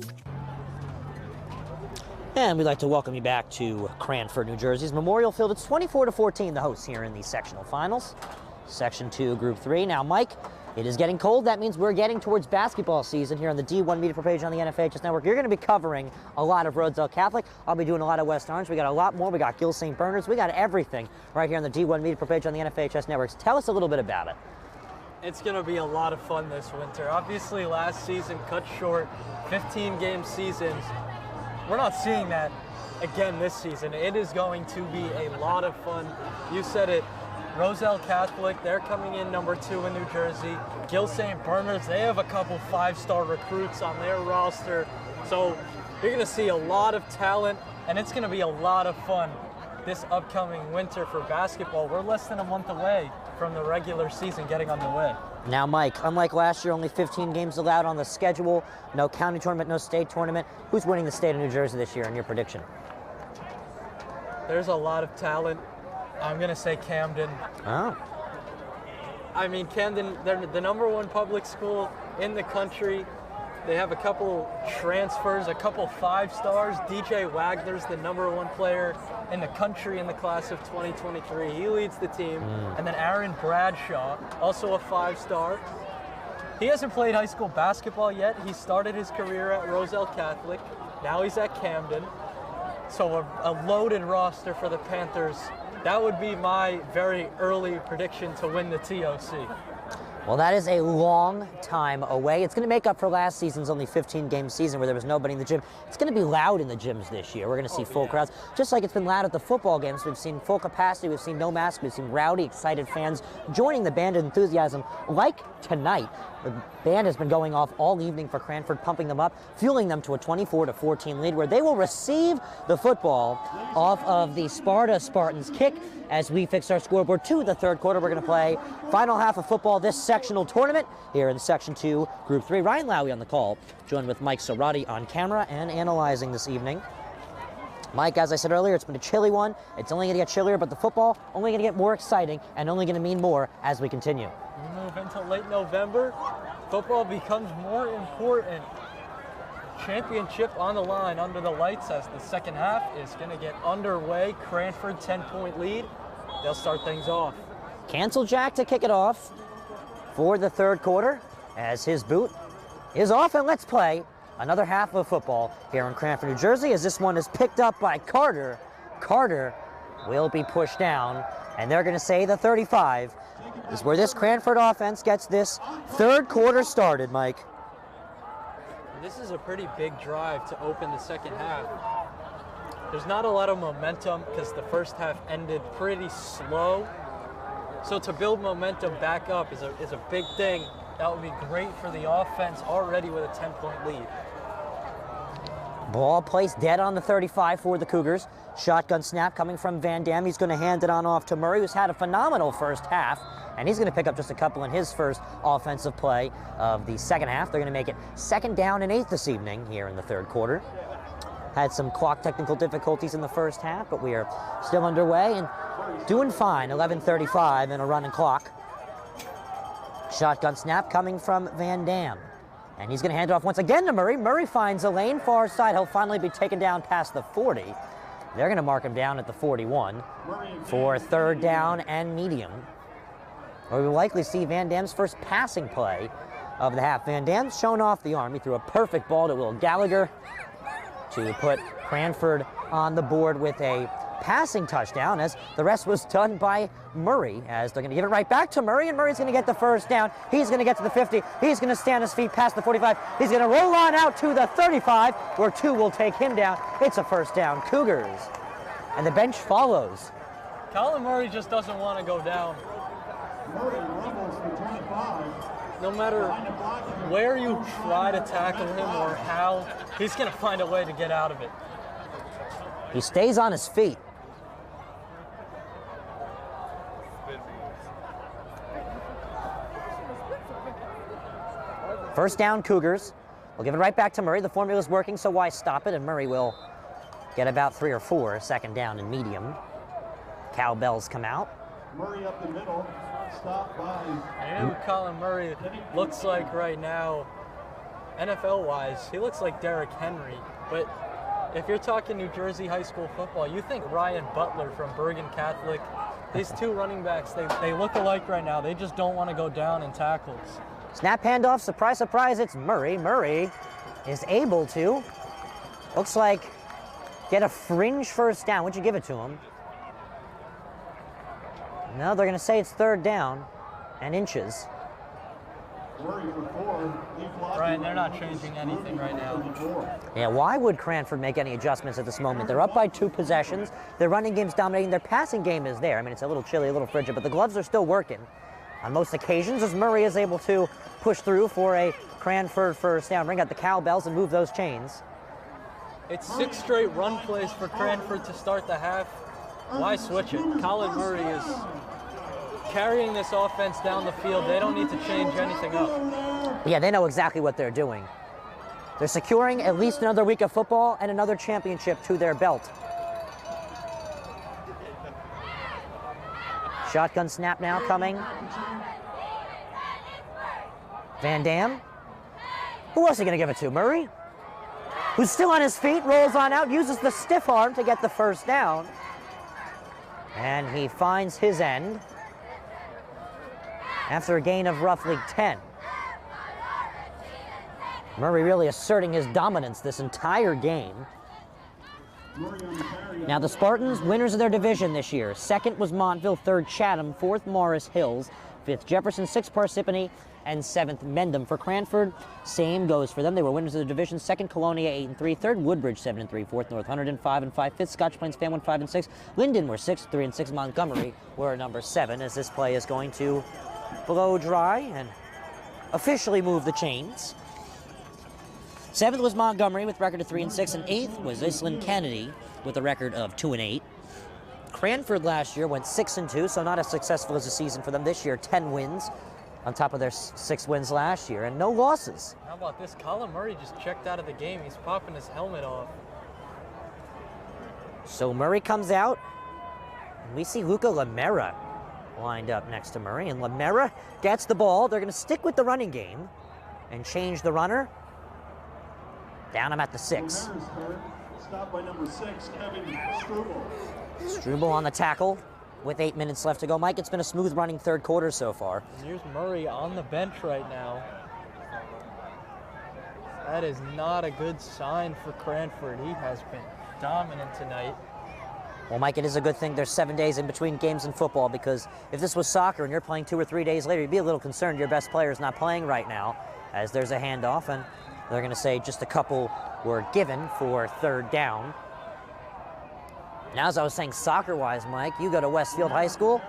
And we'd like to welcome you back to Cranford, New Jersey's Memorial Field. It's 24-14, the hosts here in the sectional finals. Section 2, Group 3. Now, Mike, it is getting cold. That means we're getting towards basketball season here on the D1 Media page on the NFHS Network. You're going to be covering a lot of Roselle Catholic. I'll be doing a lot of West Orange. We got a lot more. We got Gill St. Bernard's. We got everything right here on the D1 Media page on the NFHS Networks. Tell us a little bit about it. It's going to be a lot of fun this winter. Obviously, last season cut short, 15-game seasons. We're not seeing that again this season. It is going to be a lot of fun. You said it, Roselle Catholic, they're coming in number 2 in New Jersey. Gill St. Bernard's, they have a couple 5-star recruits on their roster. So you're going to see a lot of talent, and it's going to be a lot of fun this upcoming winter for basketball. We're less than a month away from the regular season getting underway. Now, Mike, unlike last year, only 15 games allowed on the schedule, no county tournament, no state tournament. Who's winning the state of New Jersey this year in your prediction? There's a lot of talent. I'm going to say Camden. Oh. I mean, Camden, they're the #1 public school in the country. They have a couple transfers, a couple 5-stars. DJ Wagner's the #1 player in the country in the class of 2023. He leads the team. And then Aaron Bradshaw, also a 5-star. He hasn't played high school basketball yet. He started his career at Roselle Catholic. Now he's at Camden. So a loaded roster for the Panthers. That would be my very early prediction to win the TOC. Well, that is a long time away. It's going to make up for last season's only 15-game season where there was nobody in the gym. It's going to be loud in the gyms this year. We're going to see full crowds, just like it's been loud at the football games. We've seen full capacity. We've seen no mask. We've seen rowdy, excited fans joining the band of enthusiasm like tonight. The band has been going off all evening for Cranford, pumping them up, fueling them to a 24-14 lead where they will receive the football off of the Sparta Spartans kick as we fix our scoreboard to the third quarter. We're going to play final half of football this sectional tournament here in Section 2, Group 3. Ryan Lowy on the call, joined with Mike Sorati on camera and analyzing this evening. Mike, as I said earlier, it's been a chilly one. It's only going to get chillier, but the football only going to get more exciting and only going to mean more as we continue. We move into late November, football becomes more important. Championship on the line under the lights as the second half is going to get underway. Cranford 10-point lead. They'll start things off. Cancel Jack to kick it off for the third quarter as his boot is off, and let's play another half of football here in Cranford, New Jersey, as this one is picked up by Carter. Carter will be pushed down, and they're going to say the 35 is where this Cranford offense gets this third quarter started, Mike. This is a pretty big drive to open the second half. There's not a lot of momentum because the first half ended pretty slow. So to build momentum back up is a big thing. That would be great for the offense already with a 10-point lead. Ball placed dead on the 35 for the Cougars. Shotgun snap coming from Van Dam. He's going to hand it on off to Murray, who's had a phenomenal first half, and he's going to pick up just a couple in his first offensive play of the second half. They're going to make it 2nd down and 8 this evening here in the third quarter. Had some clock technical difficulties in the first half, but we are still underway and doing fine. 11:35 and a running clock. Shotgun snap coming from Van Dam. And he's going to hand it off once again to Murray. Murray finds a lane far side. He'll finally be taken down past the 40. They're going to mark him down at the 41 for third down and medium. Or we'll likely see Van Dam's first passing play of the half. Van Dam's shown off the arm. He threw a perfect ball to Will Gallagher to put Cranford on the board with a passing touchdown, as the rest was done by Murray, as they're going to give it right back to Murray, and Murray's going to get the first down. He's going to get to the 50. He's going to stand his feet past the 45. He's going to roll on out to the 35, where 2 will take him down. It's a first down, Cougars. And the bench follows. Colin Murray just doesn't want to go down. No matter where you try to tackle him or how, he's going to find a way to get out of it. He stays on his feet. First down, Cougars. We'll give it right back to Murray. The formula's working, so why stop it? And Murray will get about 3 or 4, second down and medium. Cowbells come out. Murray up the middle, stopped by. I know Colin Murray looks like right now, NFL-wise, he looks like Derrick Henry. But if you're talking New Jersey high school football, you think Ryan Butler from Bergen Catholic. These 2 running backs, they look alike right now. They just don't want to go down in tackles. Snap handoff, surprise, surprise, it's Murray. Murray is able to, looks like, get a fringe first down. Would you give it to him? No, they're going to say it's third down and inches. Brian, they're not changing anything right now. Yeah, why would Cranford make any adjustments at this moment? They're up by 2 possessions. Their running game's dominating. Their passing game is there. I mean, it's a little chilly, a little frigid, but the gloves are still working on most occasions, as Murray is able to push through for a Cranford first down. Ring out the cowbells and move those chains. It's 6 straight run plays for Cranford to start the half. Why switch it? Colin Murray is carrying this offense down the field. They don't need to change anything up. Yeah, they know exactly what they're doing. They're securing at least another week of football and another championship to their belt. Shotgun snap now coming. Van Dam. Who else are you going to give it to? Murray? Who's still on his feet, rolls on out, uses the stiff arm to get the first down. And he finds his end after a gain of roughly 10. Murray really asserting his dominance this entire game. Now the Spartans, winners of their division this year. 2nd was Montville, 3rd Chatham, 4th Morris Hills, 5th Jefferson, 6th Parsippany, and 7th Mendham. For Cranford, same goes for them. They were winners of the division. 2nd Colonia 8-3, 3rd Woodbridge 7-3, 4th North Hunterdon 5-5, 5th Scotch Plains Famine 5-6. Linden were 6-3-6. Montgomery were number 7, as this play is going to blow dry and officially move the chains. 7th was Montgomery with a record of 3-6, and 8th was Island Kennedy with a record of 2-8. Cranford last year went 6-2, so not as successful as a season for them this year. 10 wins on top of their 6 wins last year, and no losses. How about this? Colin Murray just checked out of the game. He's popping his helmet off. So Murray comes out, and we see Luca Lamera lined up next to Murray, and Lamera gets the ball. They're going to stick with the running game and change the runner. Down him at the 6. Stopped by number 6, Kevin Struble. Struble on the tackle with 8 minutes left to go. Mike, it's been a smooth running 3rd quarter so far. And here's Murray on the bench right now. That is not a good sign for Cranford. He has been dominant tonight. Well, Mike, it is a good thing there's 7 days in between games in football, because if this was soccer and you're playing 2 or 3 days later, you'd be a little concerned your best player is not playing right now, as there's a handoff, and they're going to say just a couple were given for 3rd down. Now, as I was saying, soccer-wise, Mike, you go to Westfield High School.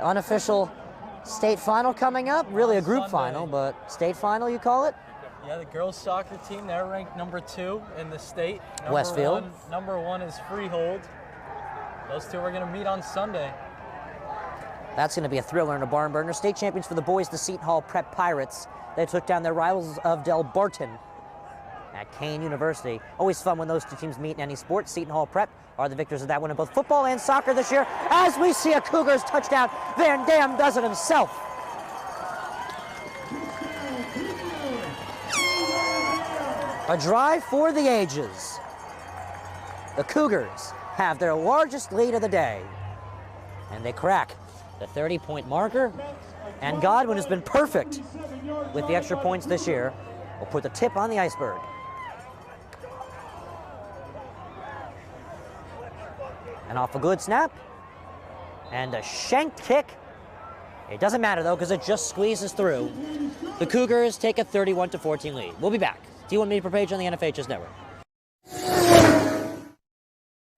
Unofficial state final coming up. Really a group final, but state final, you call it? Yeah, the girls' soccer team, they're ranked number 2 in the state. Westfield. Number 1 is Freehold. Those 2 are going to meet on Sunday. That's going to be a thriller and a barn burner. State champions for the boys, the Seton Hall Prep Pirates. They took down their rivals of Del Barton at Kane University. Always fun when those two teams meet in any sport. Seton Hall Prep are the victors of that one in both football and soccer this year. As we see a Cougars touchdown, Van Dam does it himself. A drive for the ages. The Cougars have their largest lead of the day, and they crack the 30-point marker. And Godwin has been perfect with the extra points this year. Will put the tip on the iceberg. And off a good snap. And a shanked kick. It doesn't matter, though, because it just squeezes through. The Cougars take a 31-14 lead. We'll be back. D1 Media per page on the NFHS Network.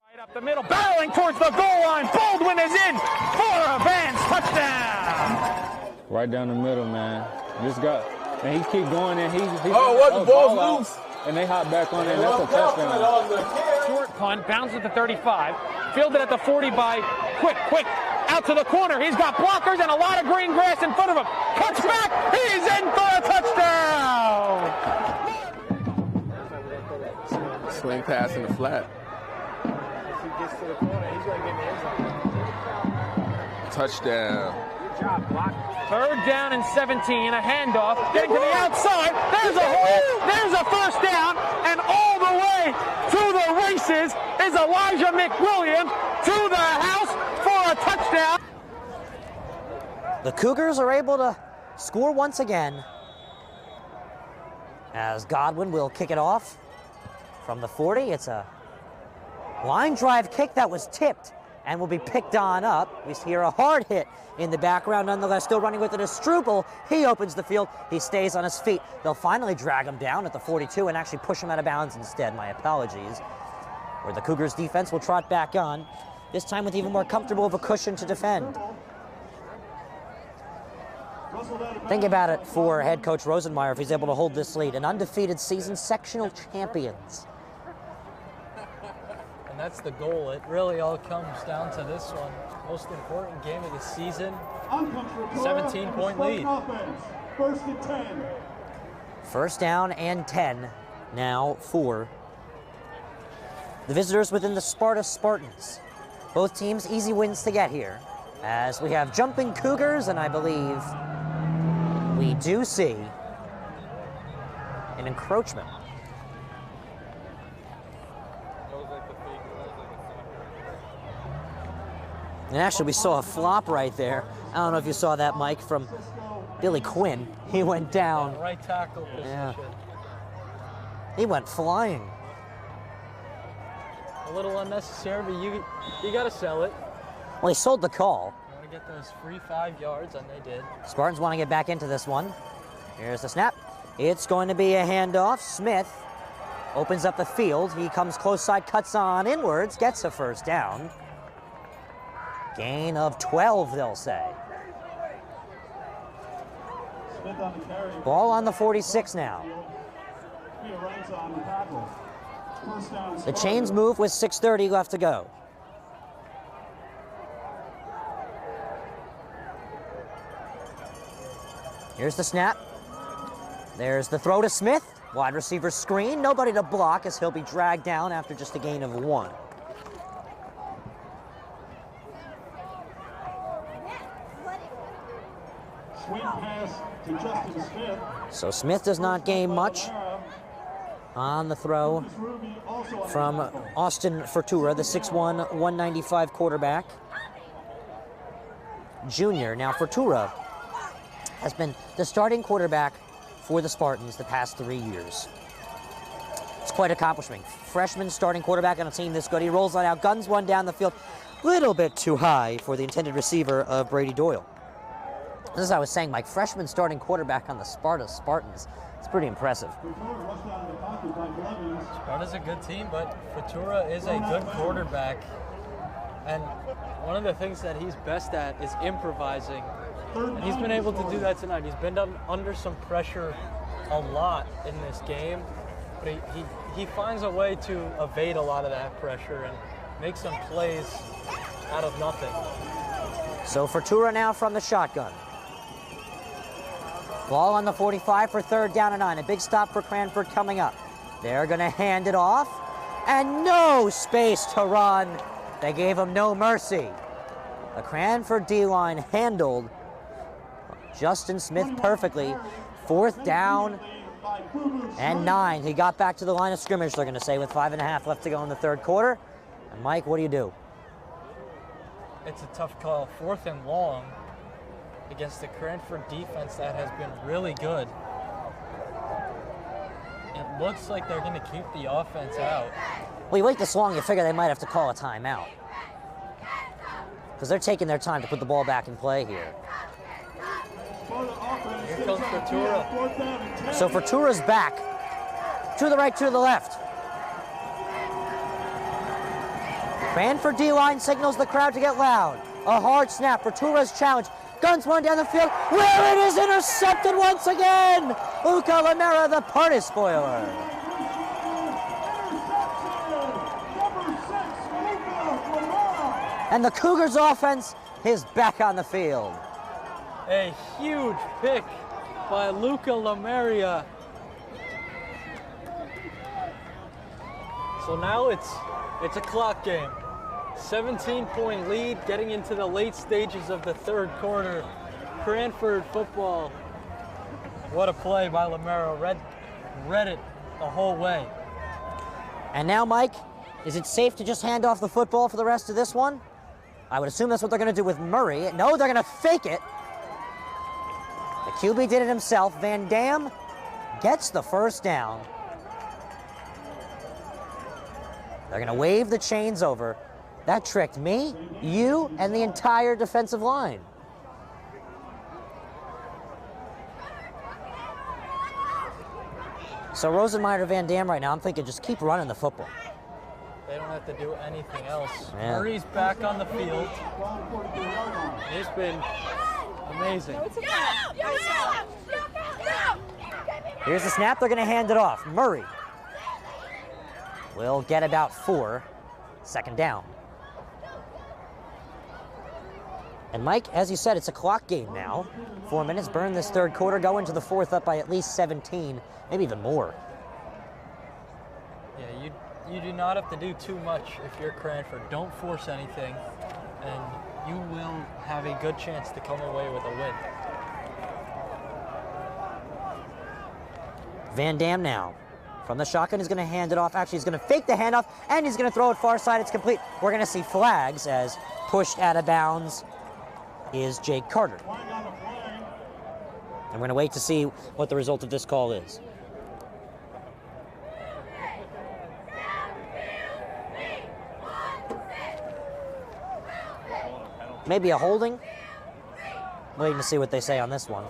Right up the middle, barreling towards the goal line. Baldwin is in for a Vance touchdown. Right down the middle, man. Just got, and he keep going, and he the ball's loose. And they hop back on it, and that's a touchdown. Short punt, bounces at the 35, fielded at the 40 by Quick, out to the corner. He's got blockers and a lot of green grass in front of him. Cuts back, he's in for a touchdown. Swing pass in the flat. If he gets to the corner, he's going to get the end zone. Touchdown. Good job, block. Third down and 17, a handoff, getting to the outside. There's a hole, there's a first down, and all the way to the races is Elijah McWilliams to the house for a touchdown. The Cougars are able to score once again, as Godwin will kick it off from the 40. It's a line drive kick that was tipped and will be picked on up. We hear a hard hit in the background. Nonetheless, still running with it is Struble. He opens the field. He stays on his feet. They'll finally drag him down at the 42 and actually push him out of bounds instead. My apologies. Where the Cougars defense will trot back on, this time with even more comfortable of a cushion to defend. Think about it for head coach Rosenmeyer if he's able to hold this lead. An undefeated season, sectional champions. And that's the goal. It really all comes down to this one. Most important game of the season. 17-point lead. First and 10. First down and 10 now for the visitors within the Sparta Spartans. Both teams easy wins to get here, as we have jumping Cougars, and I believe we do see an encroachment. And actually, we saw a flop right there. I don't know if you saw that, Mike, from Billy Quinn. He went down. Right tackle position. Yeah. He went flying. A little unnecessary, but you got to sell it. Well, he sold the call. You want to get those free 5 yards, and they did. Spartans want to get back into this one. Here's the snap. It's going to be a handoff. Smith opens up the field. He comes close side, cuts on inwards, gets a first down. Gain of 12, they'll say. Ball on the 46 now. The chains move with 6:30 left to go. Here's the snap. There's the throw to Smith. Wide receiver screen. Nobody to block as he'll be dragged down after just a gain of 1. Swing pass to Justin Smith. So Smith does not gain much on the throw from Austin Fertura, the 6'1", 195 quarterback. Junior. Now Fertura has been the starting quarterback for the Spartans the past 3 years. It's quite an accomplishment. Freshman starting quarterback on a team this good. He rolls on out, guns one down the field. Little bit too high for the intended receiver of Brady Doyle. This is what I was saying, Mike, freshman starting quarterback on the Sparta Spartans. It's pretty impressive. Sparta's a good team, but Fertura is a good quarterback. And one of the things that he's best at is improvising. And he's been able to do that tonight. He's been under some pressure a lot in this game, but he finds a way to evade a lot of that pressure and make some plays out of nothing. So Fertura now from the shotgun. Ball on the 45 for 3rd down and 9. A big stop for Cranford coming up. They're going to hand it off, and no space to run. They gave him no mercy. The Cranford D-line handled Justin Smith perfectly. 4th down and 9. He got back to the line of scrimmage, they're going to say, with 5.5 left to go in the 3rd quarter. And Mike, what do you do? It's a tough call. 4th and long against the Cranford defense that has been really good. It looks like they're going to keep the offense out. Well, you wait this long, you figure they might have to call a timeout, because they're taking their time to put the ball back in play here. Here comes Fertura. So Fertura's back. To the right, to the left. Cranford D-line signals the crowd to get loud. A hard snap. Fertura's challenge. Guns one down the field. Where it is intercepted once again. Luca Lamera, the party spoiler. And the Cougars offense is back on the field. A huge pick by Luca Lamera. So now it's a clock game. 17-point lead getting into the late stages of the 3rd quarter. Cranford football. What a play by Lamera. Read it the whole way. And now, Mike, is it safe to just hand off the football for the rest of this one? I would assume that's what they're going to do with Murray. No, they're going to fake it. The QB did it himself. Van Dam gets the 1st down. They're going to wave the chains over. That tricked me, you, and the entire defensive line. So Rosenmeyer to Van Dam right now, I'm thinking just keep running the football. They don't have to do anything else. Yeah. Murray's back on the field. He's been amazing. Here's the snap. They're going to hand it off. Murray will get about 4. 2nd down. And Mike, as you said, it's a clock game now. 4 minutes, burn this 3rd quarter, go into the 4th up by at least 17, maybe even more. Yeah, you do not have to do too much if you're Cranford. Don't force anything, and you will have a good chance to come away with a win. Van Dam now. From the shotgun, he's going to hand it off. Actually, he's going to fake the handoff, and he's going to throw it far side. It's complete. We're going to see flags as pushed out of bounds is Jake Carter. And we're going to wait to see what the result of this call is. Maybe a holding. Waiting to see what they say on this one.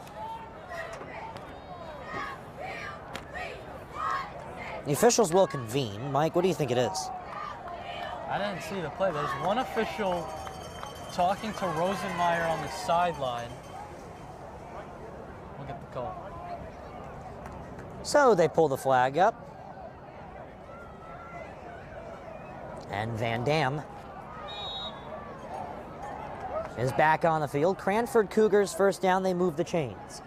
The officials will convene. Mike, what do you think it is? I didn't see the play. There's one official talking to Rosenmeyer on the sideline. We'll get the call. So they pull the flag up. And Van Dam is back on the field. Cranford Cougars 1st down. They move the chains.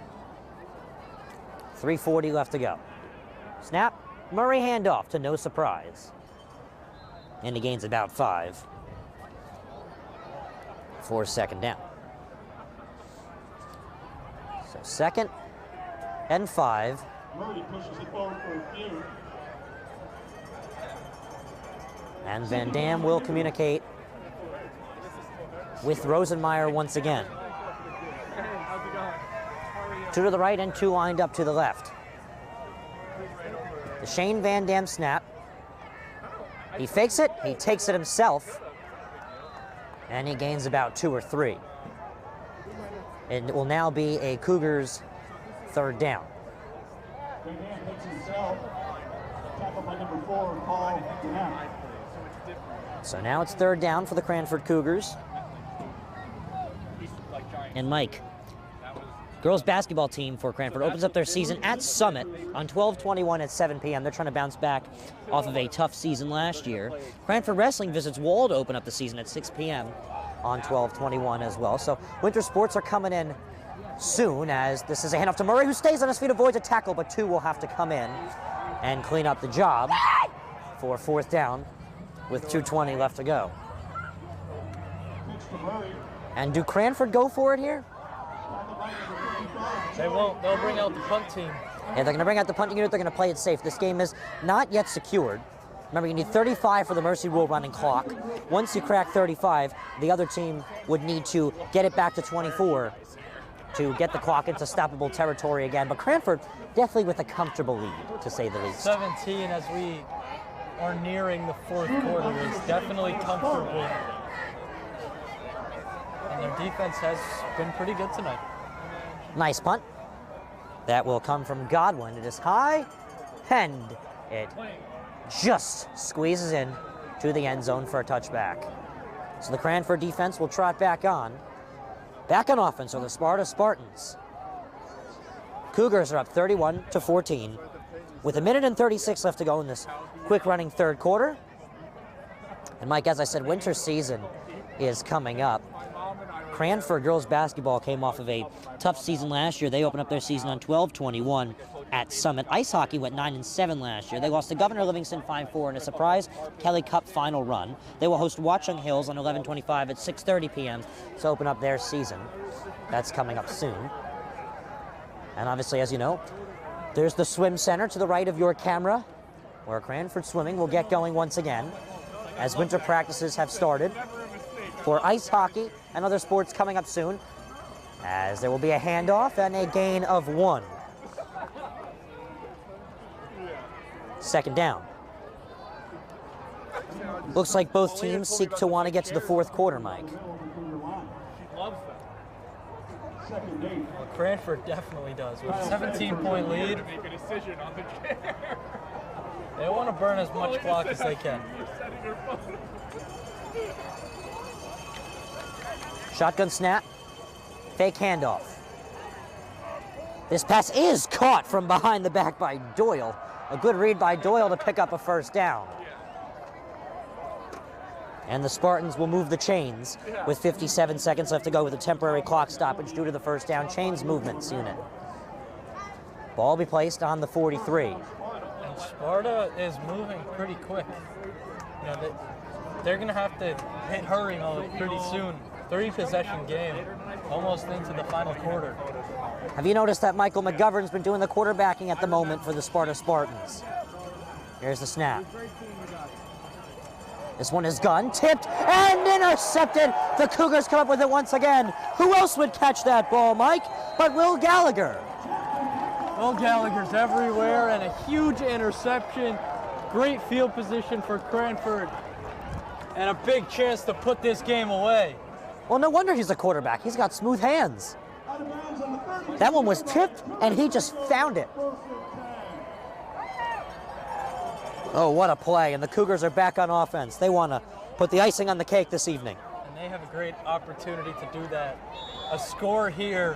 3:40 left to go. Snap. Murray handoff to no surprise. And he gains about 5 for 2nd down. So 2nd and 5. Murray pushes it forward for a few. And Van Dam will communicate with Rosenmeyer once again. 2 to the right and 2 lined up to the left. The Shane Van Dam snap. He fakes it, he takes it himself, and he gains about 2 or 3. It will now be a Cougars 3rd down. Van Dam takes himself. Tackled by number 4, Paul Down. So now it's 3rd down for the Cranford Cougars. And Mike, girls basketball team for Cranford opens up their season at Summit on 12/21 at 7 p.m. They're trying to bounce back off of a tough season last year. Cranford Wrestling visits Wall to open up the season at 6 p.m. on 12/21 as well. So winter sports are coming in soon, as this is a handoff to Murray, who stays on his feet, avoids a tackle, but 2 will have to come in. and clean up the job for 4th down with 2:20 left to go. And do Cranford go for it here? They won't. They'll bring out the punt team. Yeah, they're going to bring out the punting unit. They're going to play it safe. This game is not yet secured. Remember, you need 35 for the Mercy Rule running clock. Once you crack 35, the other team would need to get it back to 24 to get the clock into stoppable territory again. But Cranford definitely with a comfortable lead, to say the least. 17 as we are nearing the 4th quarter is definitely comfortable. And their defense has been pretty good tonight. Nice punt. That will come from Godwin. It is high, and it just squeezes in to the end zone for a touchback. So the Cranford defense will trot back on. Back on offense are the Sparta Spartans. Cougars are up 31-14 with 1:36 left to go in this quick running 3rd quarter. And Mike, as I said, winter season is coming up. Cranford girls basketball came off of a tough season last year. They opened up their season on 12-21 at Summit. Ice hockey went 9-7 last year. They lost to Governor Livingston 5-4 in a surprise Kelly Cup final run. They will host Watchung Hills on 11/25 at 6:30 p.m. to open up their season. That's coming up soon. And obviously, as you know, there's the swim center to the right of your camera, where Cranford swimming will get going once again as winter practices have started for ice hockey and other sports coming up soon, as there will be a handoff and a gain of 1. 2nd down. Looks like both teams seek to want to get to the 4th quarter, Mike. Well, Cranford definitely does. With a 17-point lead, they want to burn as much clock as they can. Shotgun snap, fake handoff. This pass is caught from behind the back by Doyle. A good read by Doyle to pick up a 1st down. And the Spartans will move the chains with 57 seconds left to go with a temporary clock stoppage due to the 1st down chains movements unit. Ball will be placed on the 43. And Sparta is moving pretty quick. You know, they're going to have to hit hurry mode pretty soon. 3-possession game, almost into the final quarter. Have you noticed that Michael McGovern's been doing the quarterbacking at the moment for the Sparta Spartans? Here's the snap. This one is gun, tipped, and intercepted. The Cougars come up with it once again. Who else would catch that ball, Mike, but Will Gallagher? Will Gallagher's everywhere, and a huge interception. Great field position for Cranford, and a big chance to put this game away. Well, no wonder he's a quarterback. He's got smooth hands. That one was tipped, and he just found it. Oh, what a play. And the Cougars are back on offense. They want to put the icing on the cake this evening. And they have a great opportunity to do that. A score here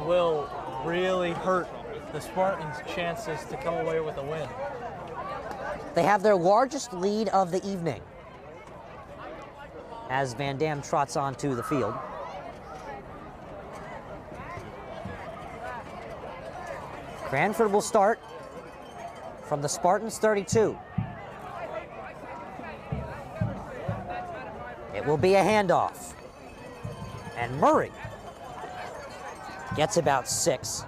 will really hurt the Spartans' chances to come away with a win. They have their largest lead of the evening as Van Dam trots onto the field. Cranford will start from the Spartans 32. It will be a handoff. And Murray gets about 6.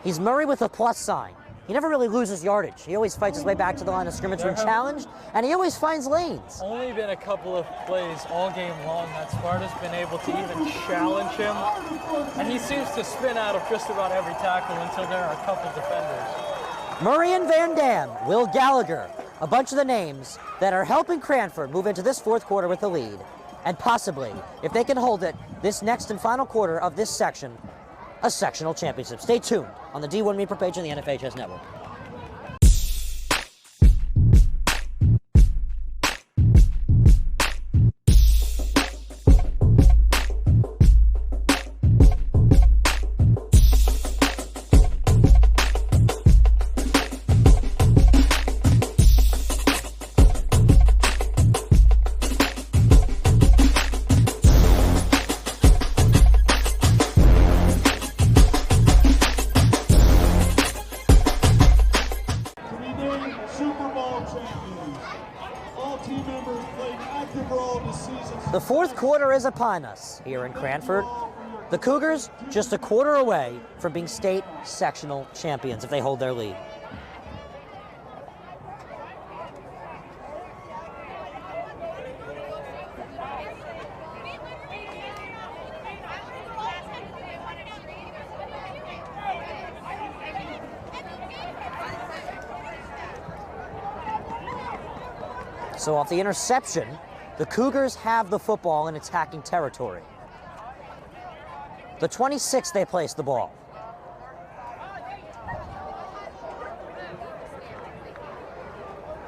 He's Murray with a plus sign. He never really loses yardage. He always fights his way back to the line of scrimmage when challenged, and he always finds lanes. Only been a couple of plays all game long that Sparta's been able to even challenge him, and he seems to spin out of just about every tackle until there are a couple defenders. Murray and Van Dam, Will Gallagher, a bunch of the names that are helping Cranford move into this 4th quarter with the lead, and possibly, if they can hold it, this next and final quarter of this section, a sectional championship. Stay tuned on the D1 Meet Per page on the NFHS Network. team members played an active role this season. The fourth quarter is upon us here in Cranford. The Cougars just a quarter away from being state sectional champions if they hold their lead. So off the interception, the Cougars have the football in attacking territory. The 26, they place the ball.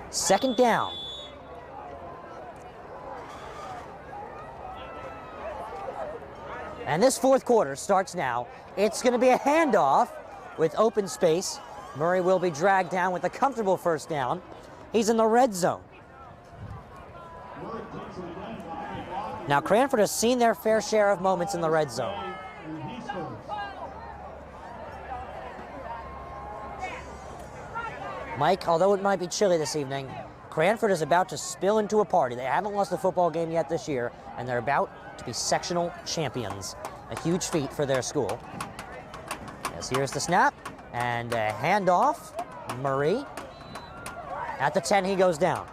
Second down. And this fourth quarter starts now. It's going to be a handoff with open space. Murray will be dragged down with a comfortable first down. He's in the red zone. Now Cranford has seen their fair share of moments in the red zone. Mike, although it might be chilly this evening, Cranford is about to spill into a party. They haven't lost a football game yet this year, and they're about to be sectional champions. A huge feat for their school. Yes, here's the snap, and a handoff. Murray. At the 10, he goes down.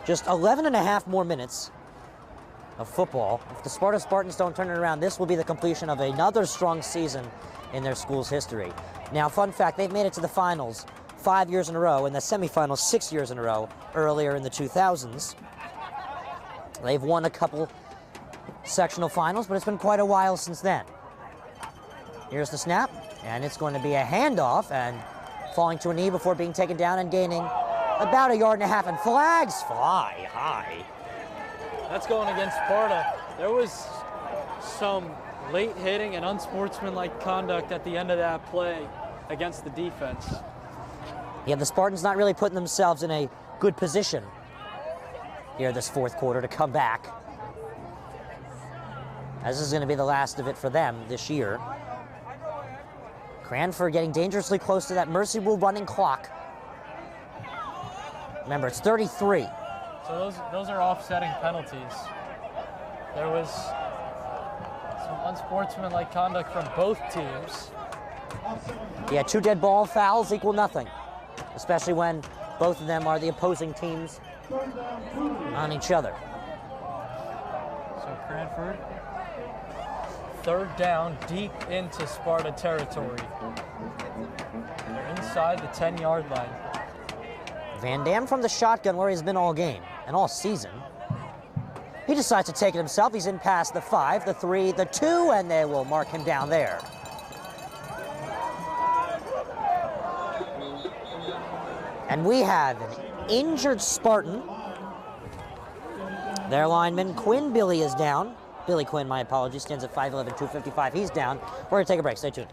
Just 11 and a half more minutes of football. If the Sparta Spartans don't turn it around, this will be the completion of another strong season in their school's history. Now, fun fact, they've made it to the finals 5 years in a row, and the semifinals 6 years in a row, earlier in the 2000s. They've won a couple sectional finals, but it's been quite a while since then. Here's the snap, and it's going to be a handoff, and falling to a knee before being taken down and gaining about 1.5 yards, and flags fly high. That's going against Sparta. There was some late hitting and unsportsmanlike conduct at the end of that play against the defense. Yeah, the Spartans not really putting themselves in a good position here this fourth quarter to come back, as this is going to be the last of it for them this year. Cranford getting dangerously close to that mercy rule running clock. Remember, it's 33. So those are offsetting penalties. There was some unsportsmanlike conduct from both teams. Yeah, 2 dead ball fouls equal nothing, especially when both of them are the opposing teams on each other. So Cranford, third down, deep into Sparta territory. They're inside the 10-yard line. Van Dam from the shotgun where he's been all game and all season. He decides to take it himself. He's in past the 5, the 3, the 2, and they will mark him down there. And we have an injured Spartan. Their lineman, Quinn Billy, is down. Billy Quinn, my apologies, stands at 5'11", 255. He's down. We're going to take a break. Stay tuned.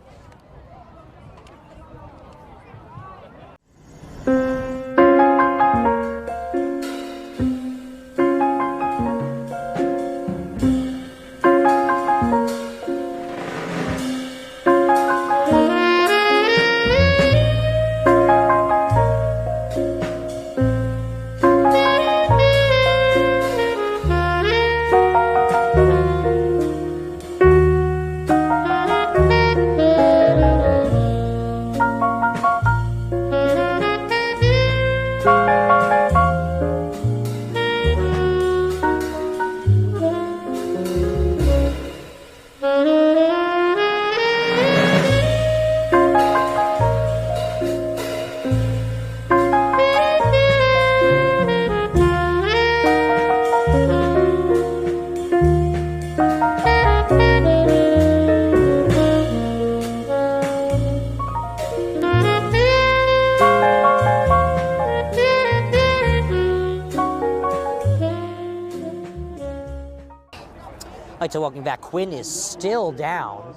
I'd like to welcome back. Quinn is still down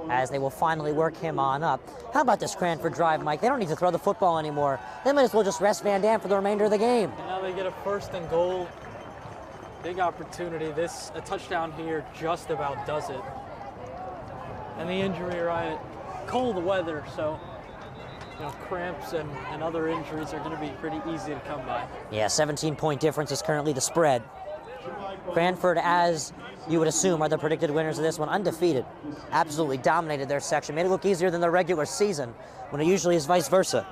as they will finally work him on up. How about this Cranford drive, Mike? They don't need to throw the football anymore. They might as well just rest Van Dam for the remainder of the game. And now they get a 1st and goal. Big opportunity. A touchdown here just about does it. And the injury riot, cold weather, so cramps and other injuries are going to be pretty easy to come by. Yeah, 17-point difference is currently the spread. Cranford, as you would assume, are the predicted winners of this one. Undefeated. Absolutely dominated their section. Made it look easier than the regular season, when it usually is vice versa.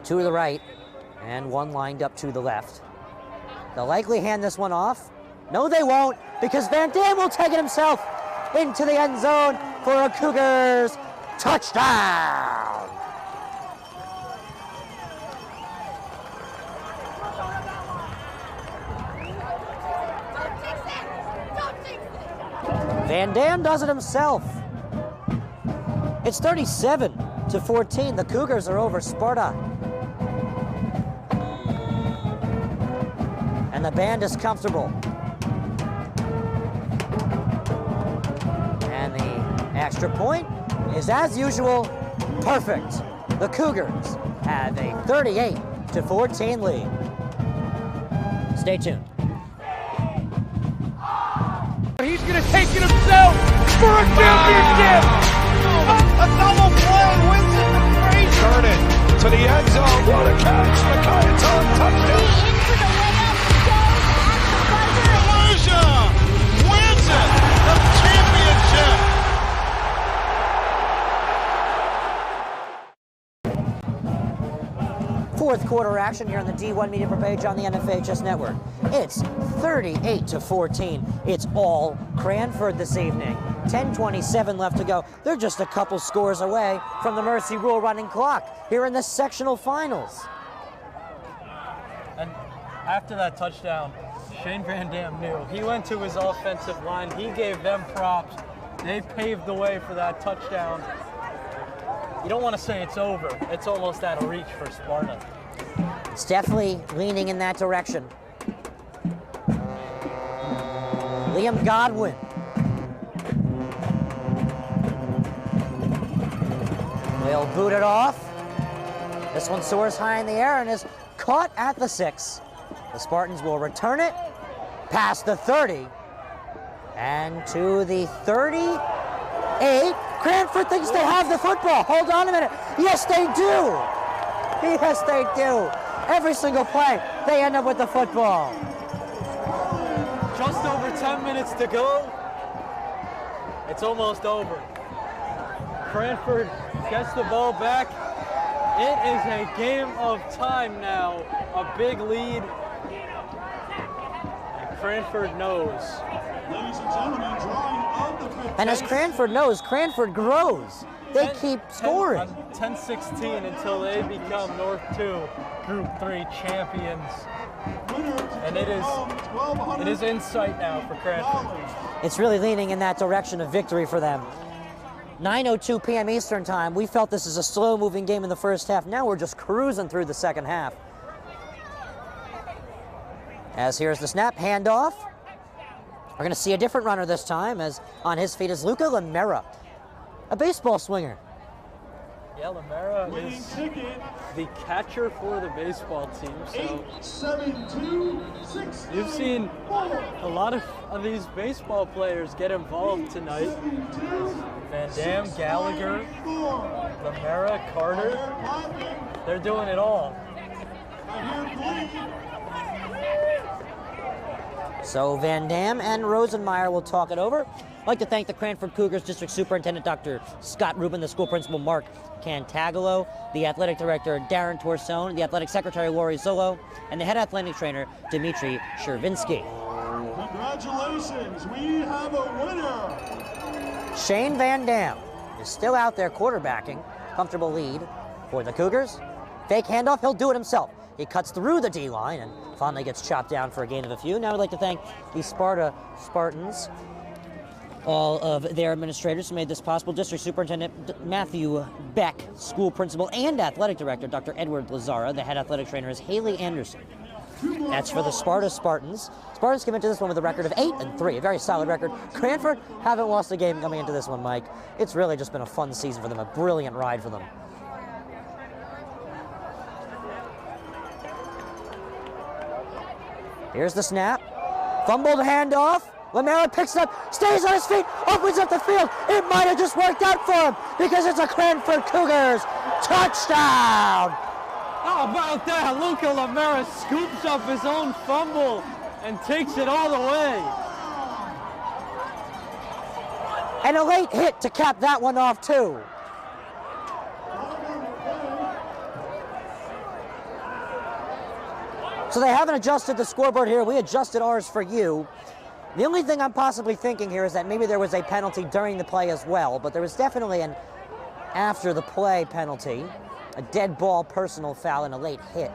Two to the right, and one lined up to the left. They'll likely hand this one off. No, they won't, because Van Dam will take it himself into the end zone for a Cougars touchdown. Van Dam does it himself. It's 37-14. The Cougars are over Sparta. And the band is comfortable. And the extra point is, as usual, perfect. The Cougars have a 38-14 lead. Stay tuned. He's going to take it himself for a championship. A double play wins it for Frazier. Started to the end zone. What a catch. Mackay touchdown. Wins it. The championship. Fourth quarter action here on the D1 Media page on the NFHS Network. It's 38-14. It's all Cranford this evening. 10:27 left to go. They're just a couple scores away from the Mercy Rule running clock here in the sectional finals. And after that touchdown, Shane Van Dam knew. He went to his offensive line. He gave them props. They paved the way for that touchdown. You don't want to say it's over. It's almost out of reach for Sparta. It's definitely leaning in that direction. Liam Godwin. Will boot it off. This one soars high in the air and is caught at the 6. The Spartans will return it past the 30 and to the 38. Cranford thinks they have the football. Hold on a minute. Yes, they do. Yes, they do. Every single play, they end up with the football. Just over 10 minutes to go. It's almost over. Cranford gets the ball back. It is a game of time now. A big lead. And Cranford knows. Ladies and gentlemen, drawing of the fifth. And as Cranford knows, Cranford grows. They keep scoring. 10-16 until they become North 2 Group 3 champions. And it is in sight now for Cranford. It's really leaning in that direction of victory for them. 9:02 p.m. Eastern time. We felt this is a slow-moving game in the first half. Now we're just cruising through the second half. As here's the snap, handoff. We're going to see a different runner this time, as on his feet is Luca Lamera, a baseball swinger. Yeah, Lamera is the catcher for the baseball team. So you've seen a lot of these baseball players get involved tonight. Van Dam, Gallagher, Lamera, Carter. They're doing it all. So Van Dam and Rosenmeyer will talk it over. I'd like to thank the Cranford Cougars District Superintendent Dr. Scott Rubin, the school principal Mark Cantagalo, the athletic director Darren Torsone, the athletic secretary Lori Zolo, and the head athletic trainer Dmitry Shervinsky. Congratulations, we have a winner. Shane Van Dam is still out there quarterbacking. Comfortable lead for the Cougars. Fake handoff, he'll do it himself. He cuts through the D-line and finally gets chopped down for a gain of a few. Now I'd like to thank the Spartans, all of their administrators who made this possible. District Superintendent Matthew Beck, school principal and athletic director Dr. Edward Lazara. The head athletic trainer is Haley Anderson. That's for the Spartans. Spartans came into this one with a record of 8-3, a very solid record. Cranford haven't lost a game coming into this one, Mike. It's really just been a fun season for them, a brilliant ride for them. Here's the snap. Fumbled handoff. Lamera picks it up, stays on his feet, opens up the field. It might have just worked out for him because it's a Cranford Cougars touchdown. How about that? Luca Lamera scoops up his own fumble and takes it all the way. And a late hit to cap that one off too. So they haven't adjusted the scoreboard here. We adjusted ours for you. The only thing I'm possibly thinking here is that maybe there was a penalty during the play as well, but there was definitely an after the play penalty, a dead ball personal foul and a late hit.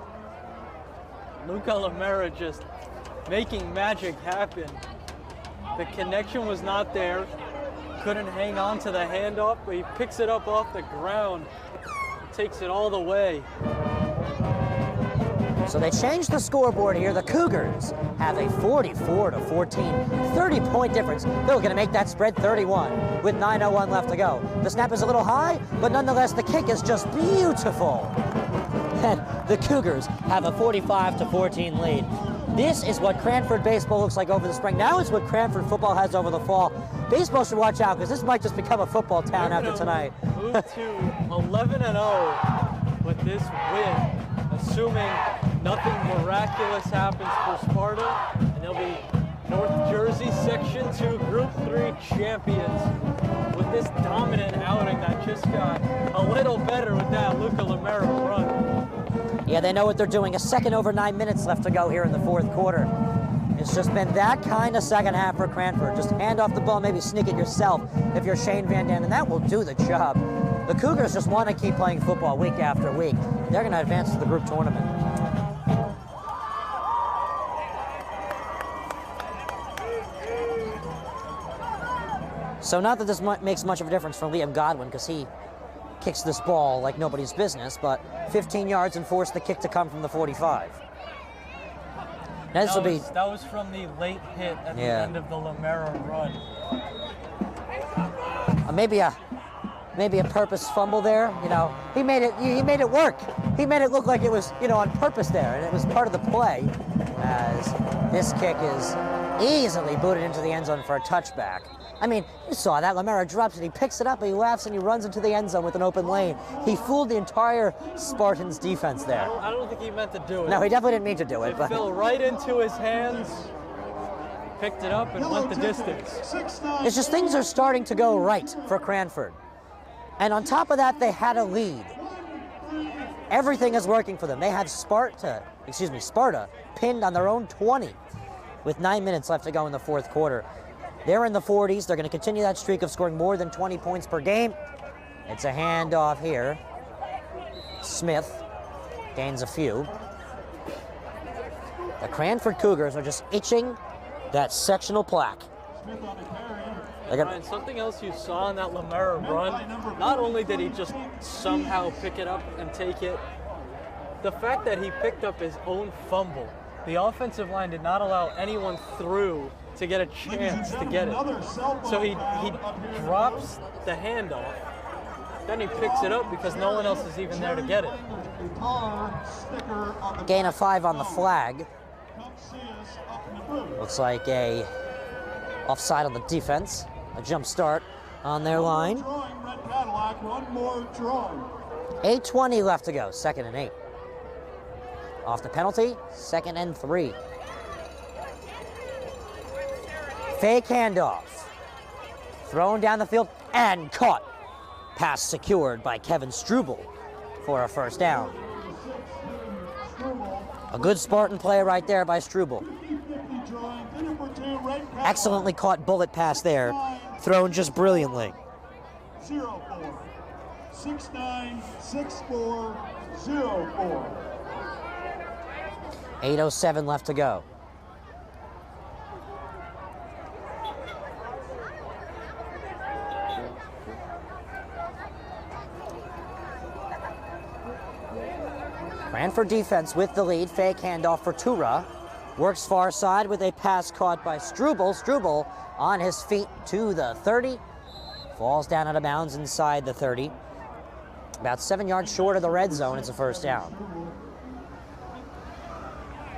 Luca Lamera just making magic happen. The connection was not there. Couldn't hang on to the handoff, but he picks it up off the ground, takes it all the way. So they changed the scoreboard here. The Cougars have a 44-14, 30-point difference. They're going to make that spread 31 with 9:01 left to go. The snap is a little high, but nonetheless, the kick is just beautiful. And the Cougars have a 45-14 lead. This is what Cranford baseball looks like over the spring. Now it's what Cranford football has over the fall. Baseball should watch out because this might just become a football town after tonight. Move to 11-0 with this win, assuming nothing miraculous happens for Sparta, and they'll be North Jersey Section 2 Group 3 champions with this dominant outing that just got a little better with that Luca Lamera run. Yeah, they know what they're doing. A second over 9 minutes left to go here in the fourth quarter. It's just been that kind of second half for Cranford. Just hand off the ball, maybe sneak it yourself if you're Shane Van Dam, and that will do the job. The Cougars just want to keep playing football week after week. They're going to advance to the group tournament. So not that this makes much of a difference for Liam Godwin because he kicks this ball like nobody's business, but 15 yards and forced the kick to come from the 45. Now this will be... That was from the late hit at the end of the Lamera run. Maybe a purpose fumble there. You know, he made it work. He made it look like it was, you know, on purpose there, and it was part of the play. As this kick is easily booted into the end zone for a touchback. I mean, you saw that. Lamera drops it, he picks it up, he laughs, and he runs into the end zone with an open lane. He fooled the entire Spartans defense there. I don't think he meant to do it. No, he definitely didn't mean to do it. It fell right into his hands, picked it up, and went the distance. It's just things are starting to go right for Cranford. And on top of that, they had a lead. Everything is working for them. They have Sparta pinned on their own 20 with 9 minutes left to go in the fourth quarter. They're in the 40s. They're going to continue that streak of scoring more than 20 points per game. It's a handoff here. Smith gains a few. The Cranford Cougars are just itching that sectional plaque. Ryan, something else you saw in that Lamera run, not only did he just somehow pick it up and take it, the fact that he picked up his own fumble. The offensive line did not allow anyone through to get a chance to get it. So he drops the handoff, then he picks it up because no one else is even there to get it. Gain of 5 on the flag. Looks like a offside on the defense. A jump start on their line. 8:20 left to go, 2nd and 8. Off the penalty, 2nd and 3. Fake handoff. Thrown down the field and caught. Pass secured by Kevin Struble for a first down. A good Spartan play right there by Struble. Excellently caught bullet pass there. Thrown just brilliantly. 04 69 64 04. 8:07 left to go. Cranford defense with the lead. Fake handoff for Tura. Works far side with a pass caught by Struble. Struble on his feet to the 30. Falls down out of bounds inside the 30. About 7 yards short of the red zone. It's a first down.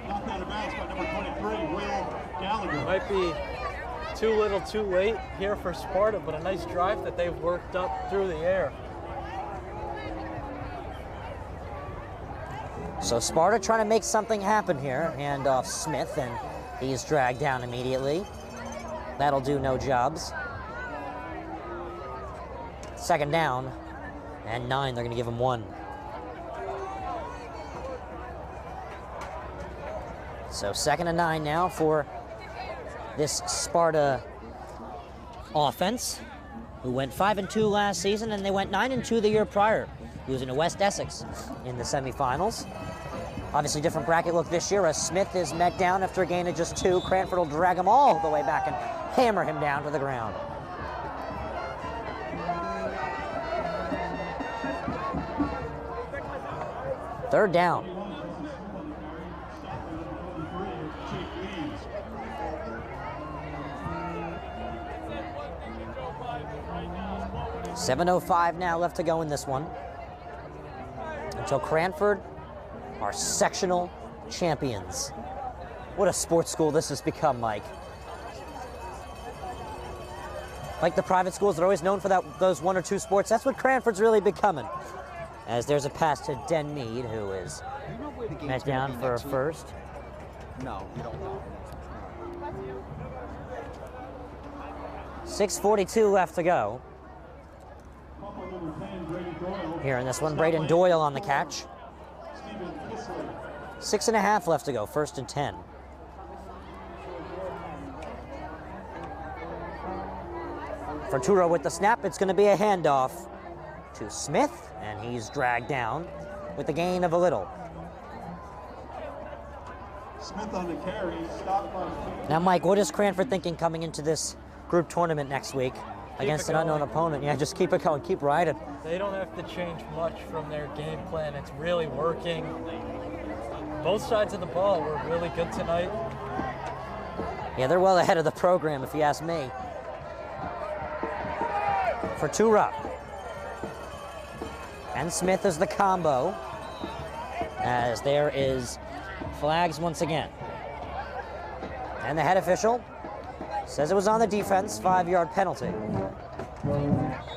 Knocked out of bounds by number 23, Will Gallagher. too little too late here for Sparta, but a nice drive that they've worked up through the air. So Sparta trying to make something happen here. Hand off Smith, and he's dragged down immediately. That'll do no jobs. Second down, and 9, they're gonna give him 1. So 2nd and 9 now for this Sparta offense, who went 5-2 last season, and they went 9-2 the year prior, losing to West Essex in the semifinals. Obviously different bracket look this year as Smith is met down after a gain of just 2. Cranford will drag him all the way back and hammer him down to the ground. Third down. .7:05 now left to go in this one, until Cranford are sectional champions. What a sports school this has become, Mike. Like the private schools, they're always known for those 1 or 2 sports. That's what Cranford's really becoming. As there's a pass to Den Mead, who is met down for a first. No, you don't know. 6:42 left to go. Here in this one, Braden Doyle on the catch. 6.5 left to go, 1st and 10. Forturo with the snap, it's going to be a handoff to Smith, and he's dragged down with the gain of a little. Smith on the carry, stopped by. Now, Mike, what is Cranford thinking coming into this group tournament next week against an unknown opponent? Yeah, just keep it going, keep riding. They don't have to change much from their game plan. It's really working. Both sides of the ball were really good tonight. Yeah, they're well ahead of the program, if you ask me. Forturo. And Smith is the combo, as there is flags once again. And the head official says it was on the defense, 5-yard penalty.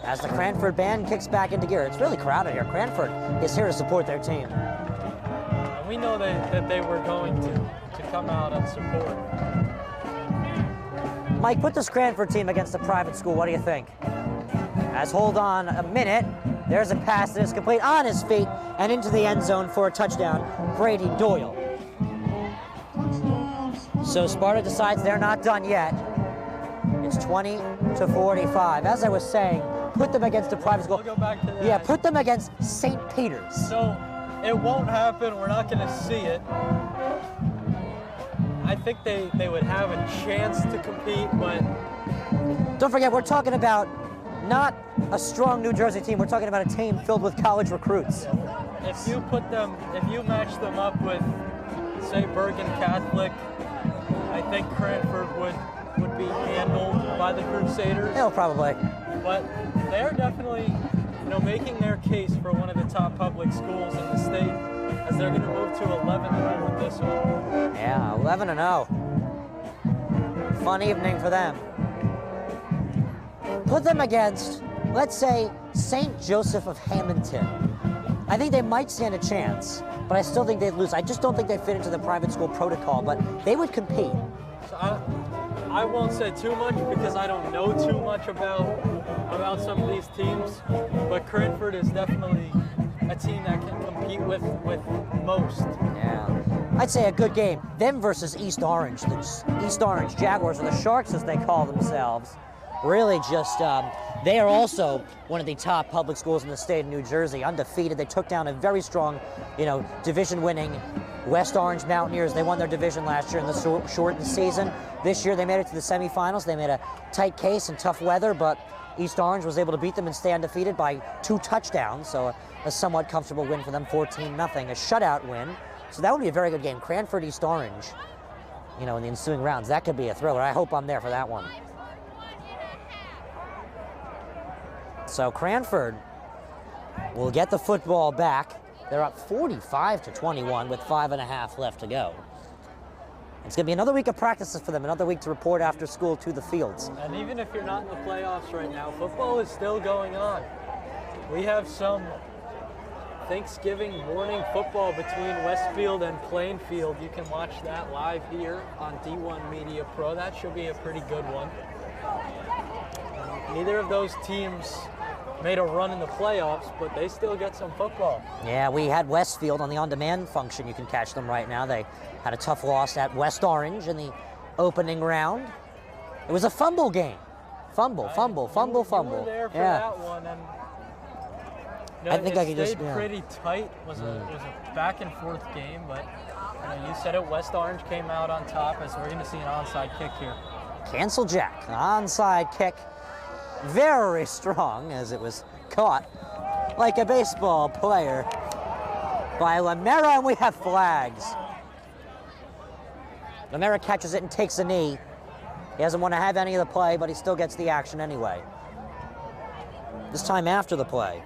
As the Cranford band kicks back into gear. It's really crowded here. Cranford is here to support their team. And we know that they were going to come out and support. Mike, put this Cranford team against a private school. What do you think? As hold on a minute, there's a pass that is complete on his feet and into the end zone for a touchdown, Brady Doyle. So Sparta decides they're not done yet. It's 20-45. As I was saying, put them against a private school. We'll go back to that. Yeah, put them against St. Peter's. So it won't happen. We're not going to see it. I think they would have a chance to compete, but... Don't forget, we're talking about not a strong New Jersey team. We're talking about a team filled with college recruits. If you match them up with, say, Bergen Catholic, I think Cranford would be handled by the Crusaders. Yeah, probably. But they're definitely, making their case for one of the top public schools in the state, as they're going to move to 11-0 with this one. Yeah, 11-0. Fun evening for them. Put them against, let's say, St. Joseph of Hamilton. I think they might stand a chance, but I still think they'd lose. I just don't think they fit into the private school protocol, but they would compete. So I won't say too much because I don't know too much about some of these teams, but Cranford is definitely a team that can compete with most. Yeah. I'd say a good game. Them versus East Orange. The East Orange Jaguars, or the Sharks as they call themselves. Really just, they are also one of the top public schools in the state of New Jersey, undefeated. They took down a very strong, division-winning West Orange Mountaineers. They won their division last year in the shortened season. This year they made it to the semifinals. They made a tight case in tough weather, but East Orange was able to beat them and stay undefeated by 2 touchdowns, so a somewhat comfortable win for them, 14-0, a shutout win. So that would be a very good game. Cranford, East Orange, in the ensuing rounds. That could be a thriller. I hope I'm there for that one. So Cranford will get the football back. They're up 45-21 with 5.5 left to go. It's going to be another week of practices for them, another week to report after school to the fields. And even if you're not in the playoffs right now, football is still going on. We have some Thanksgiving morning football between Westfield and Plainfield. You can watch that live here on D1 Media Pro. That should be a pretty good one. Neither of those teams made a run in the playoffs, but they still get some football. Yeah, we had Westfield on the on-demand function. You can catch them right now. They had a tough loss at West Orange in the opening round. It was a fumble game. Fumble. You were there for that one, and I think I could stayed pretty tight. It was a back and forth game, but you said it. West Orange came out on top, as we're going to see an onside kick here. Cancel Jack, onside kick. Very strong as it was caught like a baseball player by Lamera, and we have flags. Lamera catches it and takes a knee. He doesn't want to have any of the play, but he still gets the action anyway. This time after the play.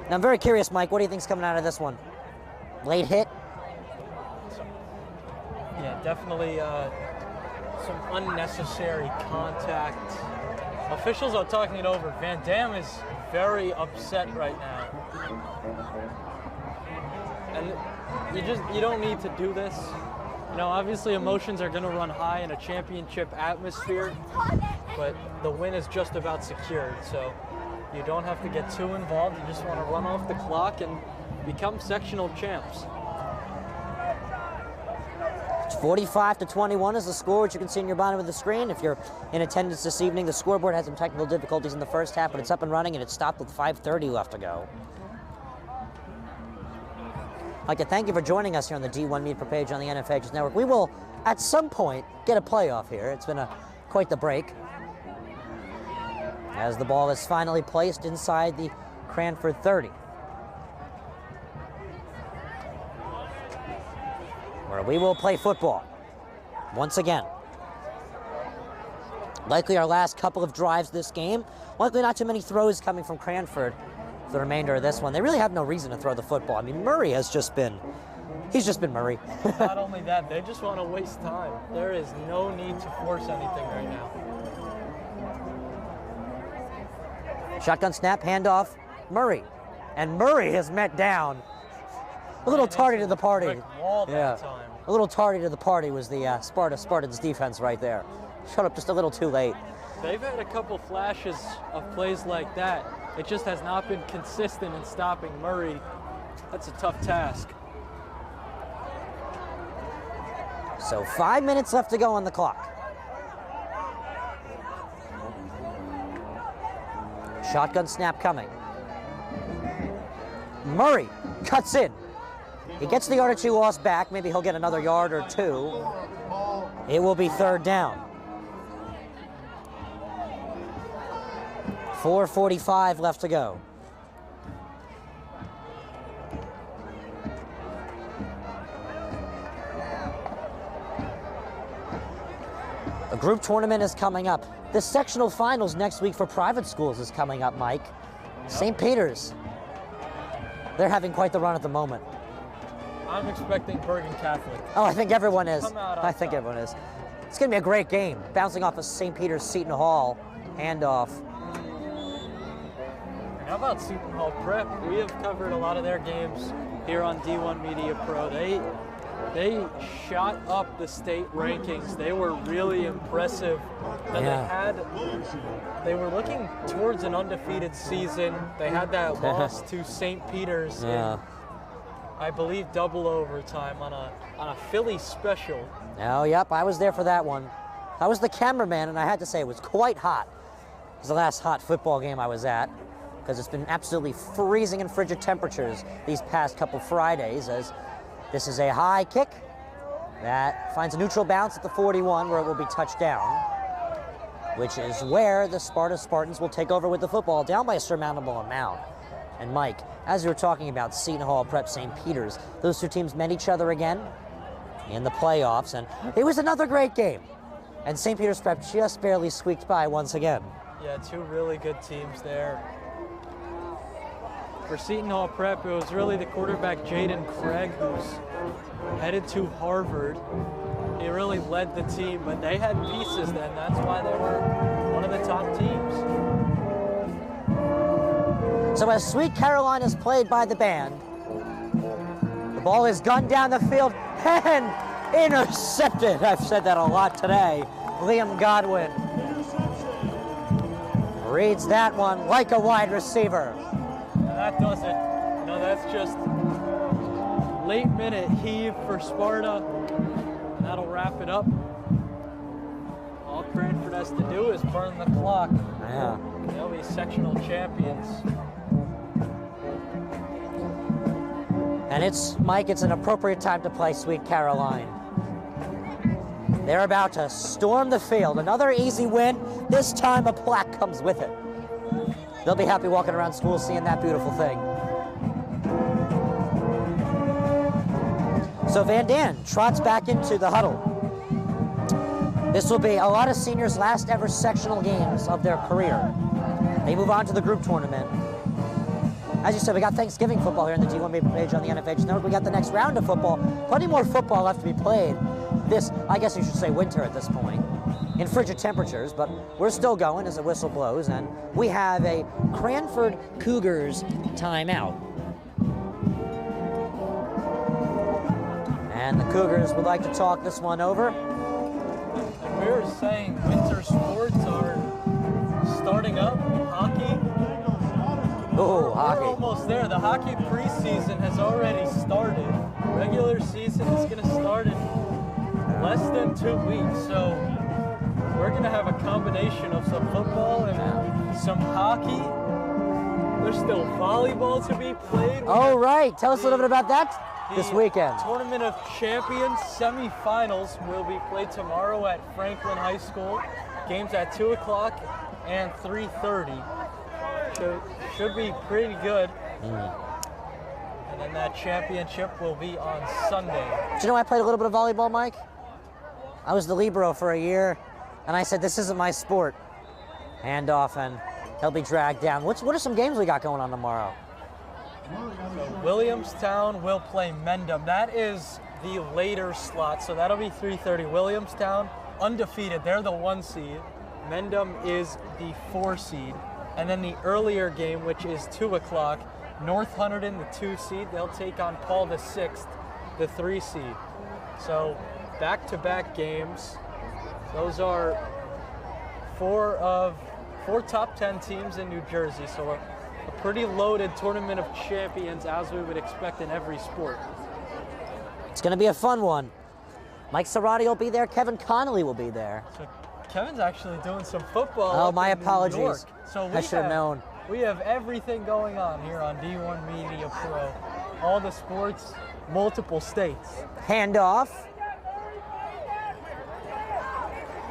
Now I'm very curious, Mike, what do you think's coming out of this one? Late hit? Yeah, definitely some unnecessary contact. Officials are talking it over. Van Dam is very upset right now. And you don't need to do this. Obviously emotions are going to run high in a championship atmosphere, but the win is just about secured, so you don't have to get too involved. You just want to run off the clock and become sectional champs. 45-21 is the score, which you can see in your bottom of the screen. If you're in attendance this evening, the scoreboard had some technical difficulties in the first half, but it's up and running, and it stopped with 5:30 left to go. I'd like to thank you for joining us here on the D1 Media Pro page on the NFHS Network. We will, at some point, get a playoff here. It's been quite the break. As the ball is finally placed inside the Cranford 30. Where we will play football once again. Likely our last couple of drives this game. Likely not too many throws coming from Cranford for the remainder of this one. They really have no reason to throw the football. I mean, Murray has just been, he's just been Murray. Not only that, they just want to waste time. There is no need to force anything right now. Shotgun snap, handoff, Murray. And Murray is met down. A little tardy to the party. A little tardy to the party was the Spartans defense right there. Showed up just a little too late. They've had a couple flashes of plays like that. It just has not been consistent in stopping Murray. That's a tough task. So 5 minutes left to go on the clock. Shotgun snap coming. Murray cuts in. He gets the yard or two loss back. Maybe he'll get another yard or two. It will be third down. 4:45 left to go. A group tournament is coming up. The sectional finals next week for private schools is coming up, Mike. St. Peter's. They're having quite the run at the moment. I'm expecting Bergen Catholic. Oh, I think everyone is. I think everyone is. It's going to be a great game. Bouncing off of St. Peter's Seton Hall handoff. How about Seton Hall Prep? We have covered a lot of their games here on D1 Media Pro. They shot up the state rankings. They were really impressive. And they were looking towards an undefeated season. They had that loss to St. Peter's in, I believe, double overtime on a Philly special. Oh, yep, I was there for that one. I was the cameraman, and I had to say it was quite hot. It was the last hot football game I was at, because it's been absolutely freezing and frigid temperatures these past couple Fridays, as this is a high kick that finds a neutral bounce at the 41, where it will be touched down, which is where the Spartans will take over with the football, down by a surmountable amount. And Mike, as we were talking about Seton Hall Prep St. Peter's, those two teams met each other again in the playoffs, and it was another great game. And St. Peter's Prep just barely squeaked by once again. Yeah, two really good teams there. For Seton Hall Prep, it was really the quarterback Jaden Craig, who's headed to Harvard. He really led the team, but they had pieces then. That's why they were one of the top teams. So as Sweet Caroline is played by the band, the ball is gunned down the field and intercepted. I've said that a lot today. Liam Godwin reads that one like a wide receiver. That does it. No, that's just late minute heave for Sparta. And that'll wrap it up. All Cranford has to do is burn the clock. Yeah. They'll be sectional champions. And Mike, it's an appropriate time to play Sweet Caroline. They're about to storm the field. Another easy win. This time a plaque comes with it. They'll be happy walking around school seeing that beautiful thing. So Van Dan trots back into the huddle. This will be a lot of seniors' last ever sectional games of their career. They move on to the group tournament. As you said, we got Thanksgiving football here in the D1 page on the NFH Network. We got the next round of football. Plenty more football left to be played. This, I guess you should say winter at this point, in frigid temperatures, but we're still going as the whistle blows, and we have a Cranford Cougars timeout. And the Cougars would like to talk this one over. And we were saying winter sports are starting up. Hockey. Oh, hockey. We're almost there. The hockey preseason has already started. Regular season is going to start in less than 2 weeks, so we're going to have a combination of some football and some hockey. There's still volleyball to be played. Oh, right. Tell us a little bit about that this weekend. Tournament of Champions semifinals will be played tomorrow at Franklin High School. Games at 2 o'clock and 3:30. Should be pretty good. And then that championship will be on Sunday. Do you know I played a little bit of volleyball, Mike? I was the libero for a year, and I said, this isn't my sport. Hand off, and he'll be dragged down. What are some games we got going on tomorrow? So Williamstown will play Mendham. That is the later slot, so that'll be 3:30. Williamstown, undefeated. They're the 1 seed. Mendham is the 4 seed. And then the earlier game, which is 2 o'clock, North Hunterdon, the 2 seed, they'll take on Paul the 6th, the 3 seed. So back-to-back games. Those are 4 top 10 teams in New Jersey. So a pretty loaded tournament of champions, as we would expect in every sport. It's going to be a fun one. Mike Cerati will be there. Kevin Connolly will be there. So Kevin's actually doing some football. Oh, my apologies. So I should have known. We have everything going on here on D1 Media Pro. All the sports, multiple states. Handoff.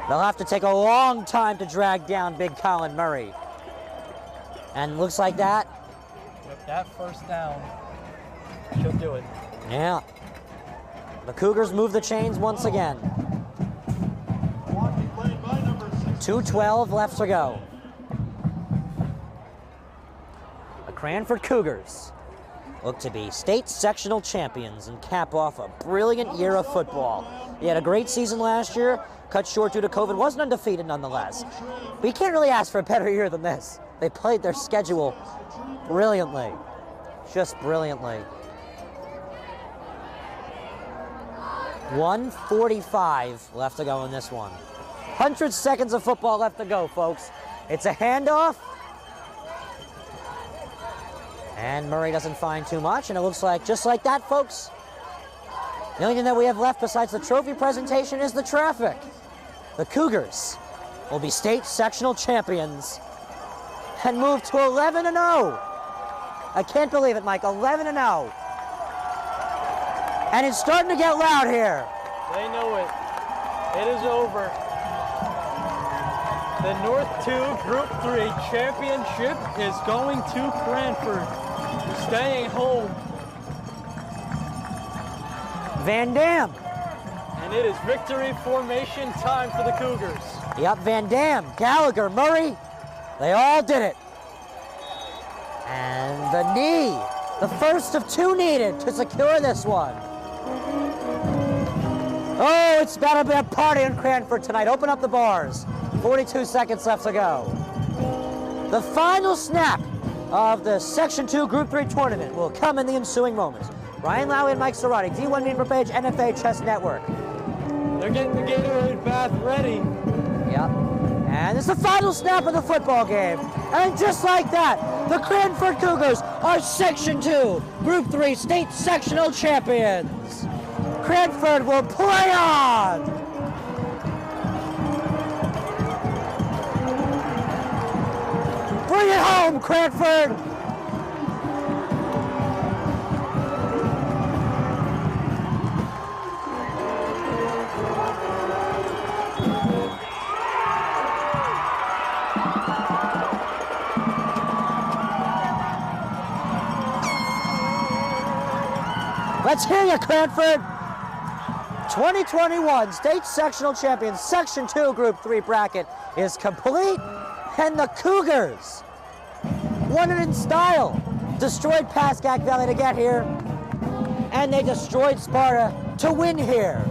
They'll have to take a long time to drag down big Colin Murray. And looks like that. With that first down, should do it. Yeah. The Cougars move the chains once again. 2:12 left to go. The Cranford Cougars look to be state sectional champions and cap off a brilliant year of football. They had a great season last year, cut short due to COVID, wasn't undefeated nonetheless. But you can't really ask for a better year than this. They played their schedule brilliantly, just brilliantly. 1:45 left to go in this one. 100 seconds of football left to go, folks. It's a handoff. And Murray doesn't find too much, and it looks like, just like that, folks, the only thing that we have left besides the trophy presentation is the traffic. The Cougars will be state sectional champions and move to 11-0. I can't believe it, Mike, 11-0. And it's starting to get loud here. They know it. It is over. The North 2 Group 3 championship is going to Cranford. Staying home. Van Dam. And it is victory formation time for the Cougars. Yep, Van Dam, Gallagher, Murray, they all did it. And the knee, the first of two needed to secure this one. Oh, it's about to be a party in Cranford tonight. Open up the bars. 42 seconds left to go. The final snap of the Section 2 Group 3 tournament will come in the ensuing moments. Ryan Lowy and Mike Cerati, D1 Media Page, NFHS Network. They're getting the Gatorade bath ready. Yep. And it's the final snap of the football game. And just like that, the Cranford Cougars are Section 2 Group 3 State Sectional Champions. Cranford will play on! Bring it home, Cranford! Let's hear you, Cranford! 2021 State Sectional Champions Section 2 Group 3 bracket is complete, and the Cougars won it in style. Destroyed Pascack Valley to get here, and they destroyed Sparta to win here.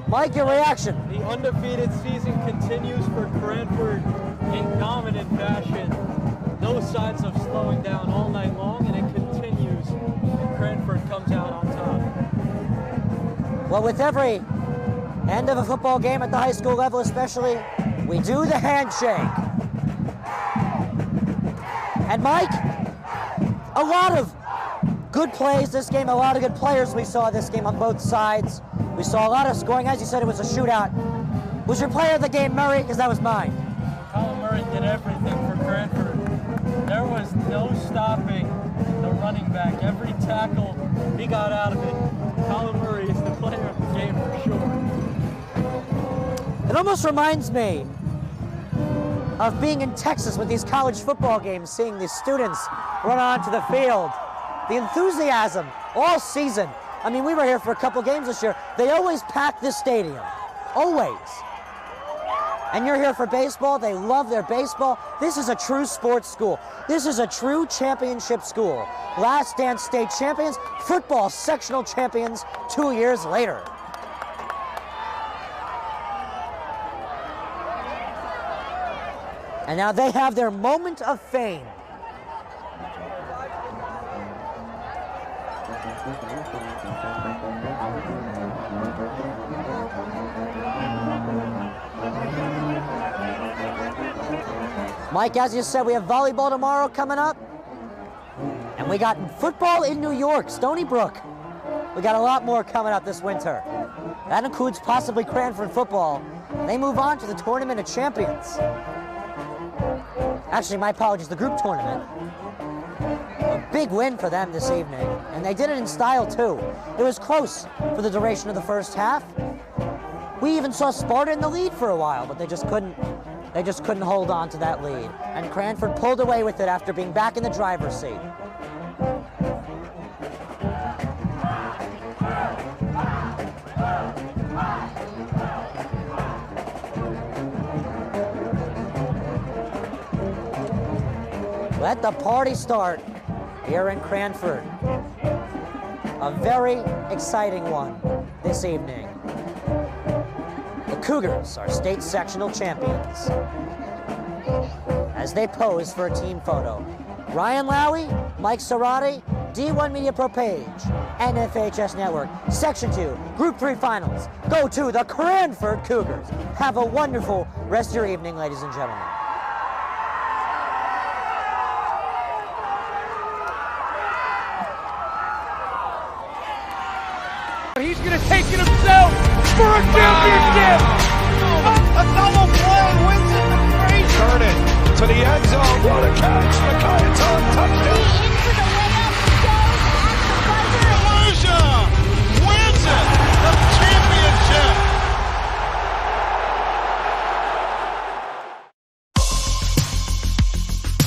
Mike, your reaction? The undefeated season continues for Cranford in dominant fashion. No signs of slowing down all night long, and it continues, and Cranford comes out on top. Well, with every end of a football game at the high school level especially, we do the handshake. And Mike, a lot of good plays this game, a lot of good players we saw this game on both sides. We saw a lot of scoring. As you said, it was a shootout. Was your player of the game Murray? Because that was mine. Colin Murray did everything for Cranford. There was no stopping the running back. Every tackle, he got out of it. Colin Murray is the player of the game for sure. It almost reminds me of being in Texas with these college football games, seeing the students run onto the field. The enthusiasm all season. I mean, we were here for a couple games this year. They always pack this stadium, always. And you're here for baseball. They love their baseball. This is a true sports school. This is a true championship school. Last Dance State champions, football sectional champions 2 years later. And now they have their moment of fame. Mike, as you said, we have volleyball tomorrow coming up. And we got football in New York, Stony Brook. We got a lot more coming up this winter. That includes possibly Cranford football. They move on to the Tournament of Champions. Actually, my apologies, the group tournament. A big win for them this evening. And they did it in style, too. It was close for the duration of the first half. We even saw Sparta in the lead for a while, but they just couldn't hold on to that lead. And Cranford pulled away with it after being back in the driver's seat. Let the party start here in Cranford. A very exciting one this evening. The Cougars are state sectional champions as they pose for a team photo. Ryan Lowy, Mike Cerati, D1 Media Pro Page, NFHS Network, Section 2, Group 3 Finals. Go to the Cranford Cougars. Have a wonderful rest of your evening, ladies and gentlemen. He's going to take it himself for a championship. A double play wins it for Frazier. Turn it to the end zone. What a catch. Touchdown.